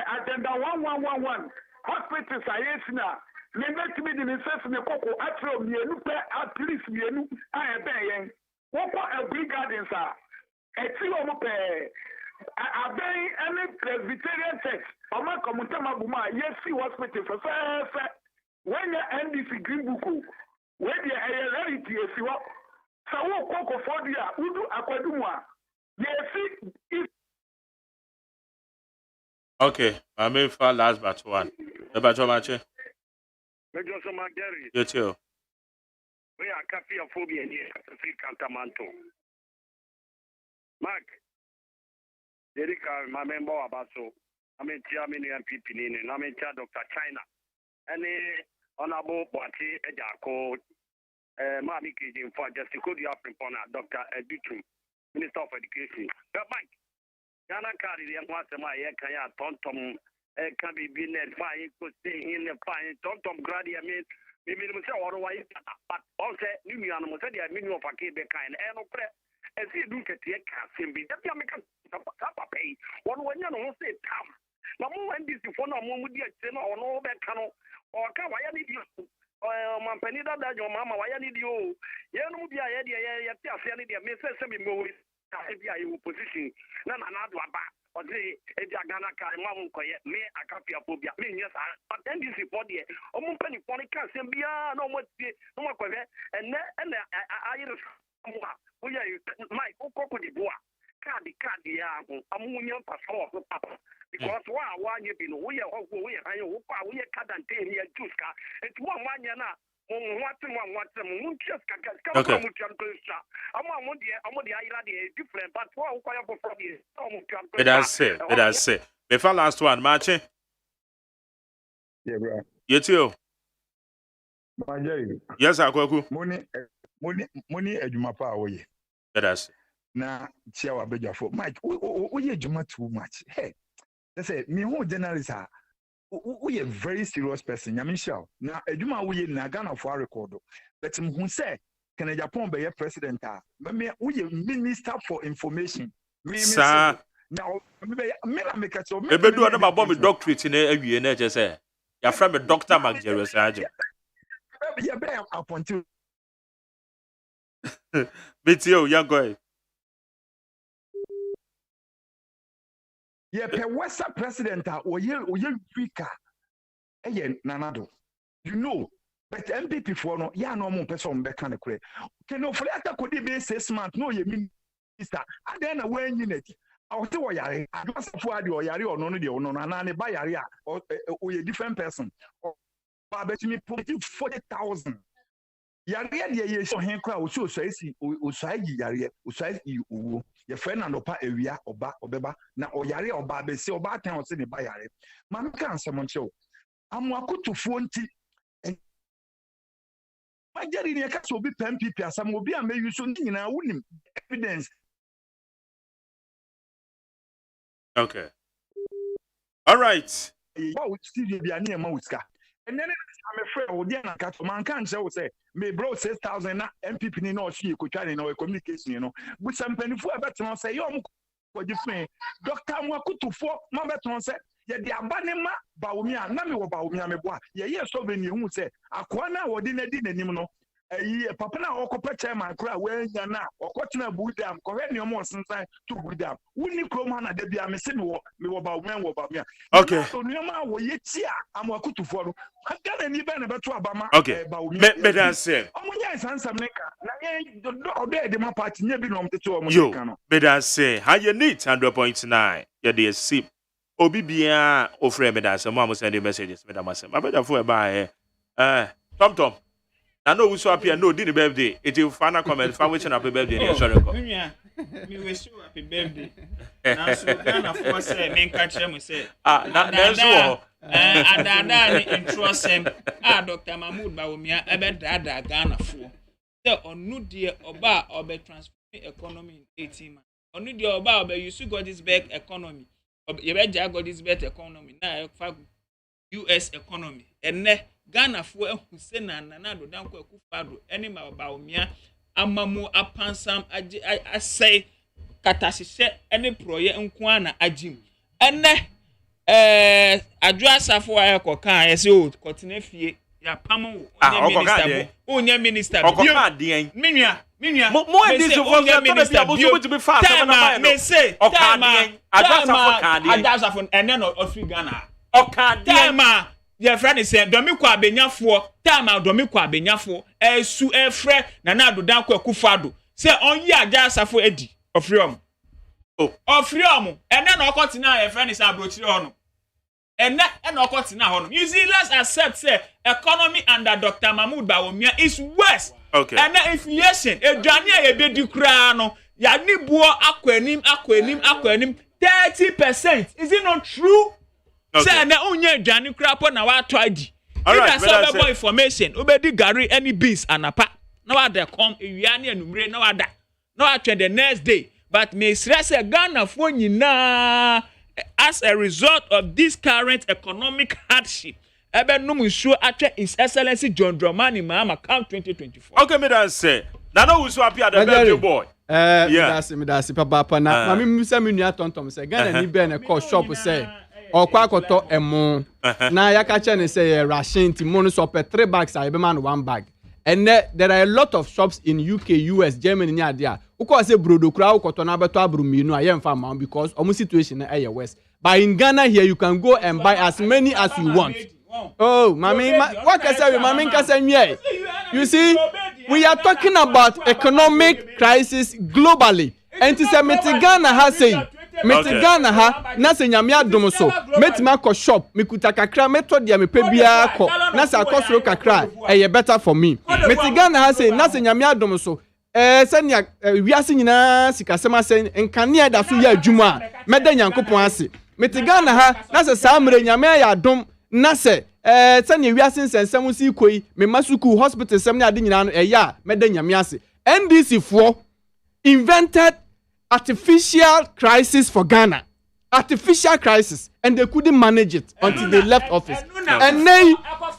agenda 1111 hospitals ayesina me make me the necessary me koko atro mienu pe at least mienu a ebe yen woko every gardens a eti omo pe aben any Presbyterian church omo komutama buma yesi hospital for when the NDC green book when the reality esi wo so wo koko for dia udu akwadu mu a yesi. Okay, I mean for last but one. About how much? Major Somageri. You too. We are cafe of phobia here, free Cantamanto. Mark, Derika, my member about so. I'm in Germany and people in, I'm in Dr. China. And honorable party, Ejako, Mami Kijin for just to go the up in Dr. Edutru, Minister of Education. But Mike, Ghana carry the Anwasama, Kaya, Tontom, can be net fine, could stay in the fine, Tontom Grady, I mean, maybe we say otherwise, but also new animals, I mean, of a kid, kind and opera, as you look at the casting, be that American pay, one when you know, say, come. Now, when this phone, a moment, or no back canal, or come, I need you. Mampenida, your mamma, why I need you. You know, the idea, the message, semi movie. Position nana na do aba o say e dia Ghana ka ma mo koye me akapia phobia me nyesa but then this report there o mo pani pon ka sem bia na mo tie no mo koye ene ayire mo o ya Mike o koko di boa card ya ho amunye passport papa because wa nye bi no wo ye ho wo ye han wo pa wo ye card and pay here juice ka enti mo amanya na That's it. Before last one, Marche. Yeah, bro. You too. Yes, Akwaku. Money, Ejumapa, oye. That's na Chiawa Beja for Mike. We Juma too much. Hey, they say, me who journalist are. We a very serious person. Yamisha. Now, Ejuma we na Ghana for record. But who say, can a Japan be a president? Me we a minister for information. Sir. Now, me make a so. Ebe do na about me doctorate in a just say. Your friend a doctor Magere Sajo. Yeah, be appointed. BTO, young guy. Yeah, per Western president or ye speaker. Nanado. You know, but MPP for no, ya no more person back on the credit. Can no flatter could be 6 months, no, you minister. And then a way in it. I was still yari. I was for the yari or no, no, buy yari or a different person. Or bet me put 40,000. Yari, so hand crowd, so say, Usai yari, Usai you. Your friend and opa area or beba na oyare or babe say oba tan o se ne ba yare man kan someone show amwakutu fonti and my jari ne ka so bi pen pipi asam obi am use so nyina wunim evidence. Okay, all right. What would still be an ema uska and then I'm afraid odi na ka to man kan say me bro 6,000 na MPP ni no see ko twa ni no communication you know but some penifo abeton say yo mo ko different Dr. Mwakutufo mo beton say ye de abane ma bawomi a na me wo bawomi a me boa ye so be ni hu say akoa na wo de na di nanim no papa na okopa chairman kura we nya na okotena budam ko hwe ne omo sensan to budam woni krom ha na da bia me se me wo ba wo me okay so nyoma wo yeti a amakutufo no agana ni be na beto abama ba wo me dan say omunya sansam ne ka na ye do de ma party nya bi no mtete o mo ka no me dan say how you need 100.9 ya de sip obi bia ofre me dan say mo am send messages me dan masem abeda fo e ba tom I know we so happy and no did the birthday. It is final comment. Fan wishing happy birthday. Sorry, me wish you happy birthday. Now so Ghana for say men catch them say. That's all. Adada ni interest him. Dr. Mahmoud Bawumia ebe dada Ghana for. Say onu die oba obe transform economy in 18 months. Onu die oba obe you got this back economy. You be got this better economy. Now US economy. Enne Ghana for Hussein and Nana do danko Akufo-Addo any ma Bawumia amamu apansam I say katasise any proye nko na agim enne adwasa for ayeko kan yesi o kotine fie ya pamo onye minister minua mo this for minister bo to be fast na me say adwasa for enne no of Ghana okade your friend is saying, Domiko Abenyafo, Tama Domiko Abenyafo, Esu Efre, Nana do Danko Akufo-Addo. Say on ya Jasafo Edi of Friom. Oh, of Friom, and then Okotina, your friend is Abrochiono. And that and Okotina Honor. You see, let's accept, say, economy under Dr. Mahmoud Bawumia is worse. Okay. And that inflation, a Jania Ebedi Krano, Yani Bua Aquanim, 30%. Is it not true? Say na onye dwane krapo na wa toadi. If I saw information, obedi gari any beans anapa. Na wa de come ewia ne anumre na wa da. Na wa twen the next day. But me stress Ghana for nyina as a result of this current economic hardship. Ebe no musuo atwe His Excellency John Dramani Mahama count 2024. Okay, me dan say. Na no we so happy at the birthday boy. Me that's papa na mami musa me nua tontom say Ghana ni be na call shop say okwa akoto emo na yakache ne say ration ti mo no so per 3 bags I be man 1 bag and there are a lot of shops in UK, US, Germany ni adia uko say brodo kura ukoto na beto abruminu ayemfa ma because omu situation na eye west but in Ghana here you can go and buy as many as you want. Oh mami what can say mami can say me you see we are talking about economic crisis globally and it's a Ghana has say Ghana ha na se nyame adom so metima ko shop mekuta kakra meto dia mepe bia ko na se akosoro kakra better for me Ghana ha say na se nyame adom so se nia wiase nyina sikasema se nkane da so ya adwuma meda nyankopon ase Ghana ha na se samre nyame ya adom na se se nia wiase nsensem si koi me masuku hospital sem ne ade nyina no ya meda nyame ase NDC for invented artificial crisis for Ghana. Artificial crisis. And they couldn't manage it until they left office. And they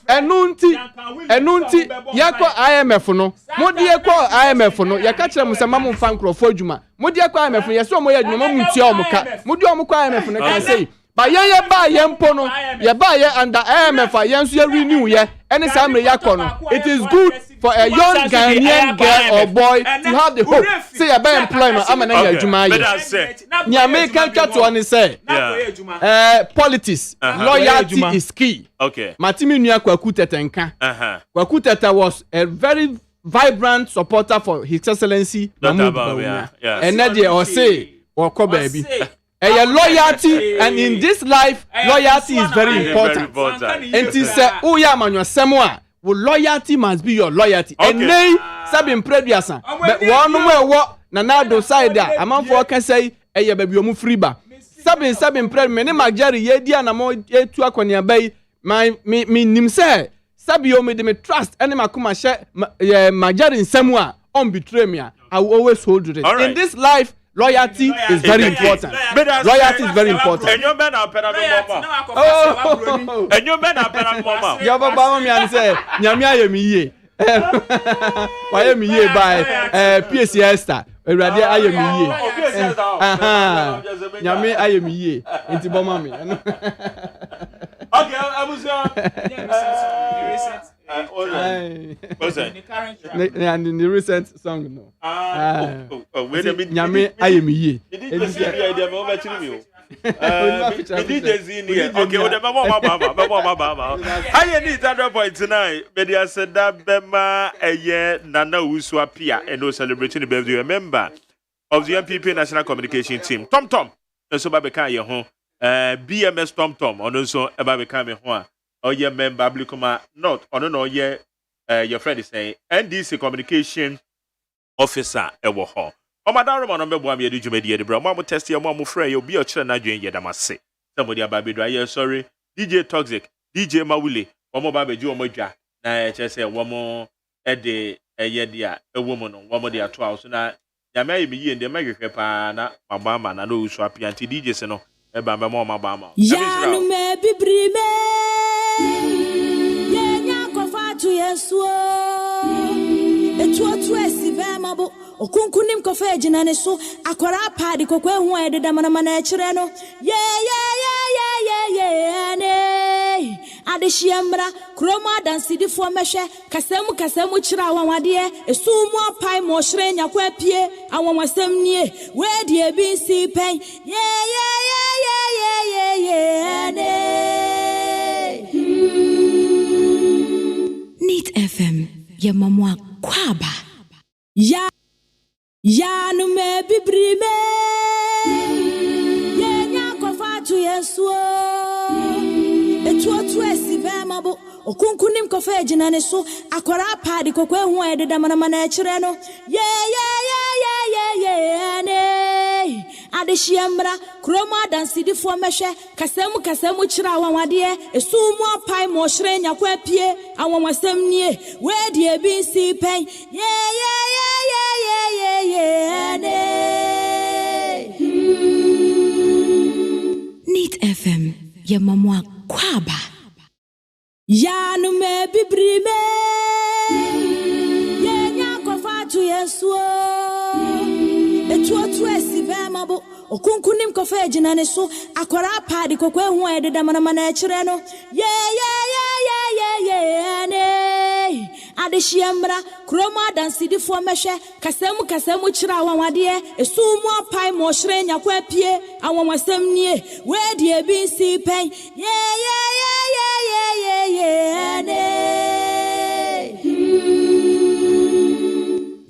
enunti yako IMF no. Modi yako IMF no. Yakachira musema mu fan crofo djuma. Modi yako IMF no. Yeso mo ya djuma mu ntia omuka. Modi omuko IMF no can say. Ba ye ba ye mpo no. Ye ba ye under IMF yenso ye renew ye. Any samre yako no. It is good for a young Ghanaian girl or boy to have the hope. Say about employment, I'm an Juma. American cat one say politics, loyalty is key. Okay. Matimi Nya Kwakutetenka. Kwakuteta was a very vibrant supporter for His Excellency Mahmoud Bawumia. And Nadia or say or ko baby. Loyalty and in this life loyalty is very important. And it is uya manyo semwa. Well, loyalty must be your loyalty. Okay. And they sabin previousan. But one way na na do side there. Among for can say baby omu free ba. Sabin pre me ne magari ye dia na mo etu akonia bay my me nim say sabi o me de me trust any makuma share magari nsemu a on betray me. I will always hold it. In this life loyalty is very important. Loyalty is very important. And your men are penal mama. And your men are penal mama. Your baba me and say, Nyamia yemi. Why am ye by PSC Esther? Erade ayemi ye. Nyame ayemi ye. Inti bomma me. Okay, I was What's that? And in the recent song, no. Wait a minute. Nyame ayemi. Did see the idea of actually me? Okay, what about I need that point tonight. But I said that Bema a year Nana Uswapia and no celebrating the birthday member of the MPP National Communication Team. Tom, and so Babeka your home. BMS Tom, and also Babeka home. Or your member Blicoma, not on no year. Your friend is saying NDC Communication Officer Ewo Hall. Madam Roman number 1 year do media the bro. Mama test your mom frey, you'll be a children Nigerian yet. I must say. Somebody about Baby sorry. DJ Toxic, DJ Mawuli, one more baby Joe Moja. Now just say one more a day a year dear, a woman on one more day at 12. So now there may be in the mega pana, my mama, and I know swappy anti DJs and about my mama. Yanu me be brime. Yenya kofa to yesuo. Etu esi be mabo. Okunkunim kofa ejina ne so akwara paadi kokwe hu ededa manama na ekire no ye ne adehyiamra kroma dansidifo mehwe kasemu kira awanwade esumu apai mo hire nyakwa pie awanwasem nie we die bi nsi pen ye ne Neat FM ya mamwa kwaba Yanu me bibrime Yenya kofa tu yesuo Etu esi be mabo Okunkunim kofa ejina ne so akwara paadi kokwe hu ededa manama na ekire no ye ne adehyiamra kroma dansidifo mehwe kasemu kira awanwade esumu apai mo hire nyakwa pie awanwasem nie we die bi nsi pen ye Neat FM ya mamwa kwaba Yanu me bibrime Yenya kofa tu yesuo Etu esi be mabo Okunkunim kofa ejina ne so akwara paadi kokwe hu ededa manama na ekire no ye ne adehyiamra kroma dansidifo mehwe kasemu kira awanwade esumu apai mo hire nyakwa pie awanwasem nie we die bi nsi pen ye ne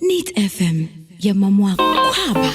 Neat FM ya mamwa kwaba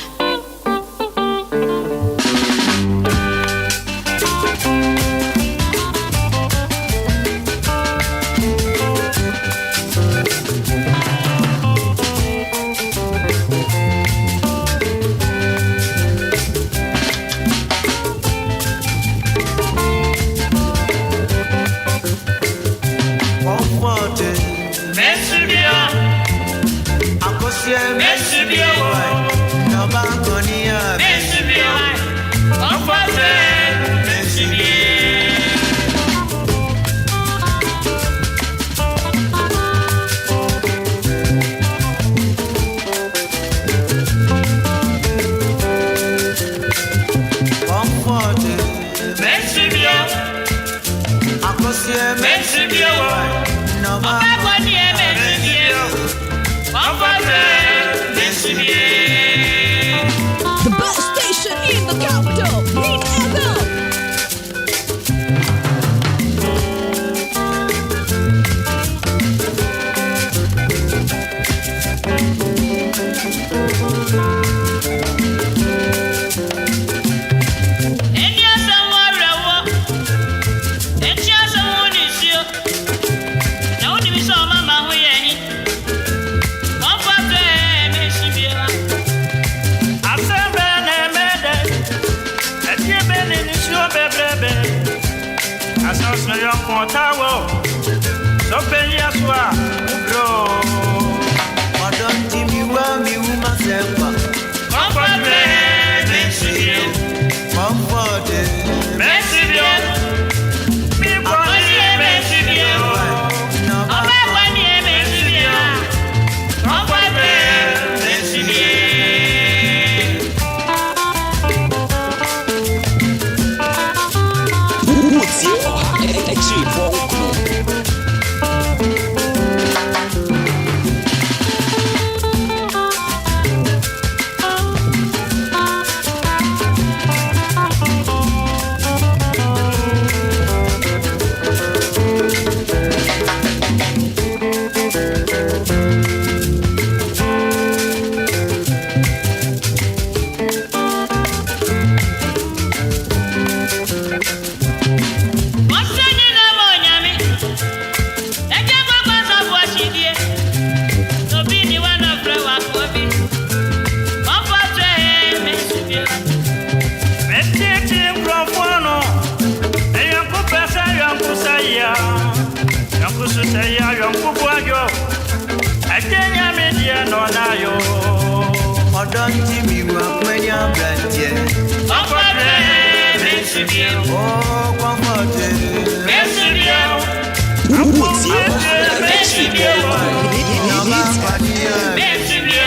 ayo mpupu ayo. Akenya media no na yo. Odonji mi wa kwenya brantie. Comfort Mesibio. Oh, comfort Mesibio. Mesibio. Comfort Mesibio.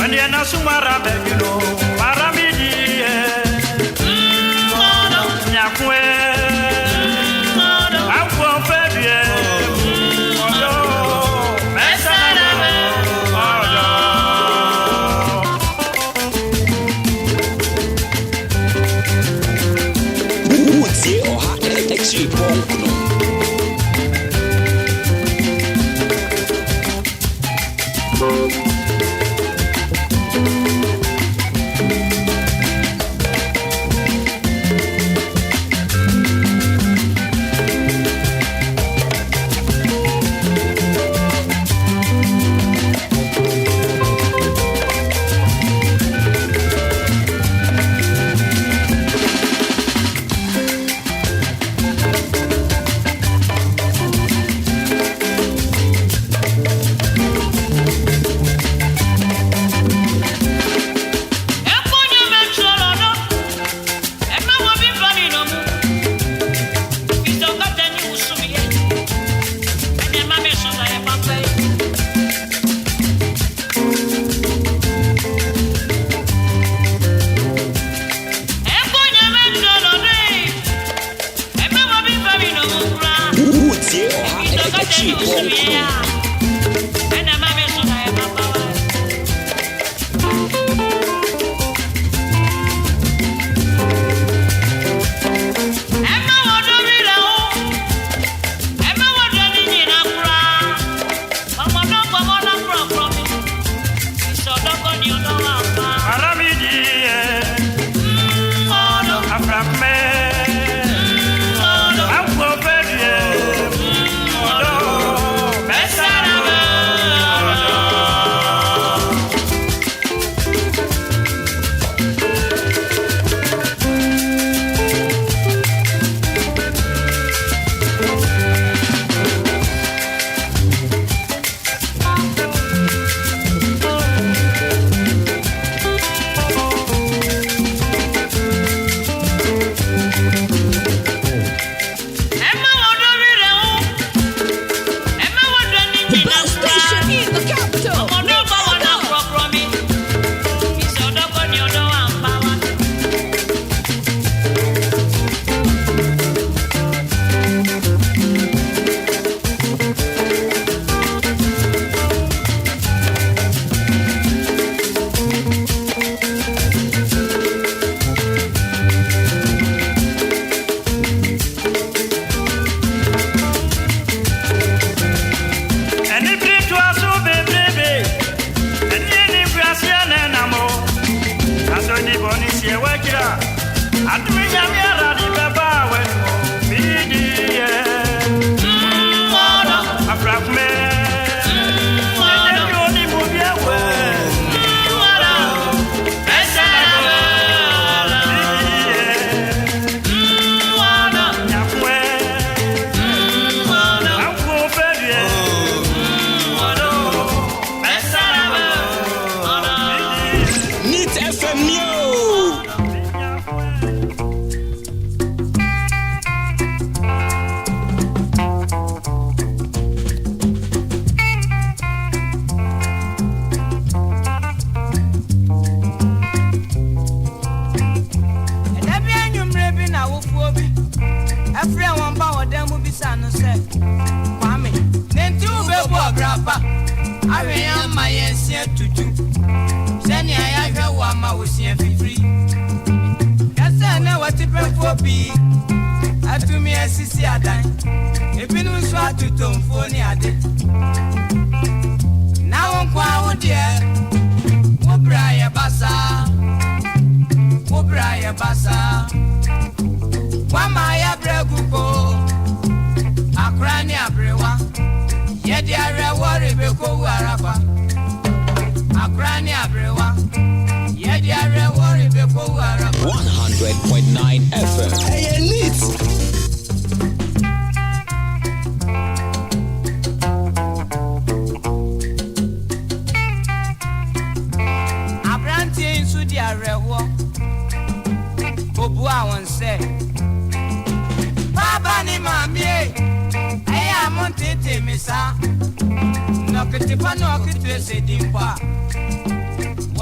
Mandiana sumara begino, paramidi, nyakwe, akwo febie, odo, mesana, odo. Utie oha eteksi ponkuno.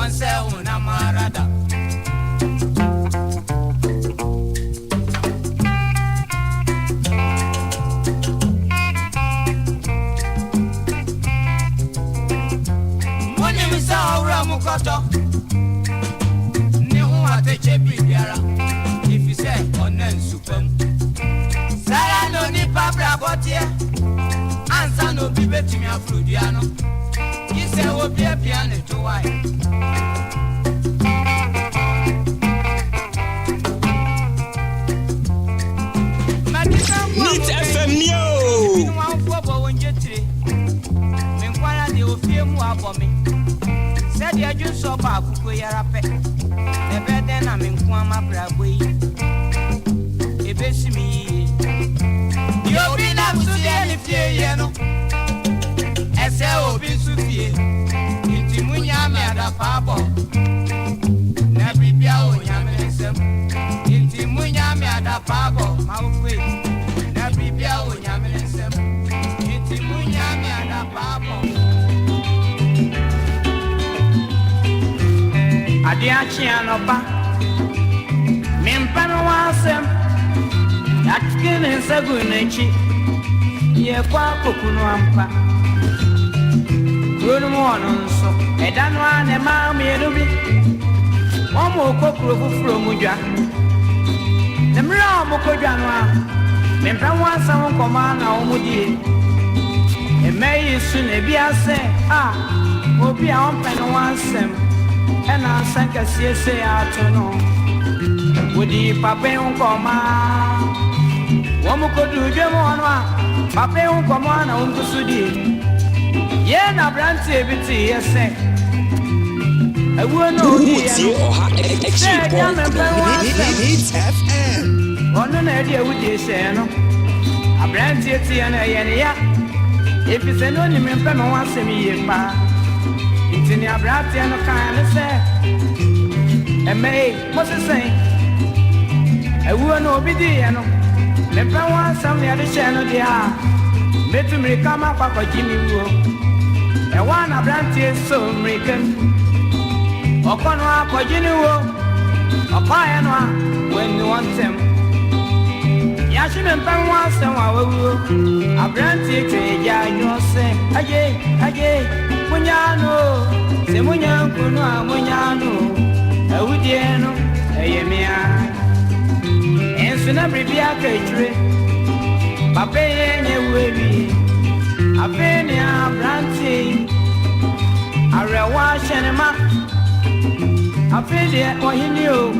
onse una marada Moni misa ora mukoto Ni hu ateche bibiara If you say onen supem Sara no ni pabra botie Ansa no bibe timi afrudiano Ise wo bia bia ne to wai Meet FM Neo Wan fo bo wonje tire Me kwara de ofie mu abomi Se de aju so ba akuko yara pe E be den na me nko ama brabo yi E be si mi Yo bi na su de ni fie ye no Ese obi su fie Inti munya me ada pabo Na bibia o nya me nsem Inti munya me ada pabo ma ofwe Na bibia o nya me nsem Inti munya me ada pabo Adi achi anopa Mimpano wasem Yatkine sagunechi Ye kwa kokunu ampa Kuro mu ono nso Eda no ane ma mienu bi Omo kokuro fufuro mu dwa Nemra omo kodwa no a Mempra wansa ho koma na omo die Emeyi su ne bia se obi a ompe no wansem Ena sanka siese ato no Wodi pape ho koma Womo kodu dwe mu ono a pape ho koma na omo sudi Ye na branti ebiti yese Ewo no Uti oha extra Hits FM Ono na edi ewudi se no Abranti eti ya na ye ne ya Efise no ni mempe no wasem ye pa Intini abranti no kan ne se Emei Moses Ewo no obidi ya no Mempe wasem ya de she no dia Metu mirika ma kwa jimi wo Ewana branti so mriken Okono akojini wo Okaya no when you want them Yashi mempan wase wa wewo Abranti keja nyo se Aye munyano Se munyanku no munyano Ewudie no eyemia Ensu na bribia kechre Pape yenye wewi Afeni abranti Arewa shenema Afeni ohini o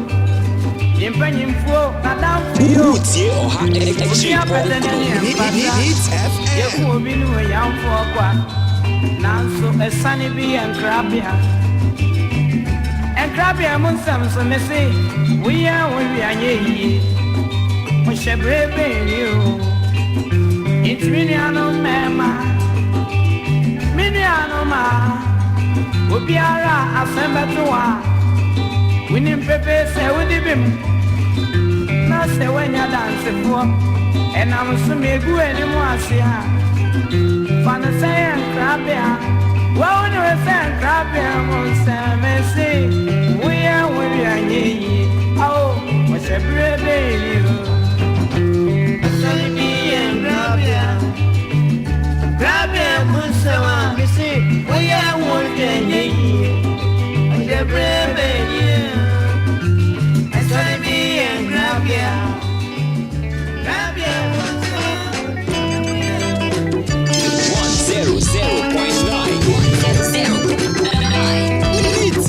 Nimpanyimfuo nadamfuyo Uti oha extra Hits FM Yeku obinu yamfuo kwa Nanso esani bi enkrabia munsam so mesi Wiya wili anyeyi Moshebrebe yo It's Miniano Mema Miniano Ma Ubiara Asembetua Winning Pepe say with him Now say when you dance for And I'm assuming you anymore see her Fana say and crabia Well when you say and crabia Monsa Messi We are with you Oh what's a brave Grabia Musawa, Missy, we are working ye. The brave year. I saw me and Grabia. Grabia Musawa. 100.9 Hits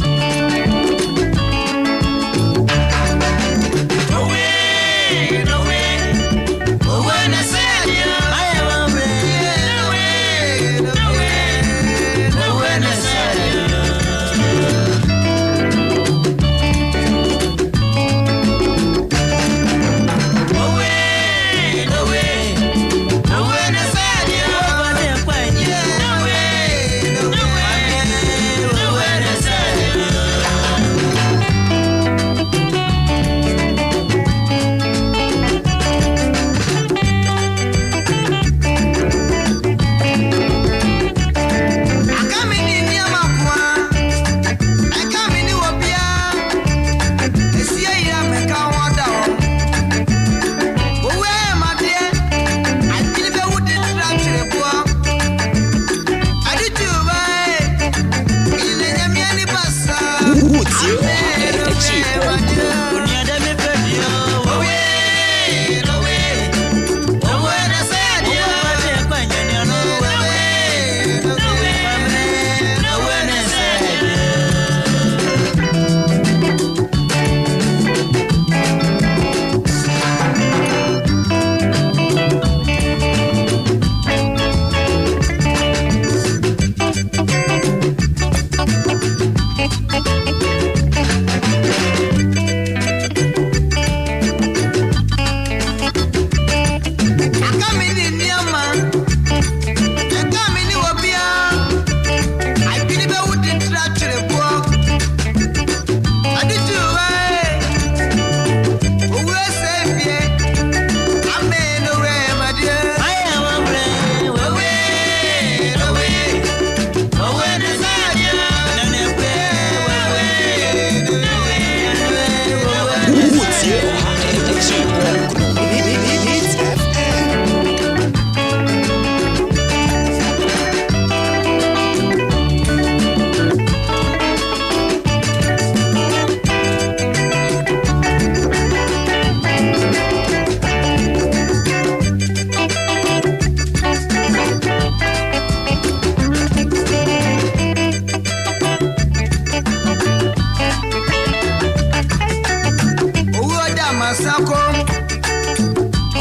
masako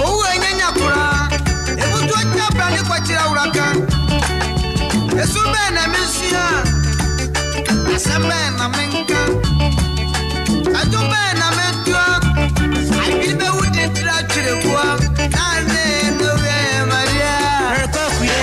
owo enyanya kura ebutu anya brani kwachira uraka esube na misia asembe na menka atumbe na mentua albilbe wudi tra chirekwa nane nowe maria rekokuye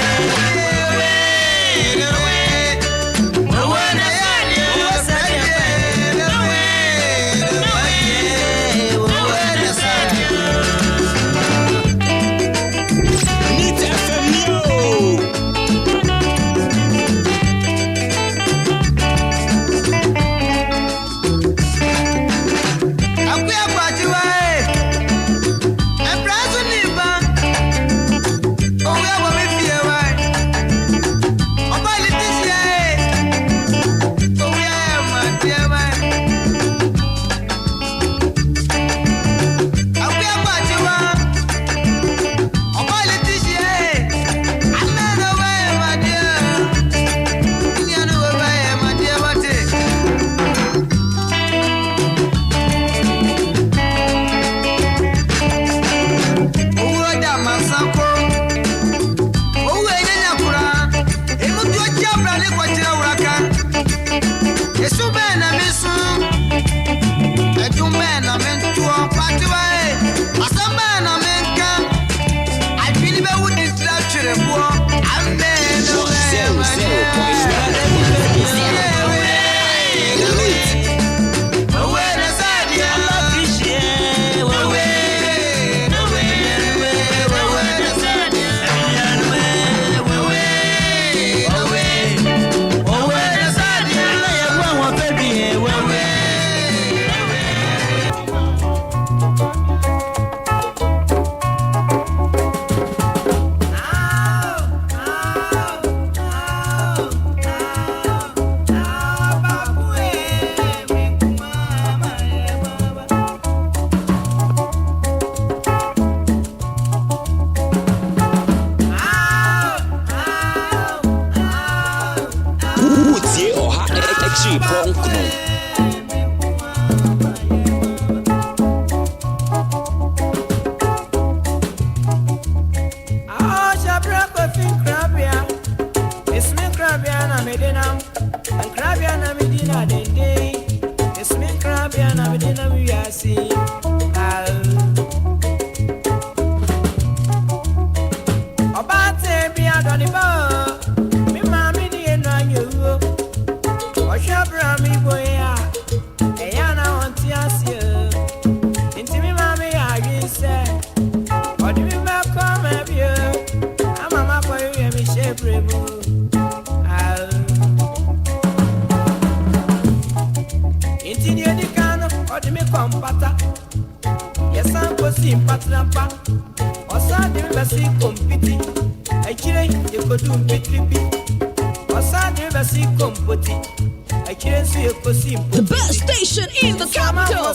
The best station in the capital,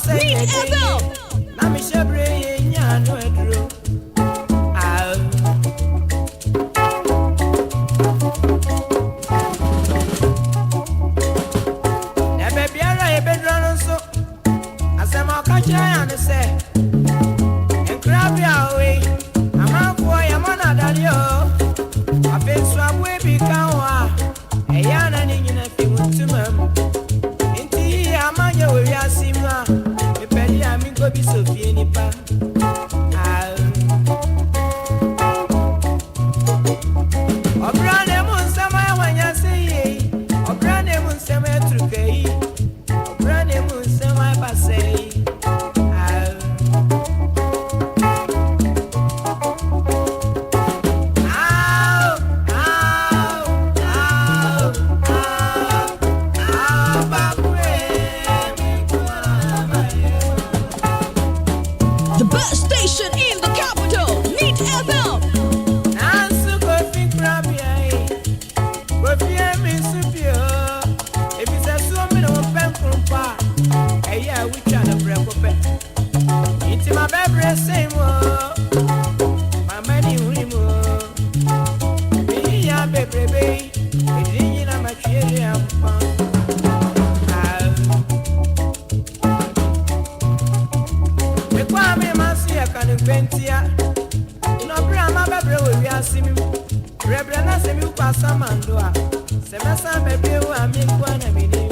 Need FM. and Pentia. No grandma, baby, we are seeing Rebrana Semi Passamandua. Semasa, baby, I mean, one a minute.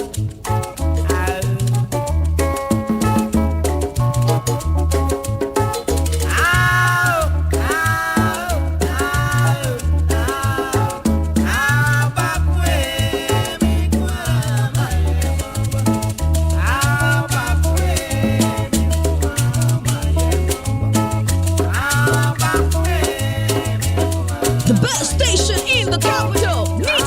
The best station in the capital, Meet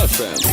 FM.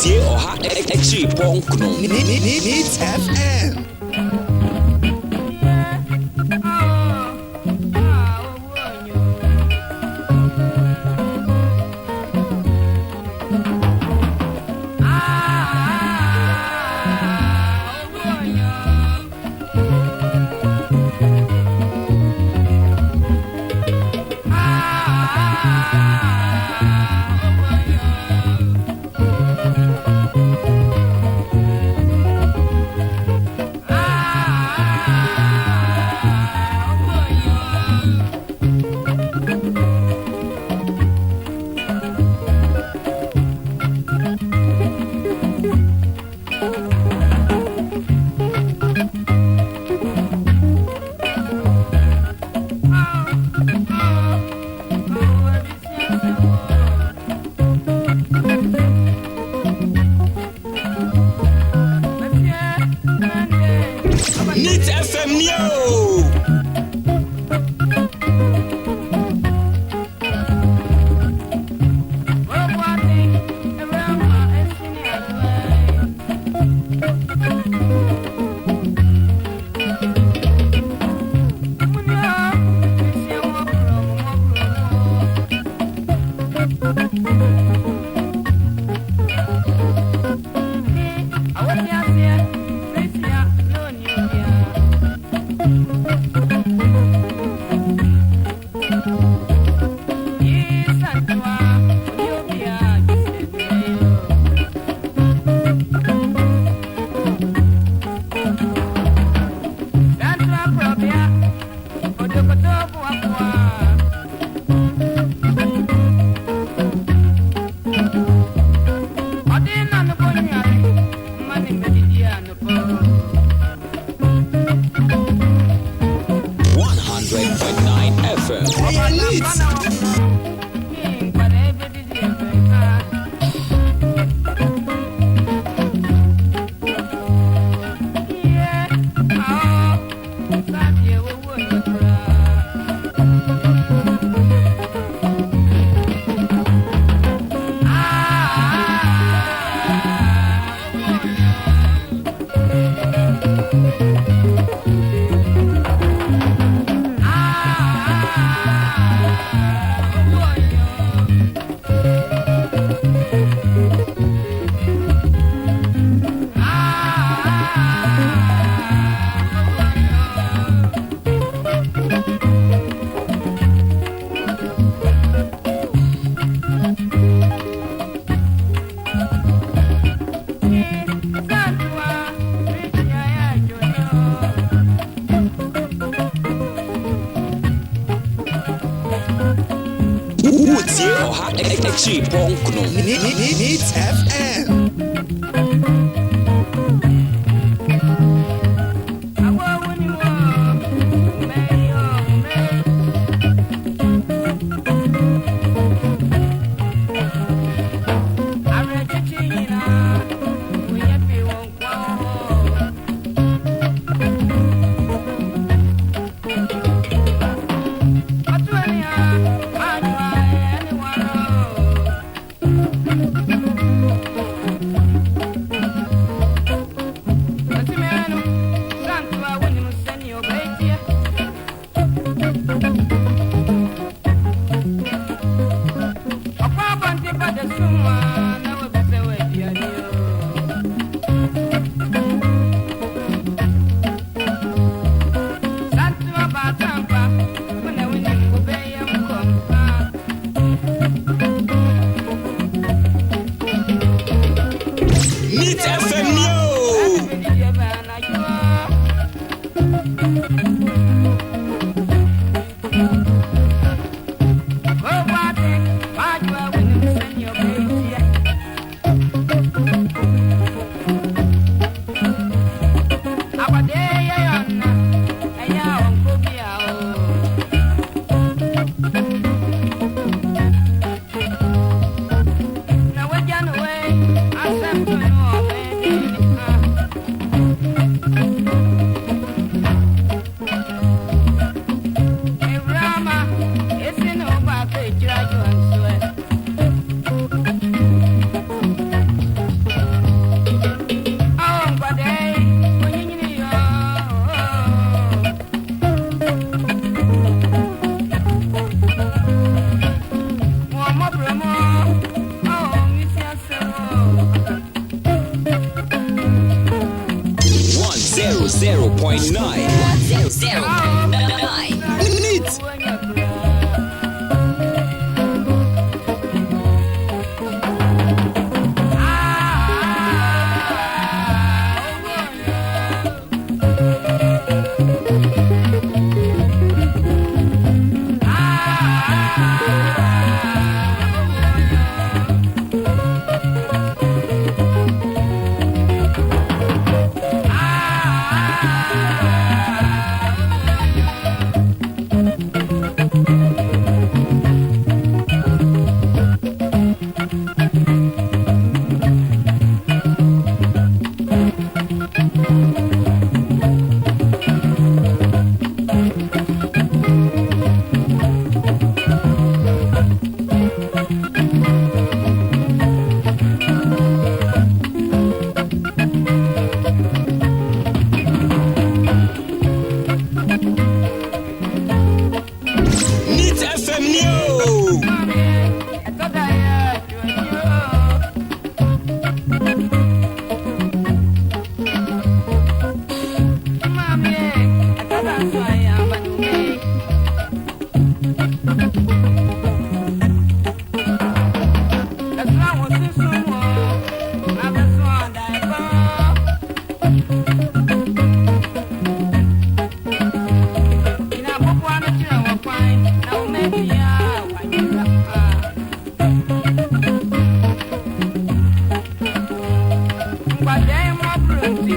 tie Oha Extra Ponkno. Needs FM. Ah FM yo. Needs FM. Kwa dai mo bruti